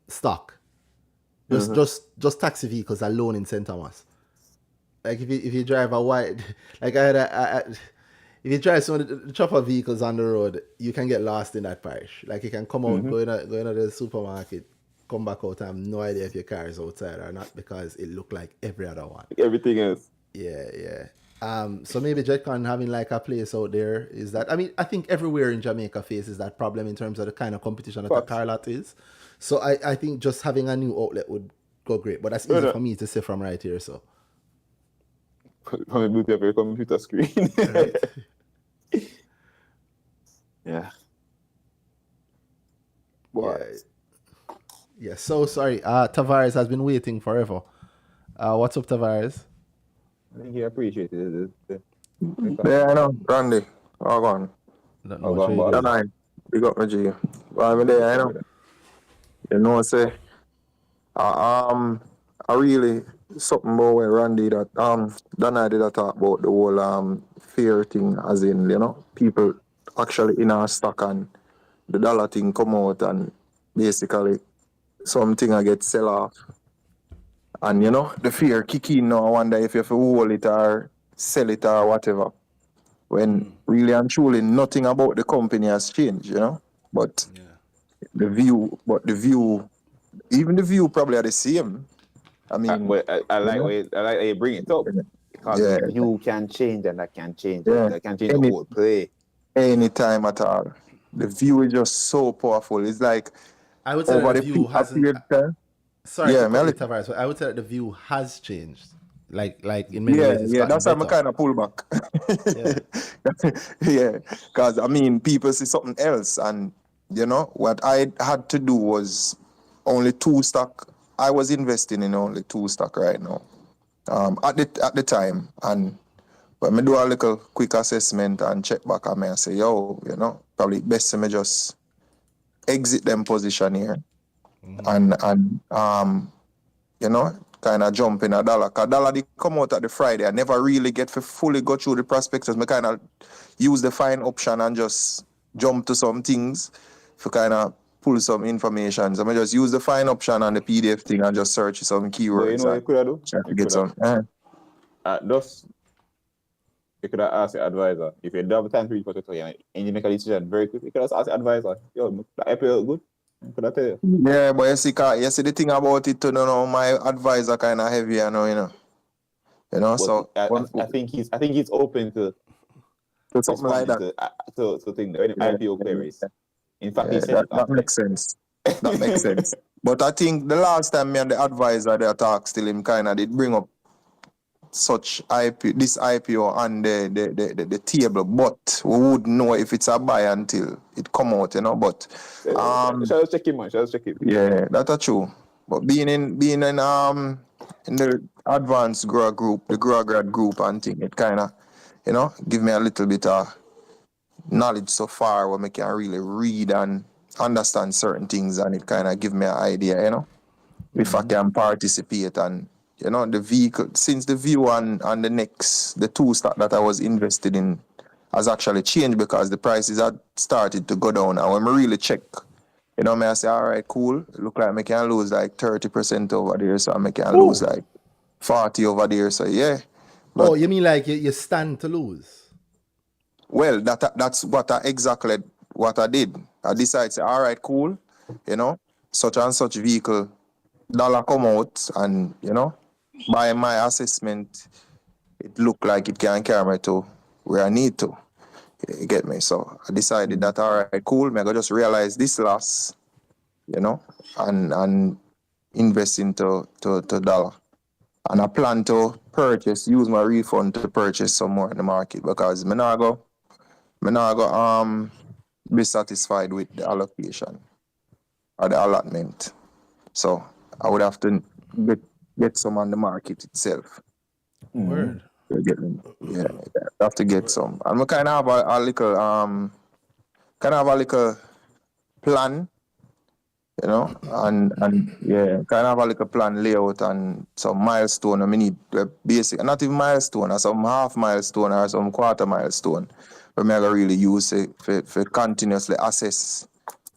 stock. Just taxi vehicles alone in St. Thomas. Like if you drive a wide, like if you drive some of the chopper vehicles on the road, you can get lost in that parish. Like you can come out, go into the supermarket, come back out, and have no idea if your car is outside or not because it looked like every other one. Everything else. Yeah. So maybe JetCon having like a place out there is that. I mean, I think everywhere in Jamaica faces that problem in terms of the kind of competition that the car lot is. So I think just having a new outlet would go great. But that's easy for me to say from right here. So. From the boot of your computer screen. Right. Yeah. Yeah. So sorry. Tavares has been waiting forever. What's up, Tavares? I think he appreciated it. Yeah, I know. Randy. All on. Don't know what you Don't mind. Big up my G. Well, I'm there, I know. You know, say, I really, something about where Randy that, Dan I did a talk about the whole, fear thing, as in, you know, people actually in our stock and the dollar thing come out and basically something I get sell off. And, you know, the fear kick in now. I wonder if you have to hold it or sell it or whatever. When really and truly nothing about the company has changed, you know. But the view, even the view probably are the same. I mean, I like how you bring it up. Because the view can change and that can change. Yeah. That can change the whole play. Anytime at all. The view is just so powerful. It's like I would say that the view hasn't. Sorry, Tavares, but I would say that the view has changed. Like in many ways. Yeah, that's why I'm kind of pull back. Yeah, because I mean, people see something else, and you know what I had to do was only 2 stock. I was investing in only 2 stock right now. At the time, and when I do a little quick assessment and check back, I may say, yo, you know, probably best to me just exit them position here, and you know, kind of jump in a dollar. Cause dollar did come out at the Friday. I never really get to fully go through the prospectus. I kind of use the fine option and just jump to some things to kind of pull some information. So I just use the fine option on the PDF thing and just search some keywords. But you know what you could have do? Try to get some. You could have asked your advisor. If you don't have time to read what you're and you make a decision very quickly, you could have asked your advisor, yo, the IPO good? Could I tell you? Yeah, but you see the thing about it, you know, my advisor kind of heavy, you know. But So I think he's open to something like that. To think the IPO queries. In fact, he said that makes sense. That makes sense. But I think the last time me and the advisor they talked, still him kind of did bring up this IPO on the table, but we would know if it's a buy until it come out, you know. But shall check him, man. Shall check him. Yeah, that's true. But being in the advanced grower group, the grower grad group and thing, it kind of, you know, give me a little bit of knowledge so far where I can really read and understand certain things, and it kind of give me an idea, you know, if I can participate. And you know, the vehicle, since the view and the 2 stock that I was invested in has actually changed because the prices had started to go down. And when I really check, you know, I say, all right, cool. It look like I can lose like 30% over there, so I can lose like 40 over there. So yeah. But, you mean like you stand to lose? Well, that's exactly what I did. I decided, say, all right, cool. You know, such and such vehicle, dollar come out, and you know, by my assessment, it looked like it can carry me to where I need to. You get me? So I decided that, all right, cool. I just realize this loss, you know, and invest into dollar. And I plan to use my refund to purchase some more in the market because me not go be satisfied with the allocation or the allotment. So I would have to get some on the market itself. Word. You get me? Yeah, I have to get some. And I kind of have a little plan, you know, and yeah, kind of have a plan layout and some milestone. I mean, need basic, not even milestone, or some half milestone or some quarter milestone, where I really use it for continuously assess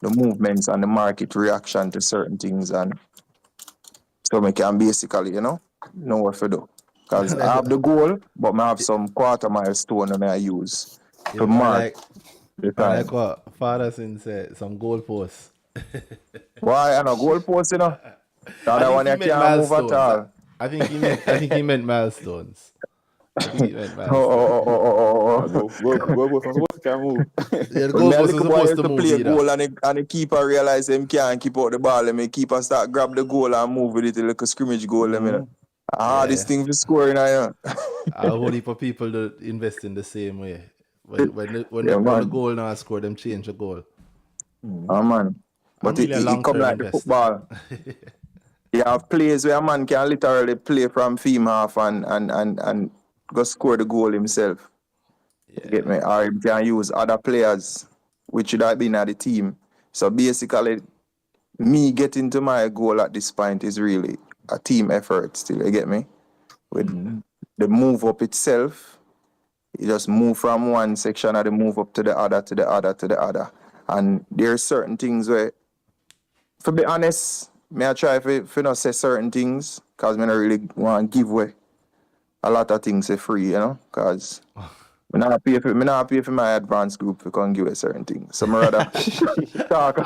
the movements and the market reaction to certain things, and so I can basically, know what to do. Because I have the goal, but I have some quarter milestone that I use Yeah, to mark the I time. like what Father Sin said, some goalposts. Why? I know goalpost, The other one you can't move at all. I think he meant milestones. I think he meant milestones. Go for suppose can't move. Yeah, the When goalposts a are little boy supposed used to to move play either. goal and the keeper realize him can't keep out the ball, and the keeper start grab the goal and move with it like a scrimmage goal. This thing for scoring, A whole heap of people that invest in the same way. When the goal now score, them change the goal. Oh man. But really a it come long-term like the investor. football. You have plays where a man can literally play from theme half and go score the goal himself. You get me? Or he can use other players, which should have been at the team. So basically, me getting to my goal at this point is really a team effort still, you get me? With the move up itself, you just move from one section and then move up to the other, to the other, to the other. And there are certain things where, to be honest, I try to not say certain things because I don't really want to give away a lot of things for free, because I not pay for my advanced group to come give away certain things. So I rather talk.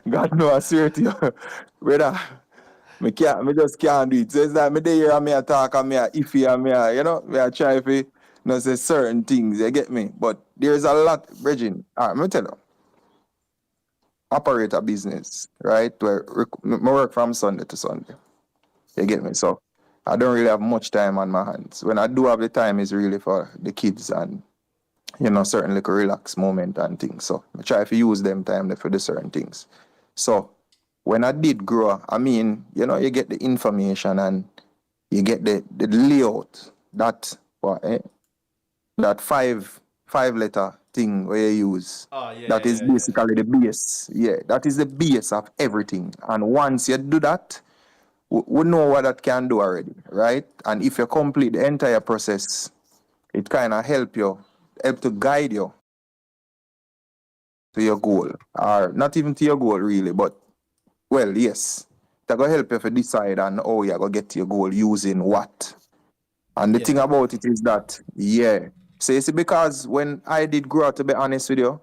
God knows, I swear to you, brother. I just can't do it. So it's like me there and me a talk and me a iffy and me a try to say certain things, you get me? But there's a lot, Regine. Let me tell you. Operate a business, right? Where I work from Sunday to Sunday. You get me? So I don't really have much time on my hands. When I do have the time, it's really for the kids and certain little relax moment and things. So I try to use them time for the certain things. So when I did grow, I mean, you get the information and you get the layout that five letter thing where you use. That is basically the base. Yeah, that is the base of everything. And once you do that, we know what that can do already, right? And if you complete the entire process, it kind of help to guide you to your goal. Or not even to your goal really, but well, yes. That will help you to decide on how you're going to get to your goal using what. And the thing about it is that, so you see, because when I did grow up, to be honest with you,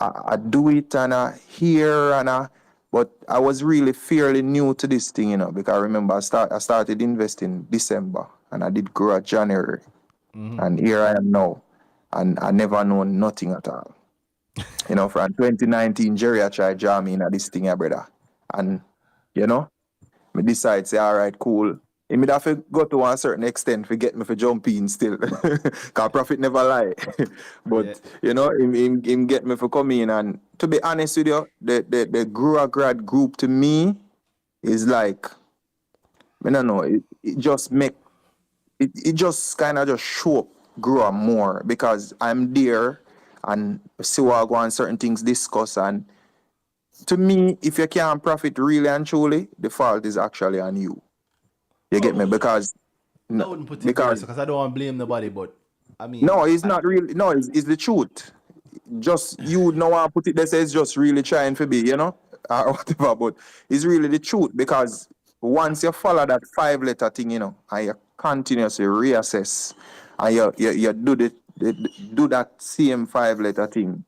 I do it and I hear but I was really fairly new to this thing, because I remember I started investing December and I did grow at January. And here I am now. And I never known nothing at all. From 2019, Jerry I tried draw me in this thing, brother. And, me decide, say, all right, cool. He may have to go to a certain extent to get me to jump in still. Because profit never lie. But, him get me to come in. And to be honest with you, the Grower Grad group to me is like, I don't know, it just kind of just show up Grower more because I'm there and see what I go on certain things discuss. And to me, if you can't profit really and truly, the fault is actually on you. You get me? Because I wouldn't put it because I don't want to blame nobody, but I mean, no, it's not really. No, it's the truth. Just you know I put it there. Say it's just really trying to be, or whatever. But it's really the truth because once you follow that 5-letter thing, and you continuously reassess, and you do that same 5-letter thing.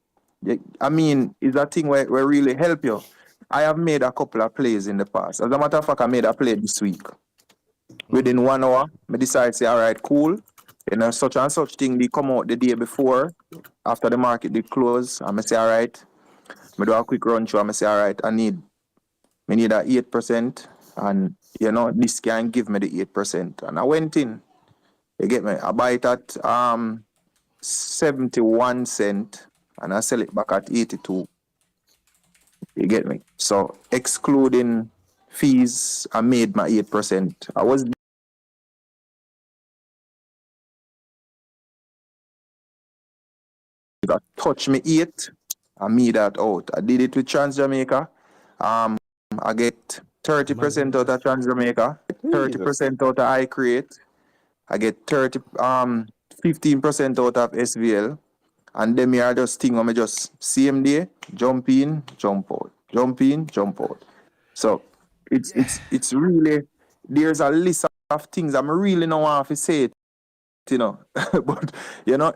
I mean, it's a thing where really help you. I have made a couple of plays in the past. As a matter of fact, I made a play this week. Within 1 hour, I decided to say, all right, cool. Such and such thing, they come out the day before, after the market did close. And I say, all right, I do a quick run through. And I say, all right, I need that 8%. And this can give me the 8%. And I went in. You get me? I buy it at 71 cent and I sell it back at 82. You get me? So excluding fees, I made my 8%. I was that touch me 8, I made that out. I did it with Trans Jamaica. I get 30% out of Trans Jamaica, 30% out of iCreate. I get 15% out of SVL. And then I just think I'm just same day, jump in, jump out. Jump in, jump out. So it's really, there's a list of things I'm really not want to say it, but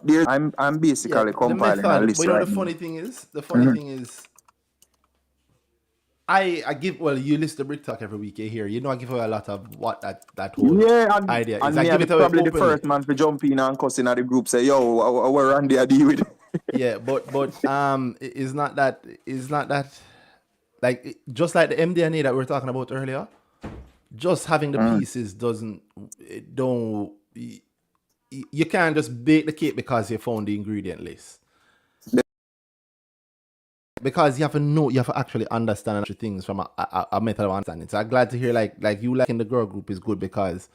there's I'm basically The compiling a method. list But right the now. funny thing is, I give, well, you list the Brick Talk every week. You hear, I give away a lot of what that whole idea is. And I me give are it away probably the openly. first man to jump in and cuss in at the group, say, yo, we're Randy, I deal with it. Yeah, but it's not that like just like the MDNA that we were talking about earlier. Just having the pieces you can't just bake the cake because you found the ingredient list. Because you have to know, you have to actually understand things from a method of understanding. So I'm glad to hear like you liking the girl group is good, because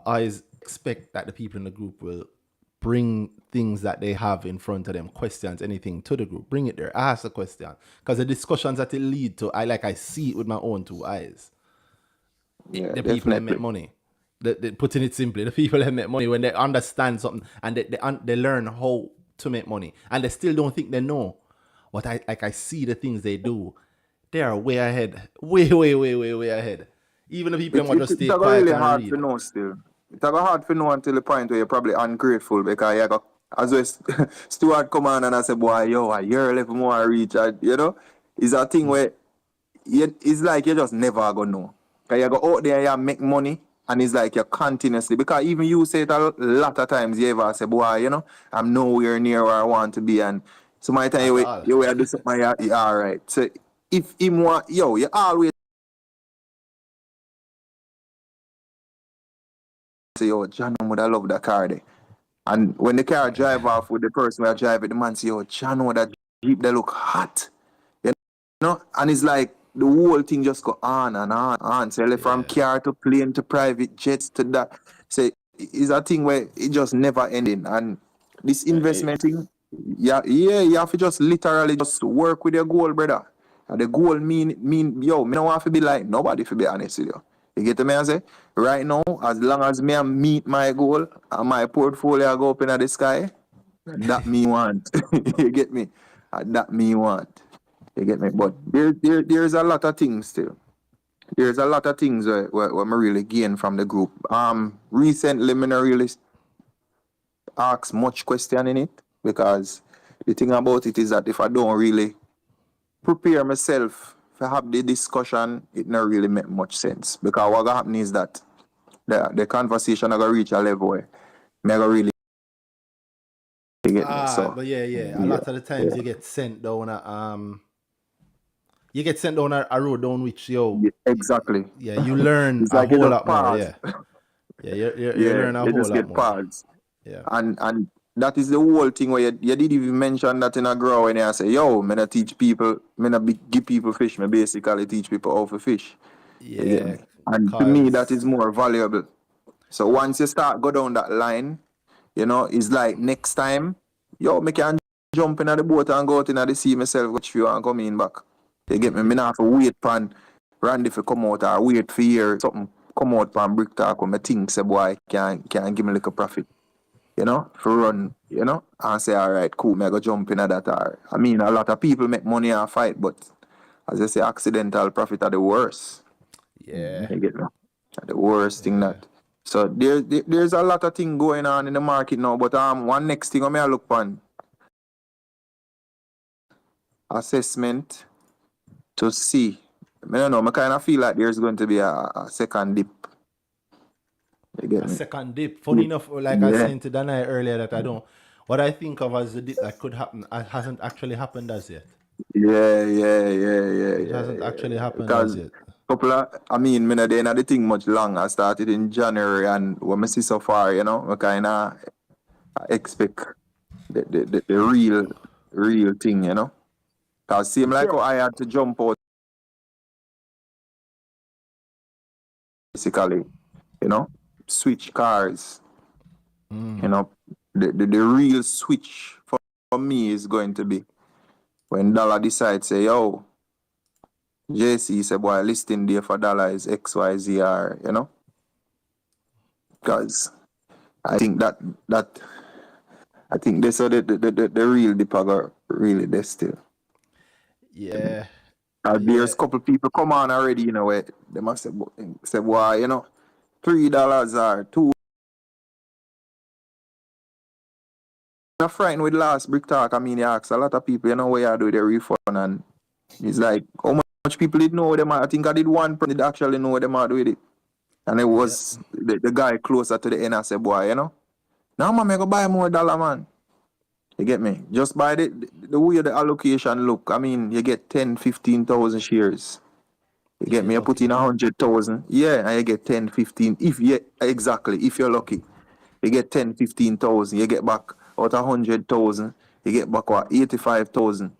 I always expect that the people in the group will bring things that they have in front of them, questions, anything to the group. Bring it there, ask a question, because the discussions that it lead to, I see it with my own two eyes. Yeah, The people that definitely. make money. Putting it simply, the people that make money, when they understand something and they learn how to make money, and they still don't think they know. But I see the things they do. They are way ahead. Way ahead. Even the people that want to It's stay really quiet and hard read. to know still. It's hard to know until the point where you're probably ungrateful, because you got, as well, Stuart come on and I say, boy, yo, a year left more I reach. It's a thing where it's like you just never gonna know. Because you go out there, you make money, and it's like you're continuously, because even you say it a lot of times, you ever say, boy, I'm nowhere near where I want to be. And so my time At all. you will do something, you all right. So if him want, you always say, yo, John would have loved that car there. And when the car drive off with the person who drive it, the man say, yo, John, that Jeep, they look hot. And it's like the whole thing just go on and on and on. So from car to plane to private jets to that. So it's a thing where it just never ending. And this investment thing, you have to just literally just work with your goal, brother. And the goal mean, yo, me don't want to be like nobody, to be honest with you. You get me? I say, right now, as long as me meet my goal and my portfolio go up in the sky, that me want. You get me? That me want. You get me? But there's a lot of things still. There's a lot of things where I really gain from the group. Recently, I not really ask much question in it, because the thing about it is that if I don't really prepare myself to have the discussion, it not really make much sense. Because what happen is that the conversation I gonna reach a level where me gonna really, you get me? So But yeah. A lot of the times you get sent down a road down which exactly. you learn It's a like you whole just lot more. pause. You Yeah, learn a you whole just lot get more. paused. Yeah. And that is the whole thing where you did even mention that in a grow when you say, yo, me not teach people, me not give people fish, me basically teach people how to fish. You get me? And to me, that is more valuable. So once you start go down that line, it's like next time, yo, me can jump in the boat and go out in the sea myself, which you and come in back. You get me? Me not have to wait for Randy to come out, or wait for year something come out from Brick Talk when me think say boy can give me like a profit. For run, and say, all right, cool, me go jump in at that. Or, I mean, a lot of people make money and fight, but as I say, accidental profit are the worst. Yeah. You get me? The worst thing that. So there's a lot of thing going on in the market now, but one next thing I may look on assessment to see. I don't know, I kind of feel like there's going to be a second dip. You get me? Second dip. Funny enough, like I was saying to Danai earlier, that what I think of as the dip that could happen hasn't actually happened as yet. Yeah. It hasn't actually happened as yet. I mean, me not the thing much long. I started in January, and when I see so far, you know, I kind of expect the real thing, you know. Cause seem like how I had to jump out basically, you know, switch cars. You know, the real switch for me is going to be when Dollar decides, say, yo, JC said, boy, listing there for Dollar is XYZR, you know? Because I think that I think they saw the real Deepaga really there still. Yeah. There's a couple people come on already, you know, where they must say, boy, you know, $3 or $2. I'm frightened with last brick talk. I mean, you ask a lot of people, you know, where you do the refund, and it's like, how much people did know them? I think I did one person did actually know them are with it. And it was the guy closer to the end. I said, boy, you know, now man, I go buy more dollar, man. You get me? Just by the way the allocation look, I mean, you get 10, 15,000 shares. You get me? You put in 100,000. Yeah, and you get 10, 15. If you're lucky. You get 10, 15,000. You get back out 100,000. You get back what 85,000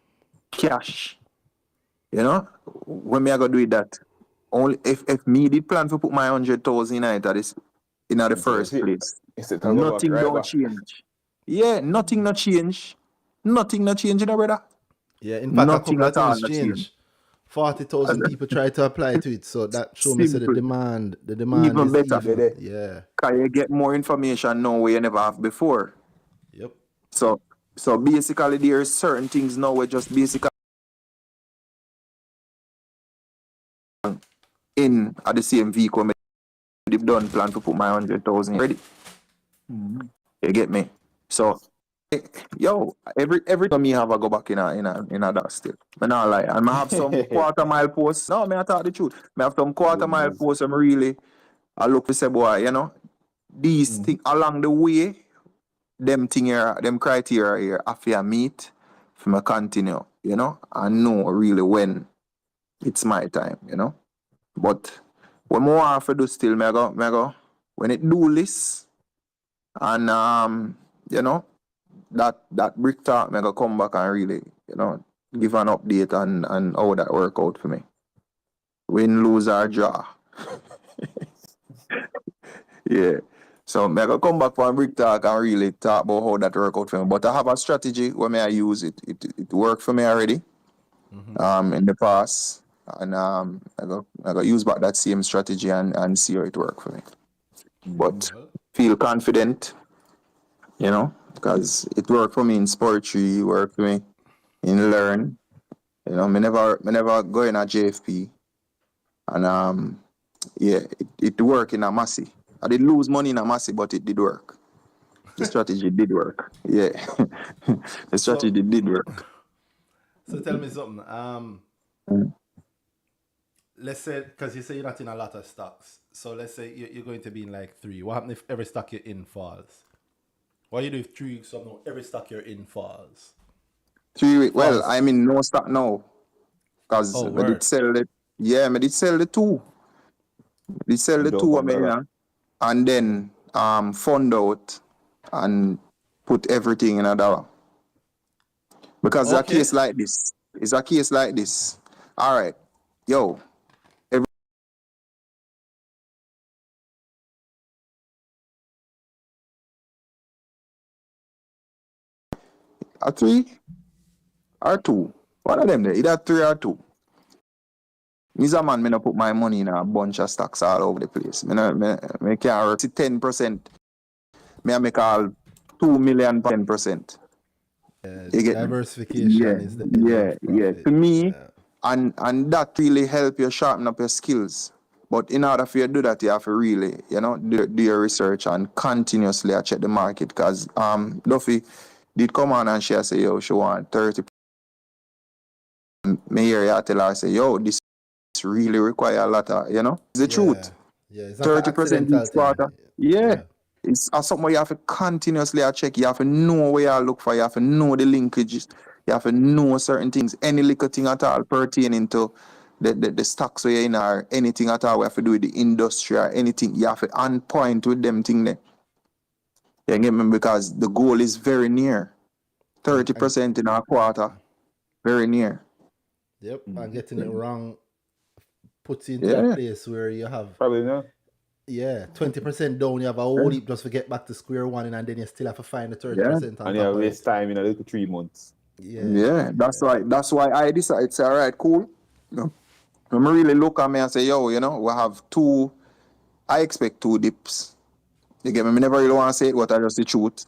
cash. You know? When me I go do that? Only if me did plan to put my 100,000 in it in the first place. Nothing don't change. Yeah, nothing not change. Nothing not change, you know, brother. Yeah, in fact, Nothing a couple at of all things not change. 40,000 people try to apply to it, so that show me say the demand even is better. yeah. Can you get more information now where you never have before? Yep. So basically there are certain things now where just basically in at the same vehicle they've done plan to put my 100,000 ready. You get me? So yo, every time me have a go back in a that still. I not lie. And I have some quarter mile posts. No, I talk the truth. I have some quarter mile posts. I look to say, boy, you know, these things along the way, them criteria here, I feel meet for me continue, you know, and know really when it's my time, you know. But what more I have to do still, me go when it do list and you know, that brick talk, me go come back and really, you know, give an update on how that work out for me. Win, lose or draw. Yeah. So I go come back for a brick talk and really talk about how that work out for me. But I have a strategy where I use it. It worked for me already. In the past. And I go use back that same strategy and see how it work for me. But feel confident, you know, because it worked for me in Sportry, it worked for me in Learn. You know, me never go in a JFP. And yeah, it worked in a Massey. I did lose money in a Massey, but it did work. The strategy did work. Yeah. The strategy did work. So tell me something. Let's say, because you say you're not in a lot of stocks. So let's say you're going to be in like 3. What happens if every stock you're in falls? What do you do if 3 weeks from now, every stock you're in falls? 3 weeks. Well, I'm in no stock now. Because I did sell it. Yeah, I did sell the 2. I did sell the 2 of me, yeah. And then fund out and put everything in a dollar. Because it's a case like this. It's a case like this. All right. Yo. A 3 or 2. One of them there. Either 3 or 2. Me's a man, me not put my money in a bunch of stocks all over the place. Me can't work 10%. Me make all 2 million 10%. You get diversification is the yeah. To me, and that really help you sharpen up your skills. But in order for you to do that, you have to really, you know, do your research and continuously check the market. Because Duffy did come on and she say, yo, she want 30%. Me hear you tell her, say, yo, this really require a lot of, you know, it's the truth. Yeah, it's 30% each quarter. Yeah. It's something you have to continuously check. You have to know where you look for. You have to know the linkages. You have to know certain things. Any little thing at all pertaining to the stocks where you're in or anything at all, we have to do with the industry or anything, you have to on point with them thing there. You get me? Because the goal is very near. 30% in a quarter. Very near. Yep, and getting it wrong puts you into a place where you have Probably not. 20% down, you have a whole heap just to get back to square one, and then you still have to find the 30% on And top you of waste it. time in a little 3 months. Yeah, that's why I decided, say, all right, cool. When I really look at me and say, yo, we have I expect 2 dips. You get me? I never really want to say it, but I just the truth.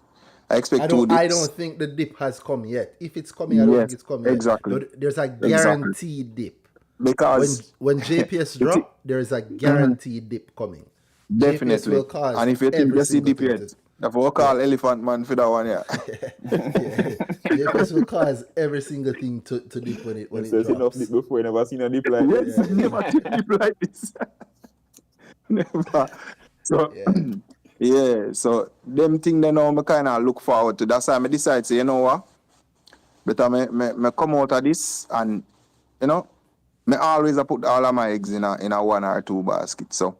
I expect 2 dips. I don't think the dip has come yet. If it's coming, I don't think it's coming exactly. yet. There's a guaranteed dip. Because when JPS drop, there is a guaranteed dip coming. Definitely. JPS will cause and if you think you see dip yet, if we call Elephant Man for that one, JPS will cause every single thing to dip when it drops. Enough dip before, you never seen a dip like this. Yes, never seen a dip like this. Never. So, so them thing they know I kind of look forward to. That's why I decide, say, you know what? But I come out of this and, I always put all of my eggs in a 1 or 2 basket. So,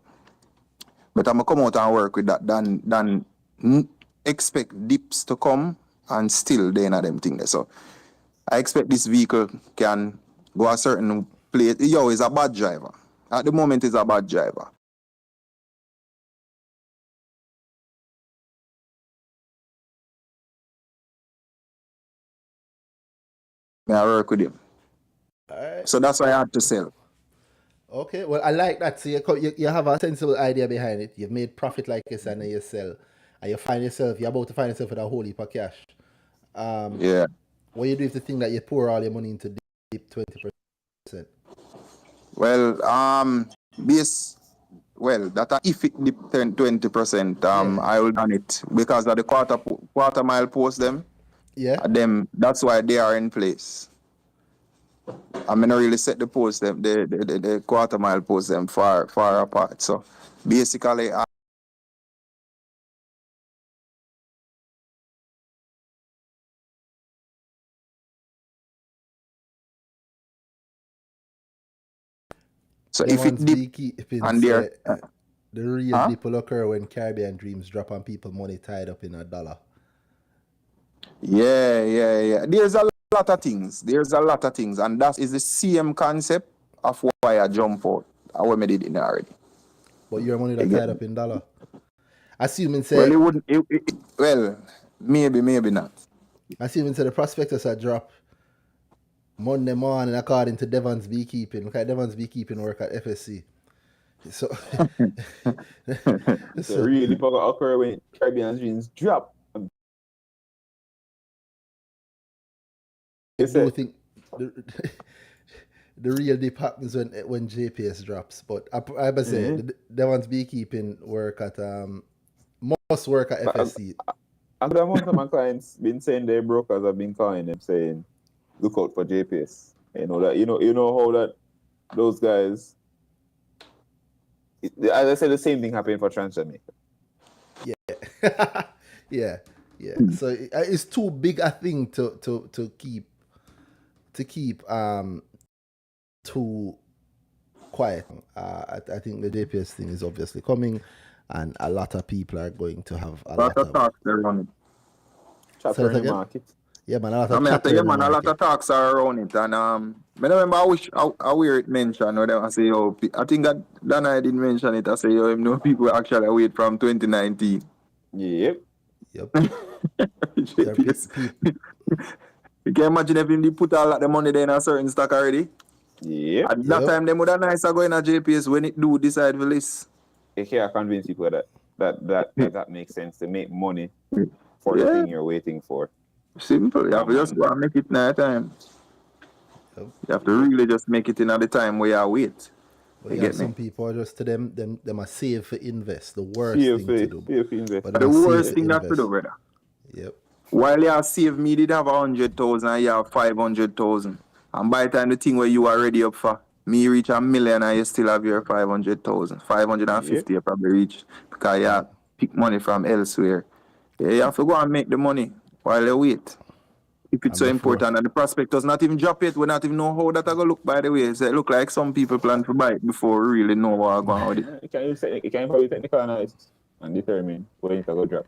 but I'm come out and work with that than expect dips to come and still they not them things. So, I expect this vehicle can go a certain place. Yo, is a bad driver. At the moment, it's a bad driver. I work with him. Alright. So that's why I had to sell. Okay, well, I like that. So you have a sensible idea behind it. You've made profit like this and then you sell. And you're about to find yourself with a whole heap of cash. What you do if the thing that you pour all your money into dip 20%? Well, that if it dip 20%, I will done it because of the quarter mile post them. Yeah. That's why they are in place. I mean, I really set the post them, the quarter mile post them far apart. So basically, so if it dip and there, the real dip will occur when Caribbean Dreams drop and people money tied up in $1. Yeah. There's a lot of things. And that is the same concept of why I jump out. I already did it already. But your money that tied up in $1. Assuming say maybe not. Assuming say the prospectus are drop Monday morning according to Devon's Beekeeping. Look at Devon's Beekeeping work at FSC. So really occur when Caribbean Dreams drop. I do think the real dip happens when JPS drops. But I must say, Devon's Beekeeping work at must work at FSC. And the amount of my clients been saying their brokers have been calling them saying, look out for JPS. You know how that those guys. As I said, the same thing happened for Trans Jamaica. Yeah. So it's too big a thing to keep too quiet. I think the JPS thing is obviously coming, and a lot of people are going to have a lot of talks around it. Chatter in the market. Yeah, man, a lot of a lot of talks are around it, and I remember I hear it mentioned. I say, I think that Dana didn't mention it. I say, people actually wait from 2019. Yep. JPS. You can imagine if they put all the money there in a certain stock already. Yeah. At that time, they would have nice to go in a JPS when it do decide for this. You can't convince people that makes sense to make money for the thing you're waiting for. Simple. You have to just go and make it in a time. You have to really just make it in at the time where you wait. But some people just to them are save for invest. The worst thing to do. But the worst thing that to do, brother. Yep. While you save me, did have 100,000 and you have 500,000. And by the time the thing where you are ready up for, me reach $1 million and you still have your 500,000. 550 you probably reach because you pick money from elsewhere. Yeah, you have to go and make the money while you wait. If it's so important, and the prospectus not even drop it, we not even know how that I go look. By the way, so it look like some people plan to buy it before we really know what I'm going with it. You can probably technical analysis and determine when it's going to drop.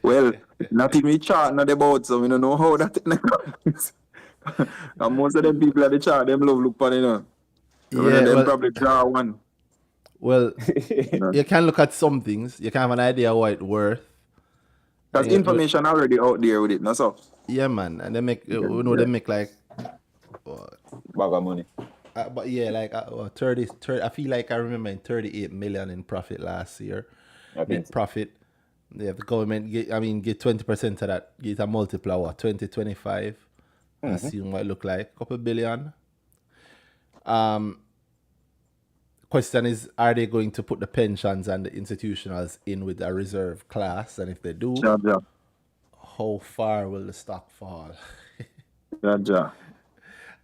Well, not even chart not about, so we don't know how that technical is. And most of them people at the chart, them love look for it, you know. Yeah, Them well, probably draw one. well, you can look at some things. You can have an idea what it's worth. There's Yeah, information already out there with it, no so. Yeah, man, and they make they make like Bag of money. but yeah, like 30, I feel like I remember in 38 million in profit last year. I think Net profit. Yeah, the government get 20% of that, get a multiplier, what, 2025. I assume what it look like. Couple billion. Question is, are they going to put the pensions and the institutionals in with a reserve class? And if they do, Yeah. how far will the stock fall? Yeah.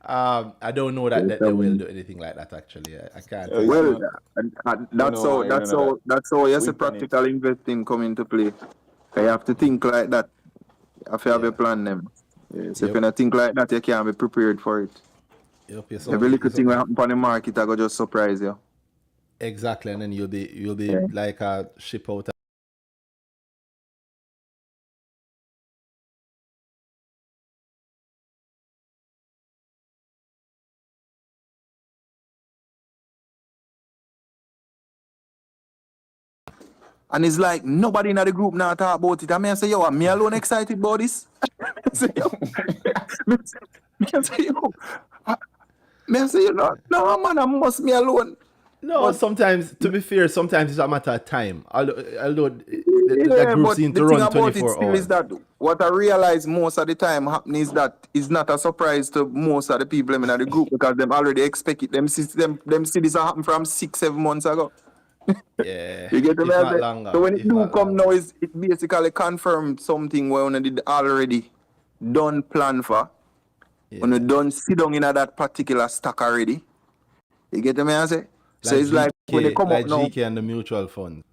I don't know that they will do anything like that. Actually, I can't. Well, that's know, that's how yes, a We've done it. practical investing come into play. You have to think like that. You have to have a plan them. Yes, if you don't think like that, you can't be prepared for it. Yep, Every little thing will happen on the market, I go just surprise you. Exactly, and then you'll be like a ship out. And it's like nobody in the group now talk about it. I mean, I say, yo, am me alone excited about this? I say, yo, I say, yo, no, man, I must me alone. No, sometimes, to be fair, sometimes it's a matter of time. Although the group but seem the to thing run about it 24 still hours. is that what I realize most of the time happening is that it's not a surprise to most of the people in the group because them already expect it. Them see this happen from 6-7 months ago. Yeah, You get if me? not longer. So when if it do not come longer. now, it basically confirmed something where we did already done plan for. Yeah. When we done sit down in that particular stock already. You get me? I say. So Like it's like when they GK, come like up now, GK and the mutual fund.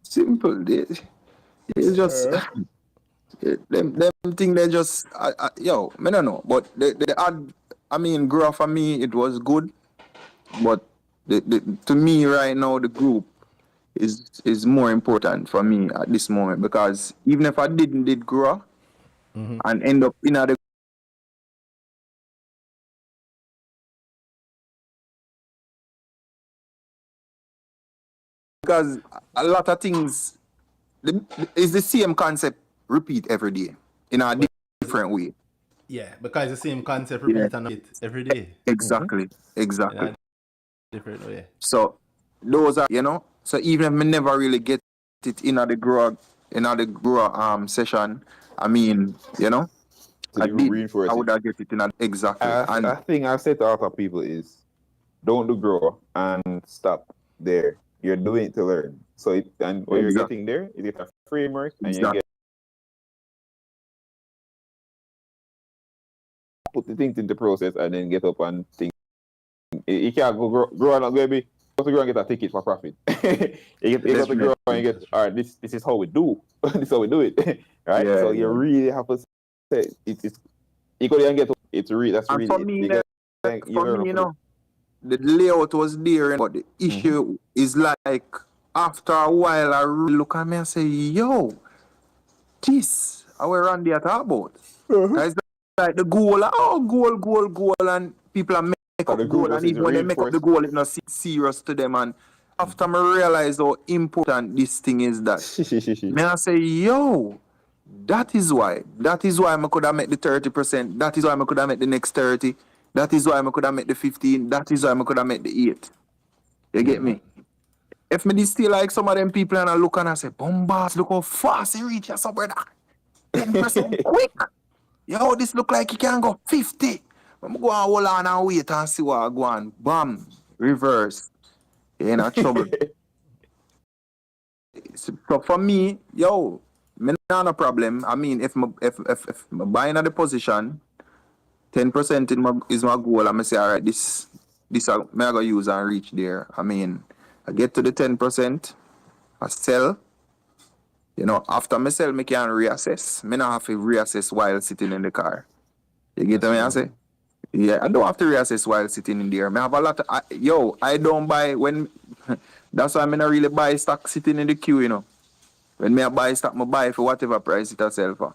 simple. It's just them thing they just yo, I don't know. But the ad, I mean, grow for me it was good, but to me right now the group is more important for me at this moment because even if I did grow and end up in the because a lot of things is the same concept repeat every day in a different way. Yeah, because the same concept repeat and it every day. Exactly. In a different way. So those are, so even if me never really get it in the grow session, I mean, So I you did, reinforce I it. would have get it in exactly. And I think I've said to a lot of people is don't do grow and stop there. You're doing it to learn. So when you're getting there, you get a framework and you get put the things into process and then get up and think. You can't go grow and baby. You have to grow and get a ticket for profit. you have to grow and get all right. This is how we do. This is how we do it, right? Yeah, so you really have to say it's you could even get it's really that's and really for me, you the layout was there, but the issue is like after a while I really look at me and say, yo, this I will run there talk about. It's like the goal, goal, and people are make up the goal, and even when they make up the goal, it's not serious to them. And after I realize how important this thing is, that me I say, yo, that is why I could have made the 30%. That is why I could have made the next 30. That is why I could have made the 15. That is why I could have made the 8. You get me? If me still like some of them people and I look and I say, Bombas, look how fast he reach us up, brother. 10% quick. Yo, this look like he can go 50. I'm go and hold on and wait and see what I go on. Bam, reverse. You ain't not trouble. So for me, yo, me not a problem. I mean, if I'm buying at the position, 10% is my goal. I'm say, all right, this I'm gonna use and reach there. I mean, I get to the 10%, I sell. After I sell, I can reassess. I not have to reassess while sitting in the car. You get That's what I true. say? Yeah, I don't have to reassess while sitting in there. I have a lot of, I don't buy when, that's why I'm not really buy stock sitting in the queue, you know. When me I buy stock, I buy for whatever price it sell for.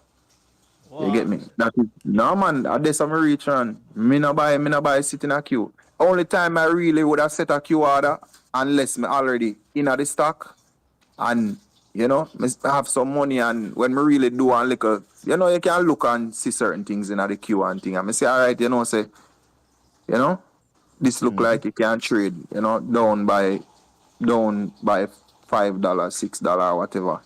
You get What? me? That is, no man, I this I'm reach on. Me not buy sit in a queue. Only time I really would have set a queue order unless me already in the stock and you know, me have some money and when me really do and little, you know, you can look and see certain things in the queue and thing. And me say, all right, you know, say, you know, this look like you can trade, you know, down by $5, $6, whatever,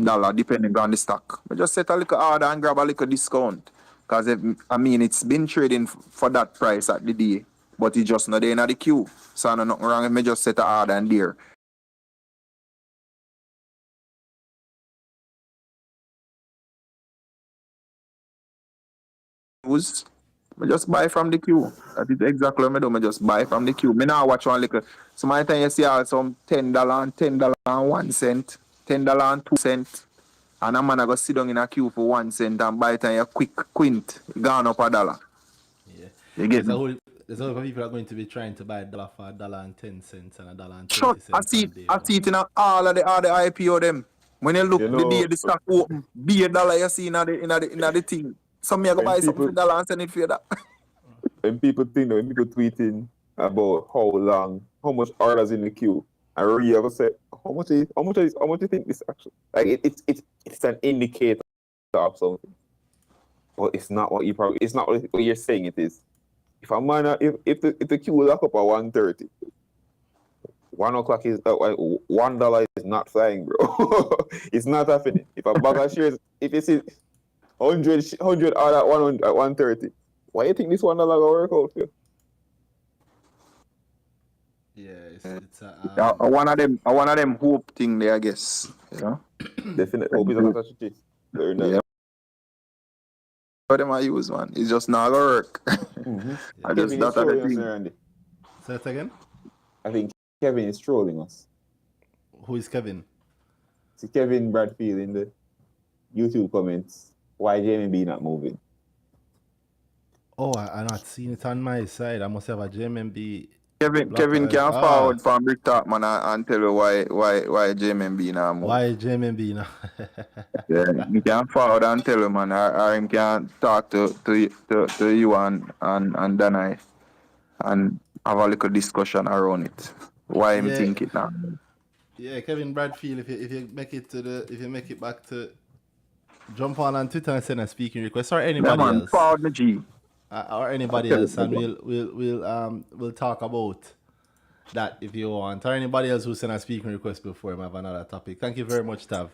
dollar depending on the stock. But just set a little order and grab a little discount. Cause I mean it's been trading for that price at the day, but it just not there in the queue. So no nothing wrong if me just set a order and there. Was I just buy from the queue. That is exactly what I do. I just buy from the queue. Me now watch one little. So my time you see all some $10 and $10.01, $10.02. And a man I go sit down in a queue for 1 cent and by the time you quick quint, gone up $1. Yeah. You get me? There's a whole people are going to be trying to buy a dollar for $1.10 and $1.20 Shut. I see on day I one. see it in all the IPO them. When you look You the day know, the stock open, be $1 you see in the thing. Some me I go when buy something people for $1 and send it for that. when people tweeting about how much orders in the queue, I really ever say how much do you think this actually like it's an indicator of something, but it's not it's not what you're saying it is. If a man if the queue lock up at 1:30, 1 o'clock is $1 is not flying, bro. It's not happening. If a bag of shares, if you see 100 order at 1:30, why do you think this $1 gonna work out for you? Yeah, it's One of them hope thing there, I guess. You know? Definitely hope is a strategy. Very nice. Yeah. What them I use, man? It's just not gonna work. I just Kevin is that other trolling us, thing. Randy. Say it again. I think Kevin is trolling us. Who is Kevin? See Kevin Bradfield in the YouTube comments. Why JMB not moving? Oh, I not seen it on my side. I must have a JMB. Kevin can forward from Brick Talk, man, and tell you why JMB now move. Why JMB now? Yeah, you can forward and tell you, man, or him can talk to you and Danai and have a little discussion around it. Why him think it now? Yeah, Kevin Bradfield. If you make it back to jump on Twitter and send a speaking request or anybody else. Forward me G. Or anybody else, and we'll talk about that if you want. Or anybody else who sent a speaking request before we have another topic. Thank you very much, Tav.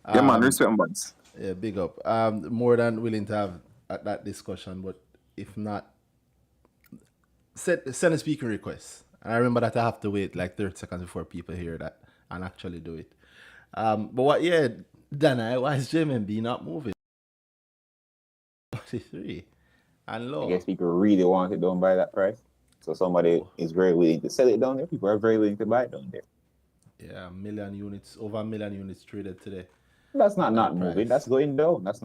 Yeah, man, respect, buds. Yeah, big up. More than willing to have that discussion, but if not, send a speaking request. And I remember that I have to wait like 30 seconds before people hear that and actually do it. But Dana, why is JMB not moving? 43 and low. I guess people really want it done by that price. So somebody is very willing to sell it down there. People are very willing to buy it down there. Yeah, over 1 million units traded today. That's not moving. That's going down. It's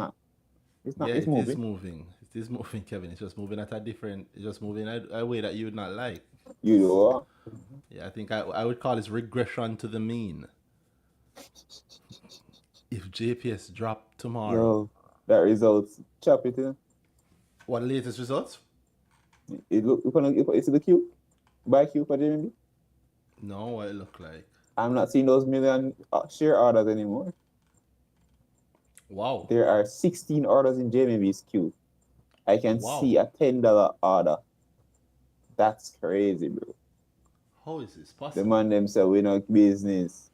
moving. It is moving, Kevin. It's just moving it's just moving a way that you would not like. You know? Yeah, I think I would call this regression to the mean. If JPS drop tomorrow. Yo, that results chop it in. What the latest results? It's the queue. Buy queue for JMB? No, what it look like. I'm not seeing those million share orders anymore. Wow. There are 16 orders in JMB's queue. I can see a $10 order. That's crazy, bro. How is this possible? The man themselves, we know business.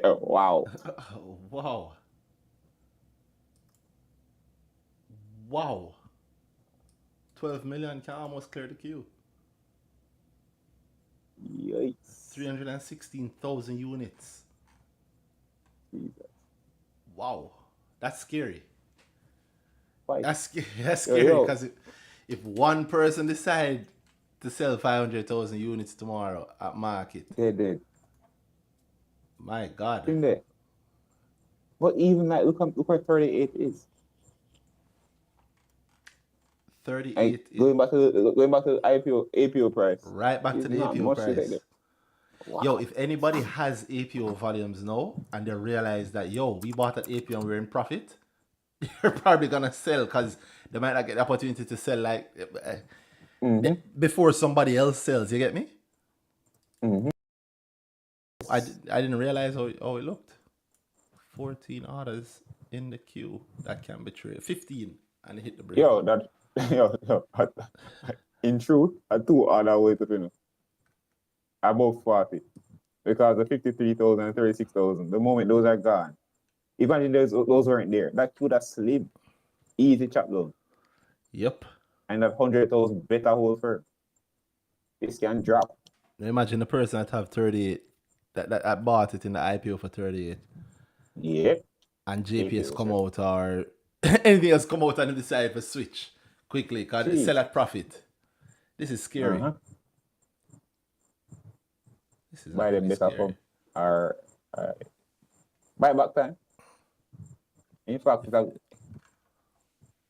Wow. Wow. Wow. 12 million can almost clear the queue. Yikes. 316,000 units. Jesus. Wow. That's scary. Why? That's scary because if one person decide to sell 500,000 units tomorrow at market. They did. My God. In there. But even that, look where 38 is. 38. Going back to the APO price. Right back to It's the not APO much to take price. there. Wow. Yo, if anybody has APO volumes now and they realize that, yo, we bought at APO and we're in profit, you're probably going to sell because they might not get the opportunity to sell like before somebody else sells. You get me? Mhm. I didn't realize how it looked. 14 orders in the queue. That can be true. 15 and it hit the break. Yo, in truth, I two other ways to finish. Above 40. Because the 53,000 and 36,000, the moment those are gone, imagine those weren't there. That could have slim. Easy chop down. Yep. And that 100,000 better hold firm. This can drop. Now imagine the person that have 38 that bought it in the IPO for 38. Yeah. And JPS APO, come sir. out or anything else come out and they decide to switch quickly because they Jeez. sell at profit. This is scary. Uh-huh. This is Buy them actually better scary. from our buyback time. In fact,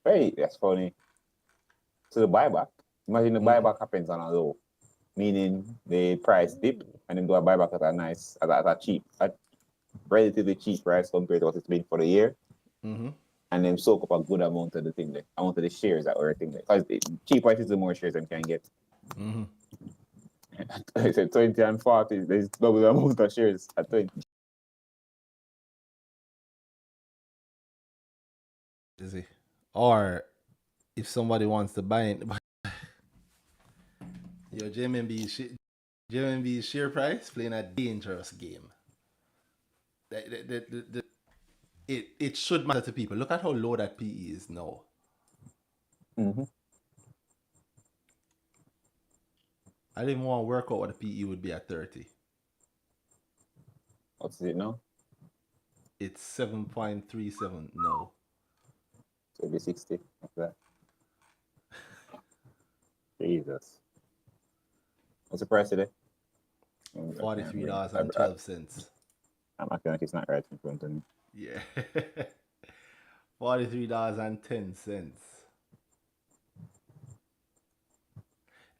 hey, that's funny. So the buyback, imagine the buyback happens on a low, meaning the price dip and then do a buyback at a relatively cheap price compared to what it's been for the year, Mm-hmm. and then soak up a good amount of the thing there, amount of the shares that were thing there. Because cheap prices, the more shares them can get. Mm-hmm. I said 20 and 40, there's double the amount of shares at 20. Is it? Or if somebody wants to buy it, your JMB share price playing a dangerous game. It should matter to people. Look at how low that PE is now. Mm-hmm. I didn't want to work out what the PE would be at 30. What's it now? It's 7.37 now. So it'll be 60 like that. Jesus. What's the price today? $43.12. I'm acting like it's not right in front of me. Yeah. $43.10.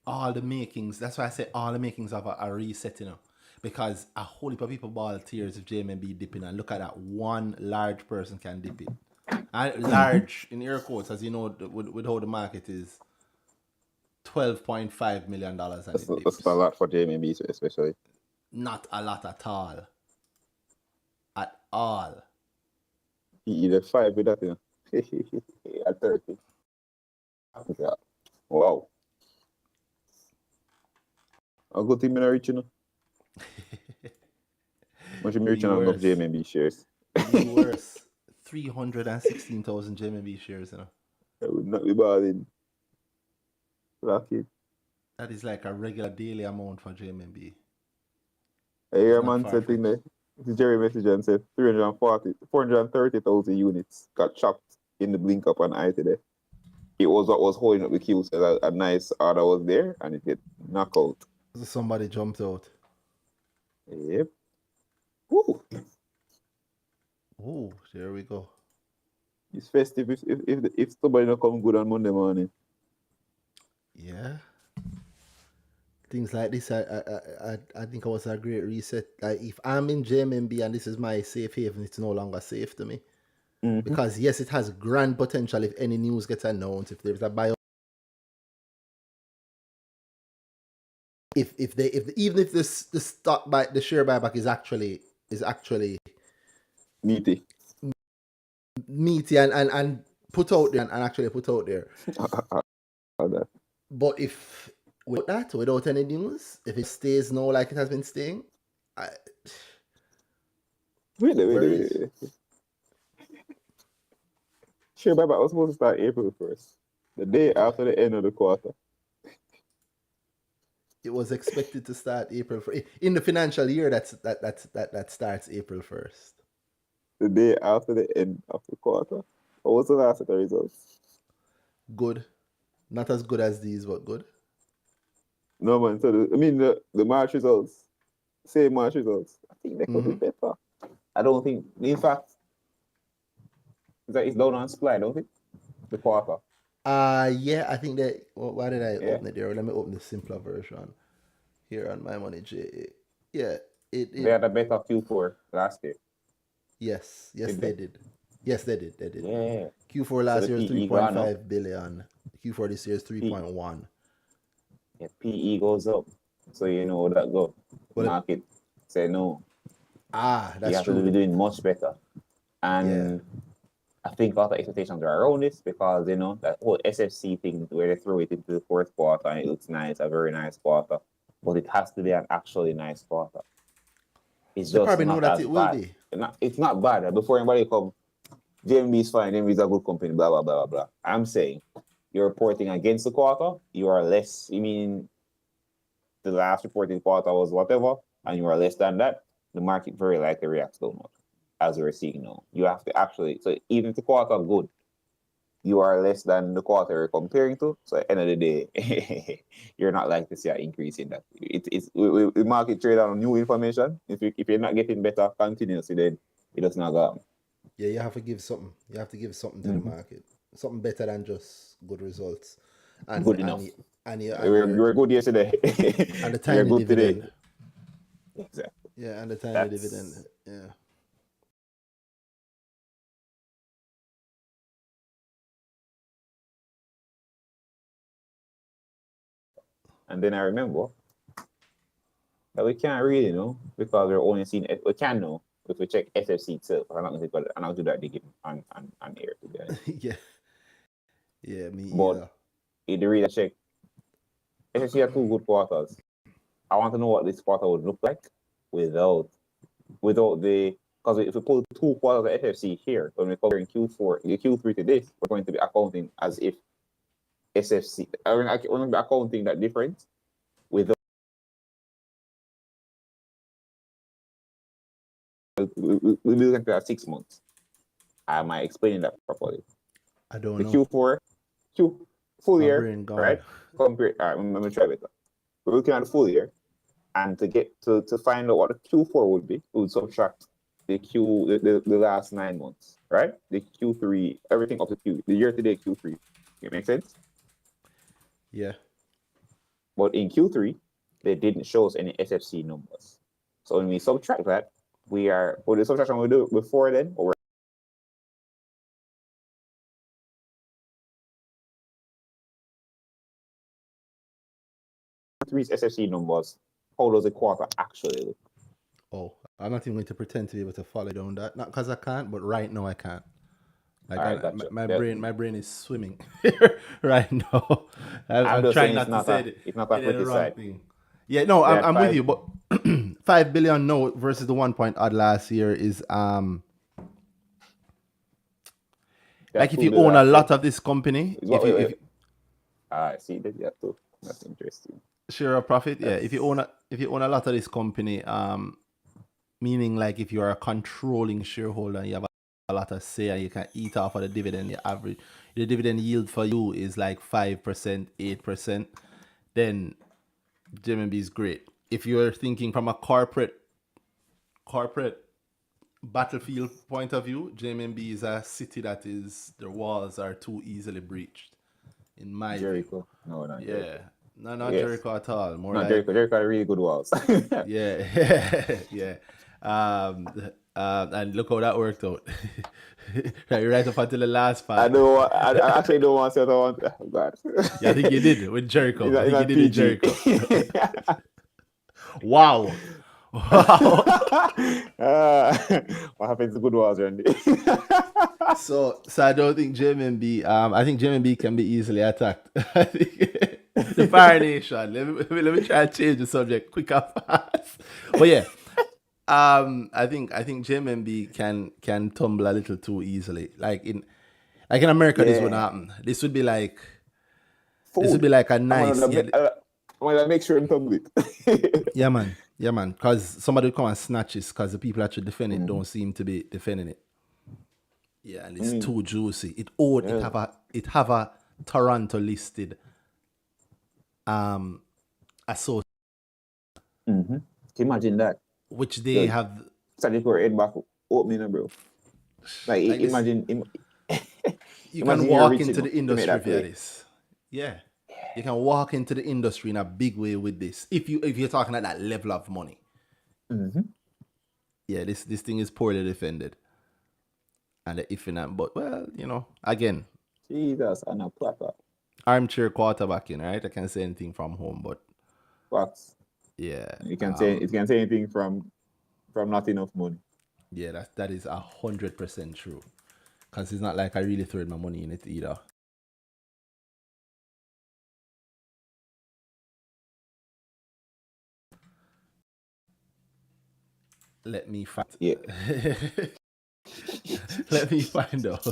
All the makings, that's why I say all the makings of a reset, you know. Because a whole heap of people ball tears if JMB dipping, and look at that, one large person can dip it. And large in air quotes, as you know, with how the market is, $12.5 million and That's it dips. a lot for JMB especially. Not a lot at all. At all. He did 5 with that, you know. At 30. Yeah. Wow. A good thing I reach, you know. Much me reaching on enough JMB shares. Worse. 316,000 JMB shares, you know. I would not be balling. Lucky. That is like a regular daily amount for JMB. I hear a It's not man said thing there. Jerry message and said 430,000 units got chopped in the blink up on eye today. It was what was holding up the queue, so a nice order was there and it get knocked out. So somebody jumped out. Yep. Woo. Oh, there we go. It's festive if somebody not come good on Monday morning. Yeah. Things like this, I think it was a great reset. Like if I'm in JMB and this is my safe haven, it's no longer safe to me. Mm-hmm. Because yes, it has grand potential if any news gets announced, if there's a buyout. Even if the stock buy, the share buyback is actually meaty and put out there and actually put out there. But if without any news, if it stays now like it has been staying, wait. Share buyback was supposed to start April 1st, the day after the end of the quarter. It was expected to start April 1st. In the financial year that starts April 1st. The day after the end of the quarter. What was the last set of results? Good. Not as good as these, but good. No, man. So, the March results, same March results. I think they could be better. I don't think, in fact, it's down on supply, don't it? The quarter. Yeah, I think that. Why did I Yeah. open it there? Let me open the simpler version here on My Money J. Yeah, They had a better Q4 last year. yes, Did they they? did. Yes, they did. Yeah. Q4 So last the year is PE gone up. 3.5 billion. Q4 this year is P, 3.1. yeah, PE goes up. So you know that go. Well, Market say no. You that's have to true. be doing much better. And I think all the expectations are around this because you know that whole SFC thing where they throw it into the fourth quarter and it looks nice, a very nice quarter. But it has to be an actually nice quarter. It's They just probably know not that as it will bad. be. It's not bad. Before anybody come, JMB is fine, JMB is a good company, blah blah blah blah. I'm saying you're reporting against the quarter, you are less. I mean, the last reported quarter was whatever, and you are less than that. The market very likely reacts so much, as we're seeing now. You have to actually, so even if the quarter good, you are less than the quarter you're comparing to. So at the end of the day, you're not likely to see an increase in that. The market trade on new information. If you're not getting better continuously, then it does not go. Yeah, you have to give something. You have to give something to the market. Something better than just good results. And Good enough. You're We're good yesterday. and the We're tiny good dividend. today. Exactly. Yeah, and the tiny That's- dividend. Yeah. And then I remember that we can't really know because we're only seeing we can know if we check SFC itself. I'm not gonna do that digging on air today. Yeah. Yeah, me But either. if the reader check, SFC had 2 good quarters. I want to know what this quarter would look like without the because if we pull 2 quarters of FFC here when we're covering Q4, the Q3 to this, we're going to be accounting as if SFC. We're going to be accounting that difference without. We'll be looking at 6 months. Am I explaining that properly? I don't The know. Q4, full My year, brain gone. right? Compare. All right, let me try better. We're looking at the full year, and to get to find out what the Q4 would be, we would subtract the last 9 months, right? The Q3, everything up to Q, the year to date Q3. It makes sense. Yeah. But in Q3, they didn't show us any SFC numbers. So when we subtract that, the subtraction we do before then, or Q3's SFC numbers, how does the quarter actually look? Oh, I'm not even going to pretend to be able to follow down that. Not because I can't, but right now I can't. Like All right, gotcha. my Yeah. brain is swimming right now. I'm just trying saying not to say it's not a the pretty wrong side. thing. Yeah, no, They had I'm with 5 you, but 5 billion no versus the 1 point odd last year is they had like if 2 you billion own a last year. lot of this company, Is what- if wait. you I see that you have to. That's interesting. share a profit, yeah. If you own a lot of this company, meaning like if you're a controlling shareholder and you have a lot of say and you can eat off of the dividend, the dividend yield for you is like 5%, 8%, then JMB is great. If you're thinking from a corporate battlefield point of view, JMB is a city that is their walls are too easily breached, in my view. Jericho. No, not Jericho. Yeah. No, not Yes. Jericho at all. More Not like Jericho. Jericho had really good walls. yeah, yeah. And look how that worked out. right up until the last part. I actually don't want to say that one. Oh, God. Yeah, I think you did with Jericho. It's I think not you did with PG. Jericho. Wow. What happens to good walls, Randy? So I don't think JMB. I think JMB can be easily attacked. I think the Fire Nation. Let me try and change the subject quick and fast. But yeah, I think JMB can tumble a little too easily. Like in America, this would happen. This would be like a nice. I'm gonna make sure and tumble it. Yeah, man. Because somebody will come and snatch it because the people actually defend it don't seem to be defending it. Yeah, and it's too juicy. It have a Toronto listed associate, Imagine that. which they have. Sadiq or head back opening, bro. Like Like this- imagine. You Imagine can you're walk rich into enough the to make industry that via play. this. Yeah. You can walk into the industry in a big way with this. If you're talking at that level of money. Mm-hmm. Yeah, this thing is poorly defended. And the if and but well, again, Jesus, and a platter. armchair quarterbacking, right? I can't say anything from home, but Facts. yeah. You can say anything from not enough money. Yeah, that is 100% true. Because it's not like I really threw my money in it either. Let me find. Yeah. Let me find out.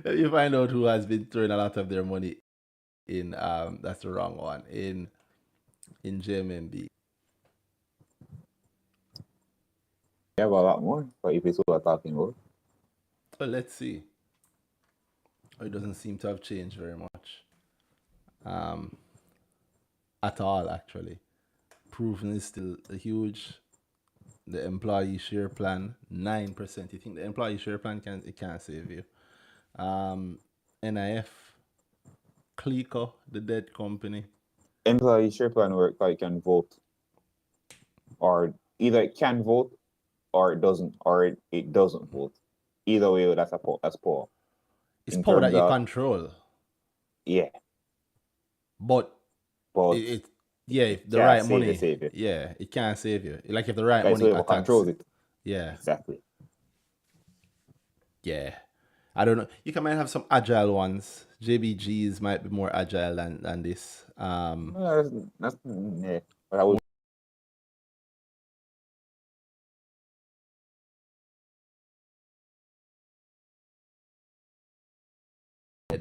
Let me find out who has been throwing a lot of their money in. That's the wrong one. In JMMB. You have a lot more, but if it's what we're talking about. Well, let's see. It doesn't seem to have changed very much. At all, actually. Proven is still huge. The employee share plan, 9%. You think the employee share plan can't save you? NIF, Clico, the dead company. Employee share plan work like you can vote. Or either it can vote or it doesn't vote. Either way, that's poor. It's In power that terms you of- control. Yeah. But But if the can't right save money, you, save you. yeah, it can't save you. Like if the right Guys, money whoever attacks, controls it. yeah, Exactly. yeah. I don't know. You can might have some agile ones. JBGs might be more agile than this. That's yeah. But I would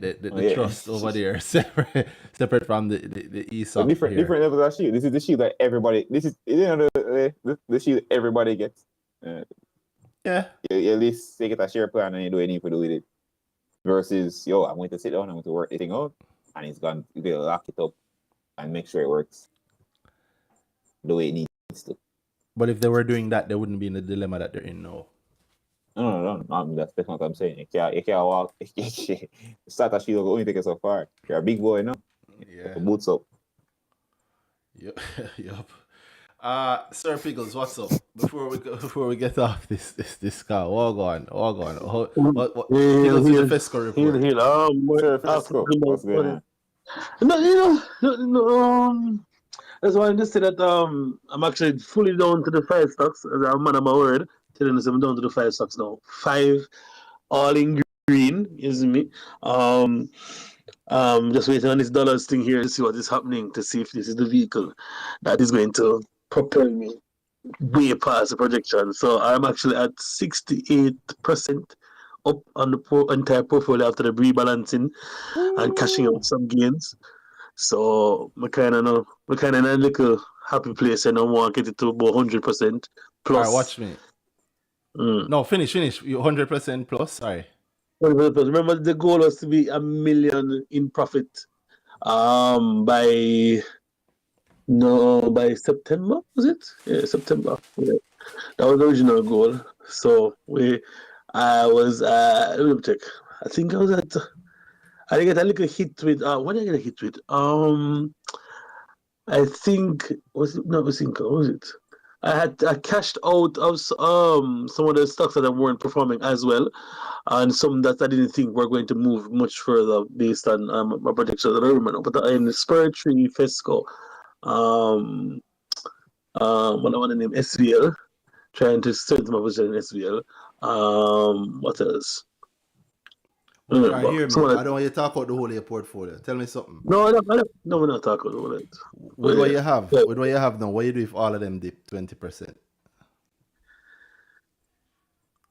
the yeah. trust over there separate from the So ESOP different here. levels of shield. This is the shield that everybody. This is the shield everybody gets. Yeah. You at least take it a share plan and you do what you need to do with it. Versus, I'm going to sit down, I'm going to work the thing out, and it's gone. You will lock it up and make sure it works the way it needs to. But if they were doing that, they wouldn't be in the dilemma that they're in now. No. That's not what I'm saying. You can't walk. Start a shield will only take you so far. You're a big boy now. Yeah. Put boots up. Yep. Sir Pickles, what's up? Before we get off this car, walk on. What Pickles in the Fesco report? Sir Fresco, what's going on? No, that's why I just say that I'm actually fully down to the 5 stocks. As a man of my word, telling us I'm down to the 5 stocks now. 5 all in green, is me. Just waiting on this dollars thing here to see what is happening, to see if this is the vehicle that is going to propel me way past the projection. So I'm actually at 68% up on the entire portfolio after the rebalancing and cashing out some gains. So we kind of in a little happy place, and I want to get it to about 100% plus. All right, watch me. No, finish. You 100% plus. Sorry. Remember, the goal was to be $1 million in profit by September, was it? Yeah, September. Yeah. That was the original goal. So let me check. I think I was at. I get a little hit with. What did I get a hit with? I think was it? I cashed out of some of the stocks that weren't performing as well, and some that I didn't think were going to move much further based on my predictions. I don't remember, but in the Spur Tree, Fesco, what I want to name SVL, trying to strengthen my position in SVL. What else? I hear me. I don't want you to talk about the whole of your portfolio. Tell me something. No, I don't. No, we're not talking about it. With what you have, with what you have now, what you do if all of them dip 20%?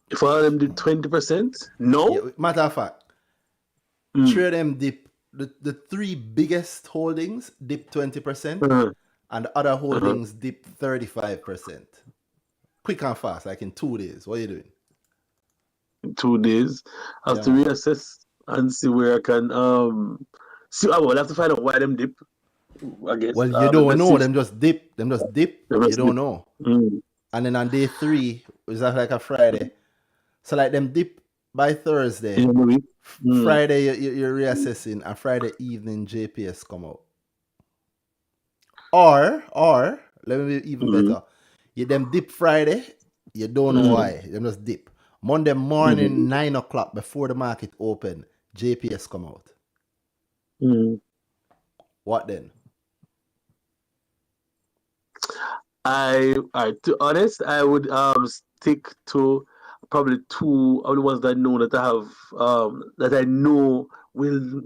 If all of them did 20%, no. Yeah, matter of fact, 3 of them dip. The 3 biggest holdings dip 20%, and the other holdings dip 35%. Quick and fast, like in 2 days. What are you doing? In 2 days, I have to reassess and see where I can see. I will have to find out why them dip. I guess. Well, you don't know. Them just dip. You don't know. And then on day 3, is that like a Friday? So like them dip by Thursday, in the week. Friday you're reassessing, and Friday evening JPS come out. Or let me be even better. You them dip Friday, you don't know why. Them just dip. Monday morning, 9 o'clock before the market open, JPS come out. What then? To honest, I would stick to probably two of the ones that I know that I have that I know will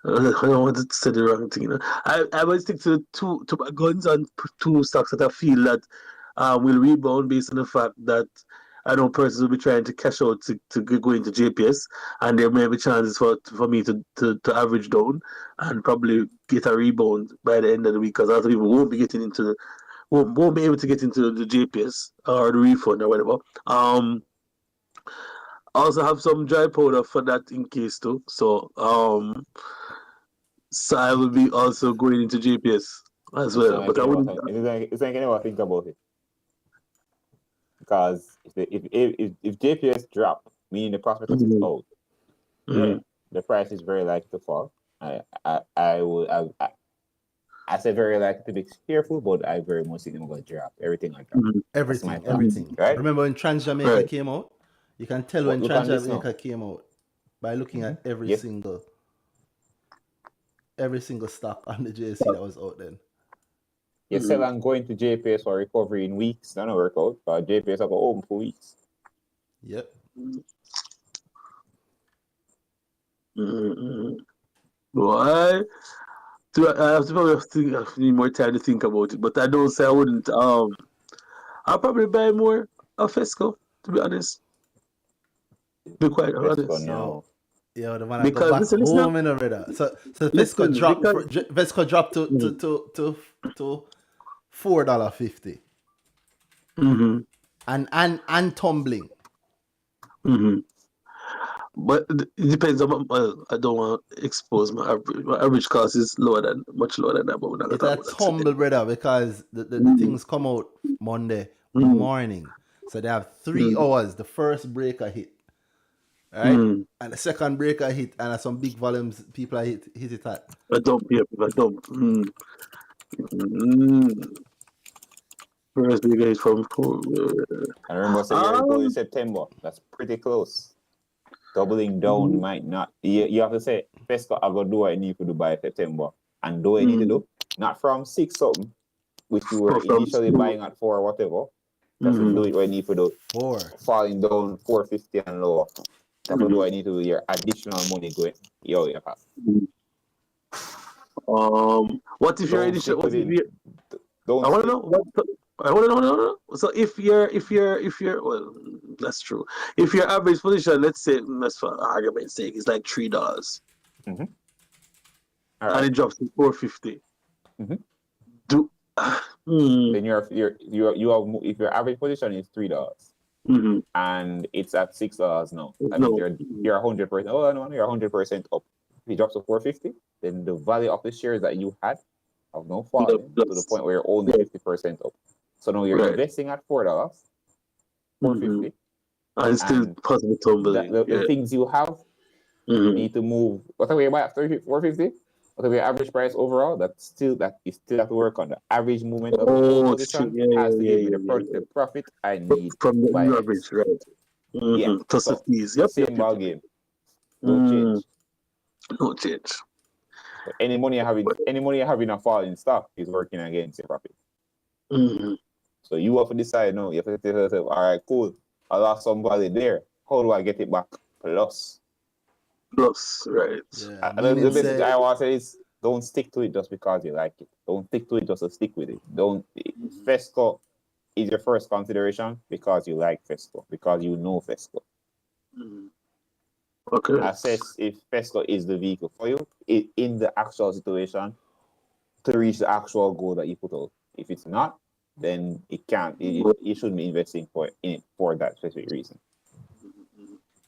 I don't want to say the wrong thing. I would stick to two guns and two stocks that I feel that will rebound based on the fact that I know persons will be trying to cash out to go into JPS, and there may be chances for me to average down and probably get a rebound by the end of the week, because other people won't be getting into won't be able to get into the JPS or the refund or whatever. I also have some dry powder for that in case too. So I will be also going into JPS as well. But I wouldn't. It's like anyone think about it. Because if JPS drop, meaning the prospect is out, the price is very likely to fall. I say very likely to be careful, but I very much think I'm going to drop. Everything I drop. Everything. Right? Remember when Trans Jamaica came out? You can tell when Look Trans on this Jamaica came out by looking at every single stock on the JC that was out then. You sell and going to JPS for recovery in weeks, that don't work out. But JPS have open for weeks. Yep. Why? I have to probably need more time to think about it, but I don't say I wouldn't. I'll probably buy more of Fesco, to be honest. Be quite honest. No. Yeah, the man I go back home in a brother. So Fesco dropped to $4.50. And tumbling. But it depends on. Well, I don't want to expose my average. My average cost is much lower than that. But we're not It's a tumble, brother, because the things come out Monday morning, so they have 3 hours. The first breaker hit, right, and the second breaker hit, and some big volumes people are hit it at. I don't. First breaker hit from. I remember saying you're going in September. That's pretty close. Doubling down might not. You have to say, Fesco, I go do what I need to do by September. And do what I need to do. Not from 6 something, which you were initially buying at 4 or whatever. That's to do it what I need to do. 4. Falling down 450 and lower. That's to do what I need to do. Your additional money going. You pass. What if you're initial? Don't I want to know what. I want to know. So if you're well, that's true. If your average position, let's say, for argument's sake, is like $3, and it drops to 450. Then you have if your average position is $3, and it's at $6 now. I mean, you're 100%. Oh no, you're 100% up. If it drops to 450, then the value of the shares that you had have now fallen to the point where you're only 50% up. So now you're investing at $4, 450, and still possible tumbling. The things you have need to move. Whatever you buy at 450, whatever your average price overall, that is still have to work on. The average movement of the position has to give me the profit I need from the average, right? Plus the fees. Same ball game. No change. No change. But any money you have in a falling stock is working against your profit. So you have to decide now. You have to tell yourself, all right, cool. I lost some value there. How do I get it back? Plus, right. Yeah, the message I want to say is don't stick to it just because you like it. Don't stick to it just to stick with it. Fesco is your first consideration because you like Fesco, because you know Fesco. Okay. Assess if Fesco is the vehicle for you in the actual situation to reach the actual goal that you put out. If it's not, then it can't. You shouldn't be investing in it for that specific reason.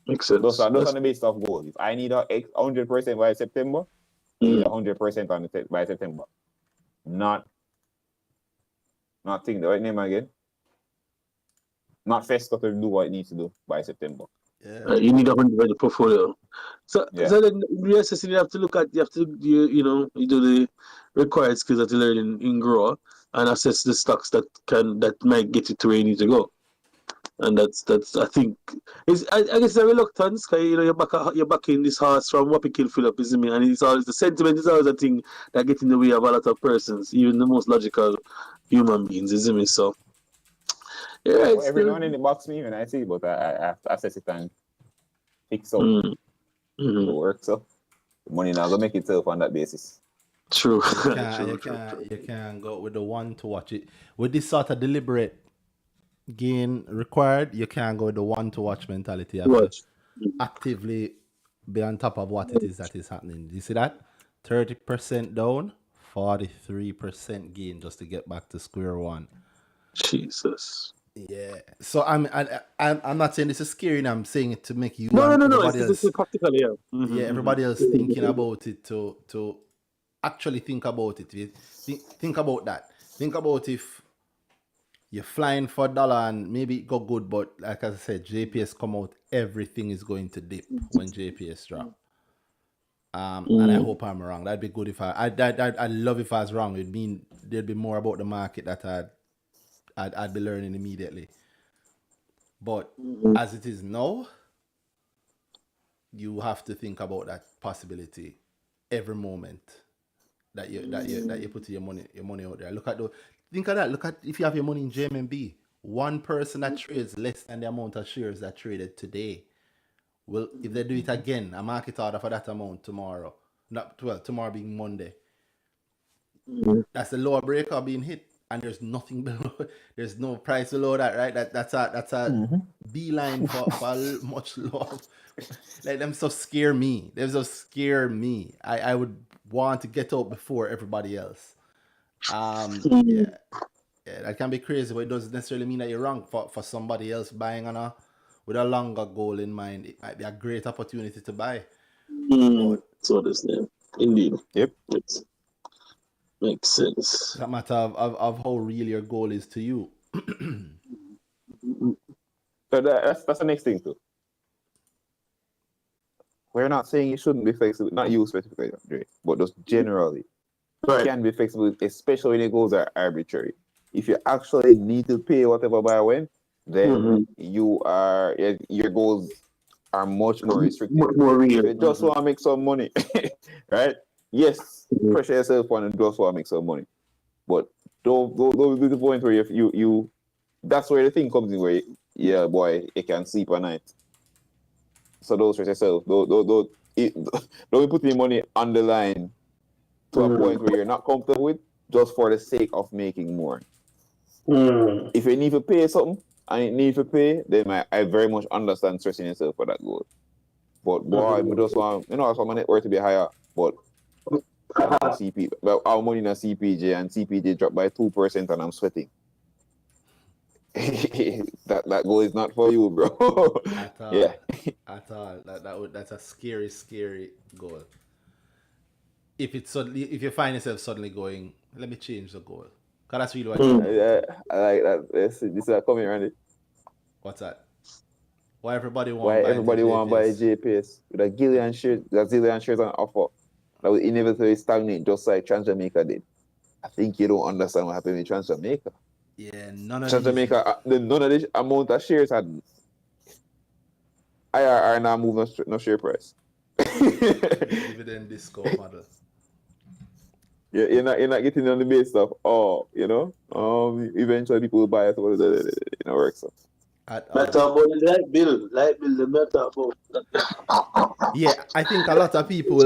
Makes sense. Those are the basis of goals. If I need 100% by September, I need 100% by September. Not think the right name again. not Fesco to do what it needs to do by September. Yeah. You need a 100 portfolio. So, Yeah. so then reassessing, you have to look at, you do the required skills that you learn in grow and assess the stocks that might get you to where you need to go. And that's I think I guess a reluctance because you're backing this horse from Wapping Philip, isn't it? And it's always the sentiment is always a thing that gets in the way of a lot of persons, even the most logical human beings, isn't it? So yeah, Well, it's every still, now and then it box me when I see it, but I have to assess it and fix out mm, the mhm. work. So the money now go make itself on that basis. True. You can go with the one to watch it. With this sort of deliberate gain required, you can't go with the one to watch mentality. You have to Watch. actively be on top of what it is that is happening. You see that? 30% down, 43% gain just to get back to square one. Jesus. Yeah. So I'm not saying this is scary. And I'm saying it to make you No. and It's everybody else. practical, yeah. Mhm, Yeah, everybody else thinking about it to actually think about it. Think about that. Think about if you're flying for $1 and maybe it go good, but like I said, JPS come out, everything is going to dip when JPS drop. And I hope I'm wrong. That'd be good if I'd love if I was wrong. It'd mean there'd be more about the market that I'd be learning immediately. But as it is now, you have to think about that possibility every moment that you put your money out there. Think of that. Look at if you have your money in JMB. One person that trades less than the amount of shares that traded today. Well, if they do it again, a market order for that amount tomorrow. Tomorrow being Monday. That's the lower breaker being hit, and there's nothing below. There's no price below that, right? That's a beeline for much lower. Like them so scare me. Them so scare me. I would want to get out before everybody else. Yeah, that can be crazy, but it doesn't necessarily mean that you're wrong. For somebody else buying with a longer goal in mind, it might be a great opportunity to buy. But So this name, indeed. Yep. Makes sense. it's a matter of how real your goal is to you. So that's the next thing too. We're not saying you shouldn't be flexible, not you specifically, Andre, but just generally. You can be flexible, especially when your goals are arbitrary. If you actually need to pay whatever by when, then your goals are much more restricted. More real. If you just want to make some money, right? Yes, pressure yourself on and just want to make some money. But don't go to the point where you that's where the thing comes in where you can sleep at night. So don't stress yourself. Don't be putting your money on the line to a point where you're not comfortable with just for the sake of making more. If you need to pay something and you need to pay, then I very much understand stressing yourself for that goal. But boy, I just want I want my net worth to be higher, but our money in a CPJ and CPJ dropped by 2% and I'm sweating. that goal is not for you, bro. At all. Yeah. At all. That's a scary goal. If you find yourself suddenly going, let me change the goal. Because that's really what you do. I like that. This is a comment, Randy. What's that? Why everybody want to buy JPS with a zillion shares on offer that will inevitably stagnate just like Transjamaica did. I think you don't understand what happened with Transjamaica. Yeah, none of this amount of shares had IRR now move no share price. dividend discount model. Yeah, you're not getting on the base stuff. Eventually people will buy it. It works. So. Matter about the light bill, the matter about. Yeah, I think a lot of people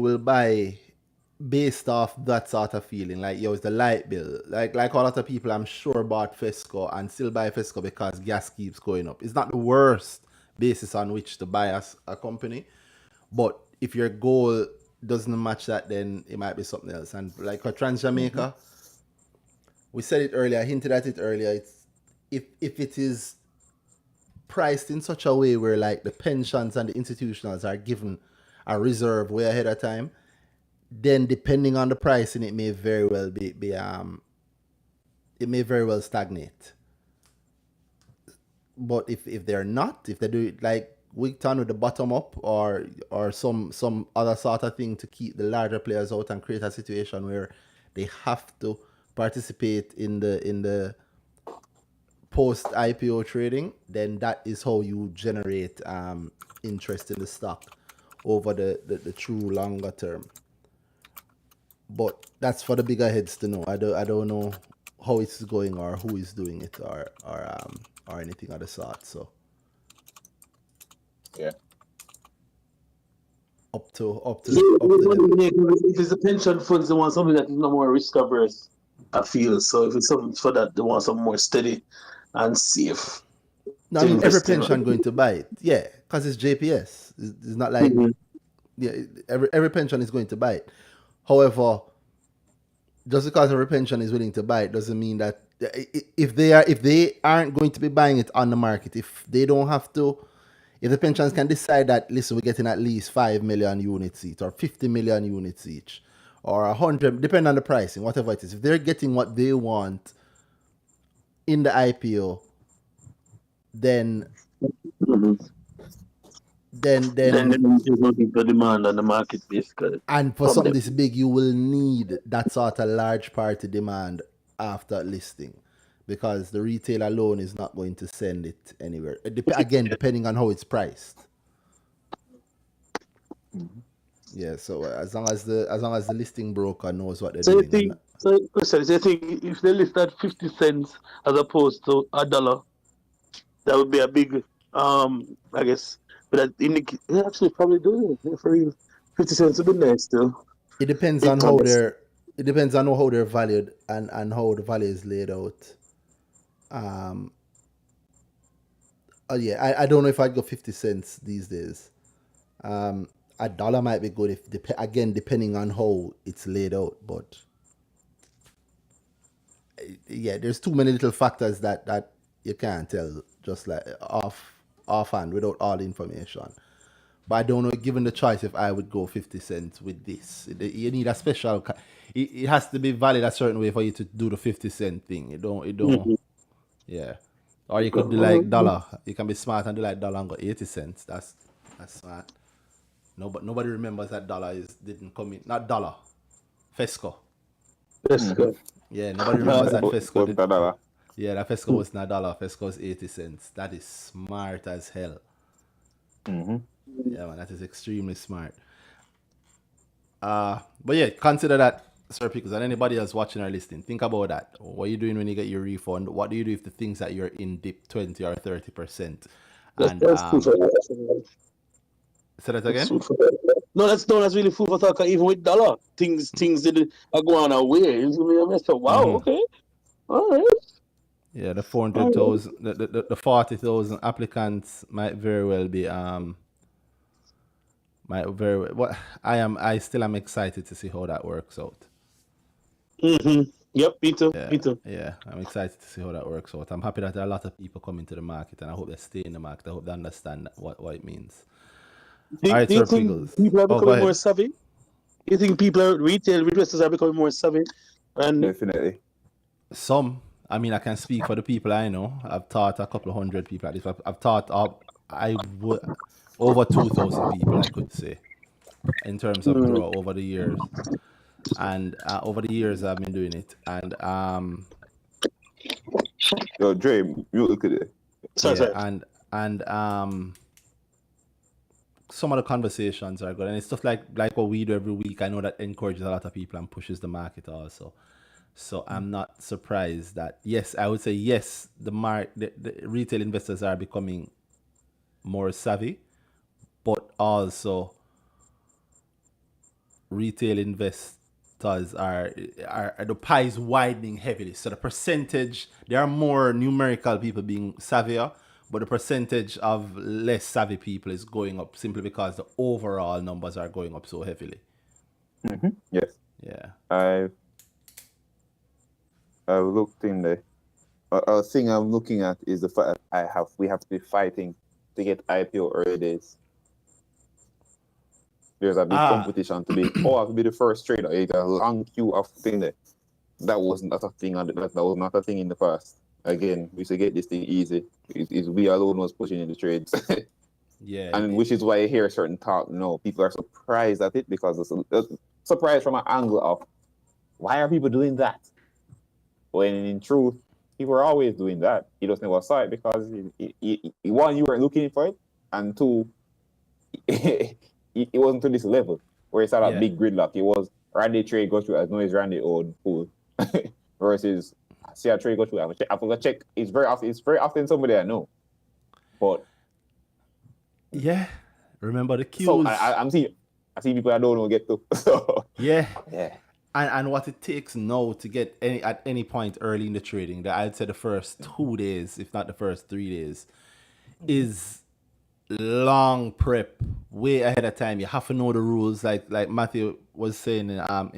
will buy based off that sort of feeling. Like, it's the light bill. Like a lot of people, I'm sure, bought Fesco and still buy Fesco because gas keeps going up. It's not the worst basis on which to buy a company, but if your goal doesn't match that, then it might be something else. And like for Transjamaica, we said it earlier, I hinted at it earlier. It's if it is priced in such a way where like the pensions and the institutionals are given a reserve way ahead of time, then depending on the pricing, it may very well be it may very well stagnate. But if they're not, if they do it like Wigton with the bottom up or some other sort of thing to keep the larger players out and create a situation where they have to participate in the post IPO trading, then that is how you generate interest in the stock over the true longer term. But that's for the bigger heads to know. I don't know how it's going or who is doing it or anything of the sort. So Yeah. up to If it's a pension funds, they want something that is no more risk averse, I feel. So if it's something for that, they want something more steady and safe. no, I mean every Investing, pension right? going to buy it. Yeah, because it's JPS. It's not like yeah, every pension is going to buy it. However, just because every pension is willing to buy it doesn't mean that if they aren't going to be buying it on the market, if they don't have to, if the pensions can decide that, listen, we're getting at least 5 million units each or 50 million units each or 100, depending on the pricing, whatever it is, if they're getting what they want in the IPO, then Then there's nothing for demand on the market, basically. and for something this big, you will need that sort of large party demand after listing, because the retail alone is not going to send it anywhere. Again, depending on how it's priced. Yeah. So as long as the listing broker knows what they're So you doing. think, question, so you think if they list at 50 cents as opposed to $1, that would be a big, I guess, but that they actually probably do it for real. 50 cents would be nice too. It depends on how they're. It depends on how they're valued and how the value is laid out. Yeah, I don't know if I'd go 50 cents these days. $1 might be good if again depending on how it's laid out, but yeah, there's too many little factors that you can't tell just like offhand without all the information. But I don't know, given the choice, if I would go 50 cents with this. You need a special. It has to be valid a certain way for you to do the 50-cent thing. It don't. Yeah. Or you could do like dollar. You can be smart and do like dollar and go 80 cents. That's smart. Nobody remembers that dollar didn't come in. Not dollar. Fesco. Yeah, nobody remembers that Fesco. Yeah, that Fesco was not $1. Fesco was 80 cents. That is smart as hell. Yeah, man, that is extremely smart. But yeah, consider that, Sir Pickles, and anybody else watching or listening, think about that. What are you doing when you get your refund? What do you do if the things that you're in dip 20 or 30%? And say that again? No, that's really food for thought. Even with dollar, things that are going away. Wow, okay, all right. Yeah, the 400,000, the 40,000 applicants might very well be I still am excited to see how that works out. Yep, me too. Yeah, Me too. Yeah, I'm excited to see how that works out. I'm happy that there are a lot of people coming to the market, and I hope they stay in the market. I hope they understand what it means. Do All right, you Sir think Pickles. people are go becoming ahead. more savvy? You think retail investors are becoming more savvy? And Definitely. Some. I mean, I can speak for the people I know. I've taught a couple of hundred people at this. I've taught over 2,000 people, I could say, in terms of draw over the years. And over the years I've been doing it. And Yo, Dre, you look at it. sorry. and some of the conversations are good, and it's stuff like what we do every week. I know that encourages a lot of people and pushes the market also. So I'm not surprised that, yes, I would say yes, the retail investors are becoming more savvy, but also retail investors are the pie is widening heavily. So the percentage, there are more numerical people being savvier, but the percentage of less savvy people is going up simply because the overall numbers are going up so heavily. Yes. Yeah. I've looked in there. A thing I'm looking at is the fact that we have to be fighting to get IPO early days. There's a big competition to be. I have to be the first trader. You got a long queue of thing there. That was not a thing. That was not a thing in the past. again, we should get this thing easy. It's we alone was pushing in the trades. Yeah. And which is why I hear certain talk. No, people are surprised at it because it's surprised from an angle of why are people doing that? When in truth, people are always doing that. You just never saw it because one, you weren't looking for it, and two, it wasn't to this level where it's at a big gridlock. It was Randy trade go through as no is Randy own pool versus see a trade go through. I forgot check. It's very often somebody I know, but. Yeah, remember the cues. So I see people I don't know get to. So yeah. Yeah. And what it takes now to get at any point early in the trading, that I'd say the first 2 days, if not the first 3 days, is long prep, way ahead of time. You have to know the rules, like Matthew was saying on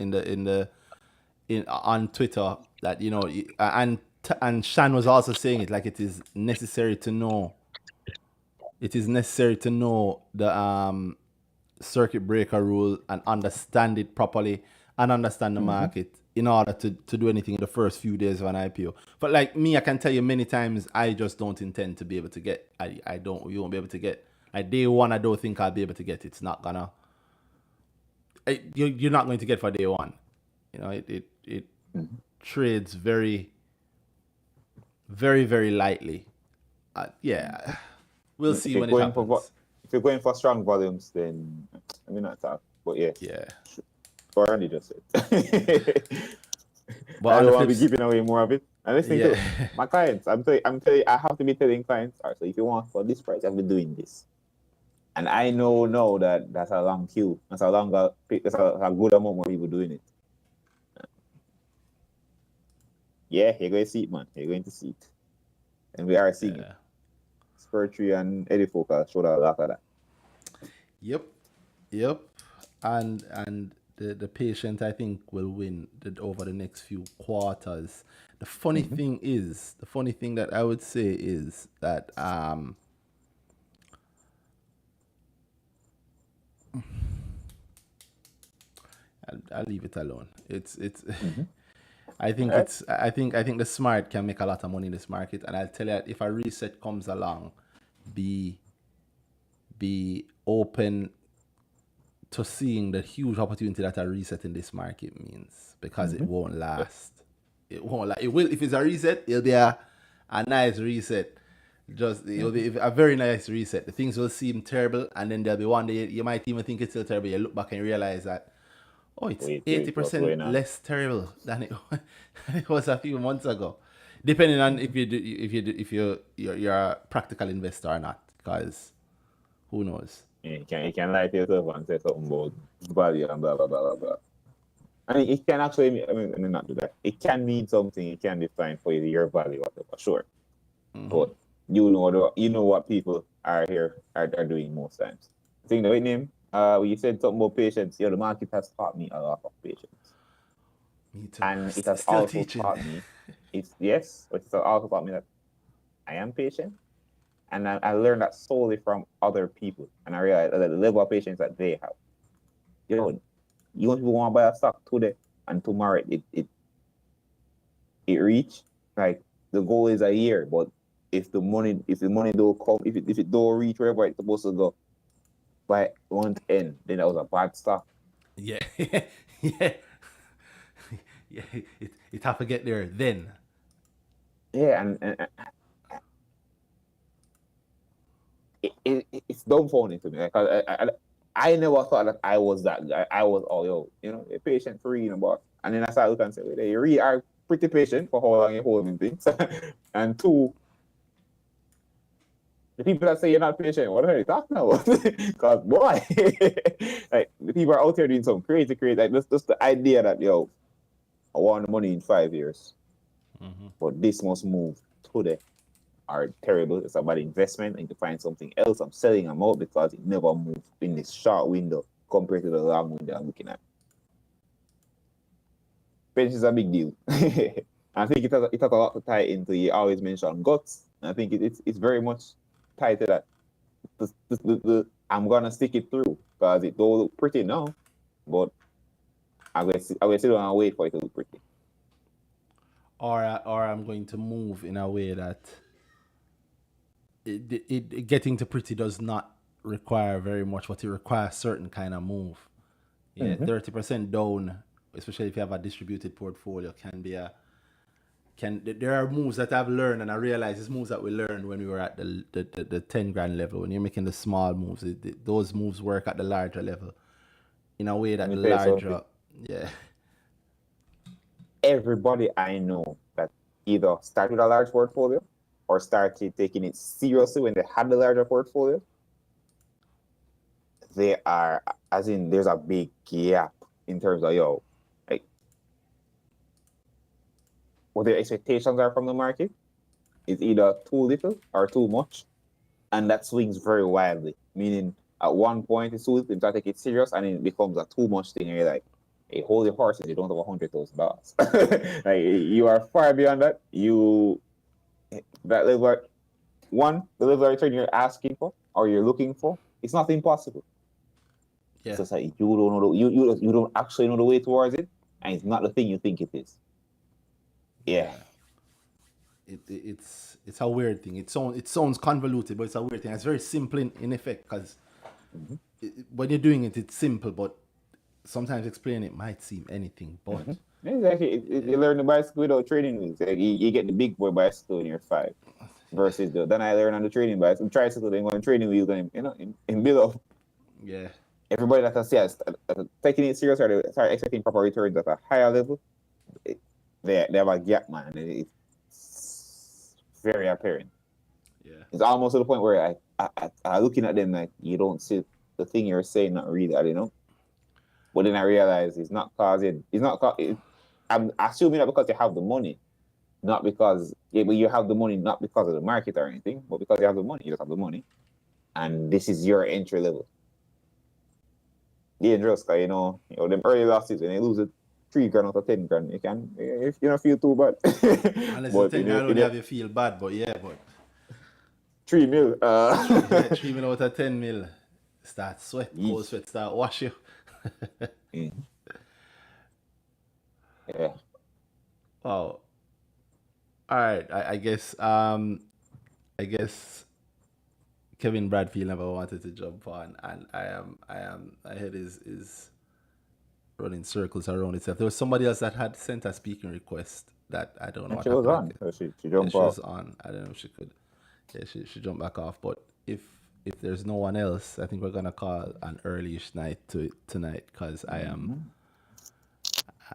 Twitter, that you know, and Shan was also saying it, like it is necessary to know. It is necessary to know the circuit breaker rule and understand it properly and understand the market in order to do anything in the first few days of an IPO. But like me, I can tell you many times, I just don't intend to be able to get. You won't be able to get. Like day one, I don't think I'll be able to get. It's not gonna. You're not going to get for day one. You know, it trades very, very, very lightly. Yeah. We'll see when it happens. If you're going for strong volumes, then I mean not talk, but yeah. Yeah. Or Randy just said. But I don't want to be giving away more of it. And listen to my clients. I'm telling you, I have to be telling clients, all right, so if you want for this price, I've been doing this. And I know that that's a long queue. That's a good amount more people doing it. Yeah, you're going to see it, man. You're going to see it. And we are seeing it. Spurtree and Eddie Focal showed a lot of that. Yep. And the patient, I think, will win over the next few quarters. The funny thing that I would say is that I'll leave it alone. It's I think I think the smart can make a lot of money in this market, and I'll tell you that if a reset comes along, be open to seeing the huge opportunity that a reset in this market means, because it won't last. It won't last. It will, if it's a reset, it'll be a nice reset. It'll be a very nice reset. The things will seem terrible, and then there'll be one day you might even think it's still terrible. You look back and realize that, oh, it's 80% less terrible than it was a few months ago, depending on if you're a practical investor or not. Because who knows? Yeah, you can lie to yourself and say something about value and blah blah blah blah blah. I mean, it can actually. I mean, not do that. It can mean something. It can define for you your value, whatever. Sure, but you know what people are doing most times. I think the right name. When you said something about patience, the market has taught me a lot of patience. Me too. And it has also taught me, but it has also taught me that I am patient. And I learned that solely from other people. And I realized that the level of patience that they have. You know people want to buy a stock today and tomorrow it reach, like the goal is a year, but if the money don't come, if it don't reach wherever it's supposed to go, by month end, then that was a bad stock. Yeah. It have to get there then. Yeah, and it's dumbfounding to me. Like, I never thought that I was that guy. I was a patient for reading about. And then I started looking and say, well, you really are pretty patient for how long you're holding things. And two, the people that say you're not patient, what are you talking about? Because boy, like the people are out here doing some crazy, like just the idea that I want the money in 5 years, but this must move today are terrible. It's about investment. I need to find something else. I'm selling them out because it never moved in this short window compared to the long window I'm looking at. Patience is a big deal. I think it has a lot to tie into. You always mention guts. And I think it's very much tied to that. I'm gonna stick it through because it don't look pretty now, but I will sit down and wait for it to look pretty. or I'm going to move in a way that it getting to pretty does not require very much, but it requires certain kind of move. Yeah, 30% down, especially if you have a distributed portfolio, can be a can. There are moves that I've learned, and I realize it's moves that we learned when we were at the 10 grand level. When you're making the small moves, those moves work at the larger level in a way that Let the me tell you something. larger, yeah, Everybody I know that either started a large portfolio or started taking it seriously when they had the larger portfolio, they are, as in, there's a big gap in terms of, like, what their expectations are from the market is either too little or too much. And that swings very wildly, meaning at one point it's too little, you start taking it serious, and then it becomes a too much thing, and you're like, hey, hold your horses, you don't have $100,000. Like, you are far beyond that. That level, the level of return you're asking for or you're looking for, it's not impossible. yeah. It's just like you don't know you don't actually know the way towards it, and it's not the thing you think it is. Yeah. It's a weird thing. It sounds convoluted, but it's a weird thing. It's very simple in effect because when you're doing it, it's simple, but sometimes explaining it might seem anything. But Exactly. You learn the bicycle without training wheels. Like, you get the big boy bicycle when you're 5. Versus then I learned on the training bicycle, tricycle, then on training wheels, and in below. yeah, Everybody that I see as taking it serious or they start expecting proper returns at a higher level, they have a gap, man. It's very apparent. yeah, It's almost to the point where I looking at them like, you don't see the thing you're saying, not read that, But then I realize it's not I'm assuming that because you have the money, not because but you have the money not because of the market or anything, but because you have the money, you just have the money, and this is your entry level. Dangerous, cause them early losses when they lose it 3 grand out of 10 grand, you don't feel too bad. unless But it's 10 grand, only have you feel bad. But yeah, but 3 mil. 3 mil out of 10 mil, start sweat, cold sweat, start wash you. Yeah. Wow. All right, I guess Kevin Bradfield never wanted to jump on, and my head is running circles around itself. There was somebody else that had sent a speaking request that I don't know And what she was happened. on. So she Yeah, jumped she off. was on. I don't know if she could. Yeah, she jumped back off. But if there's no one else, I think we're gonna call an early-ish night tonight because I am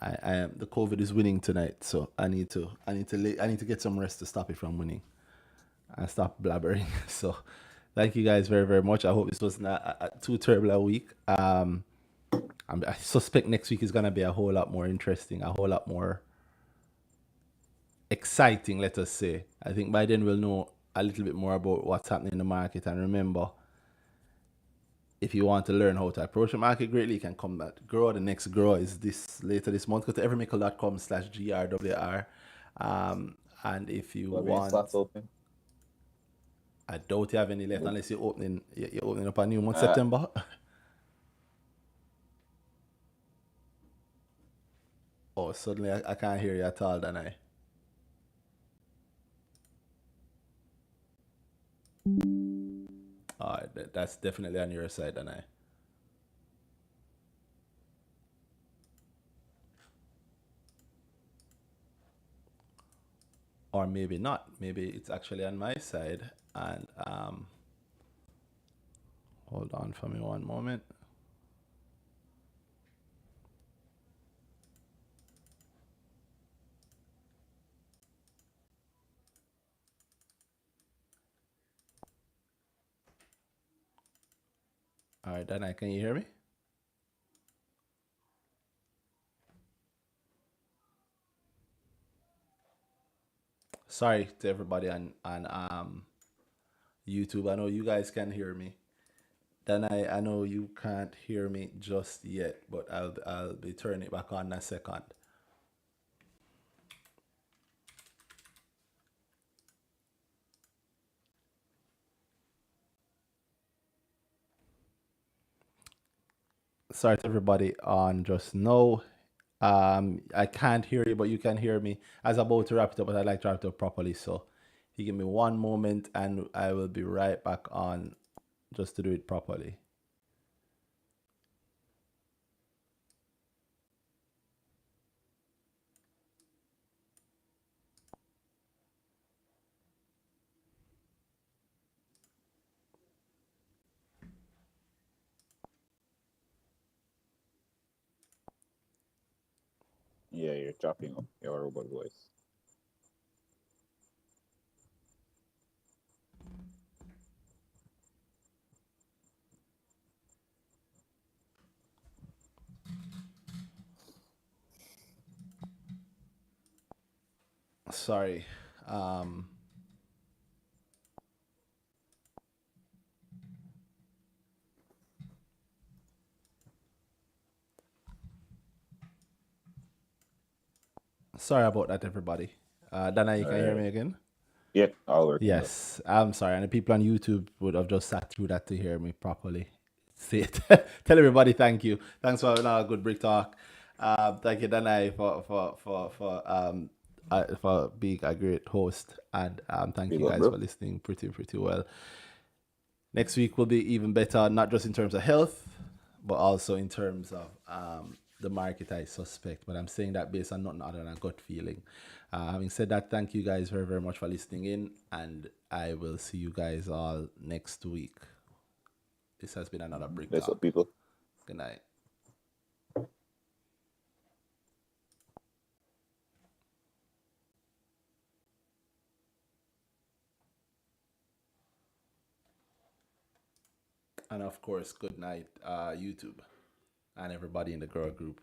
the COVID is winning tonight, so I need to get some rest to stop it from winning and stop blabbering. So thank you guys very, very much. I hope this wasn't too terrible a week. I suspect next week is gonna be a whole lot more interesting, a whole lot more exciting, let us say. I think by then we'll know a little bit more about what's happening in the market. And remember, if you want to learn how to approach the market greatly, you can come back. Grow. The next grow is later this month. Go to everymickle.com/GRWR. And if you want, slots open. I doubt you have any left unless you're opening up a new month, September. Oh, suddenly I can't hear you at all, Danai. All right, that's definitely on your side, Danai. Or maybe not. Maybe it's actually on my side. And hold on for me one moment. All right, Danai, can you hear me? Sorry to everybody on YouTube. I know you guys can hear me. Danai, I know you can't hear me just yet, but I'll be turning it back on in a second. Sorry to everybody on just now. I can't hear you, but you can hear me. I was about to wrap it up, but I'd like to wrap it up properly. So you give me one moment and I will be right back on just to do it properly. Yeah, you're chopping up your robot voice. Sorry. Sorry about that, everybody. Dana, you can hear me again? Yep, all working. Yes, I'm sorry. And the people on YouTube would have just sat through that to hear me properly. Say it. Tell everybody thank you. Thanks for another good brick talk. Thank you, Danai, for being a great host, and thank Big you up, guys bro. for listening pretty well. Next week will be even better, not just in terms of health, but also in terms of the market, I suspect. But I'm saying that based on nothing other than a gut feeling. Having said that, thank you guys very, very much for listening in, and I will see you guys all next week. This has been another Brick That's Talk. what people. Good night. And of course, good night, YouTube, and everybody in the girl group.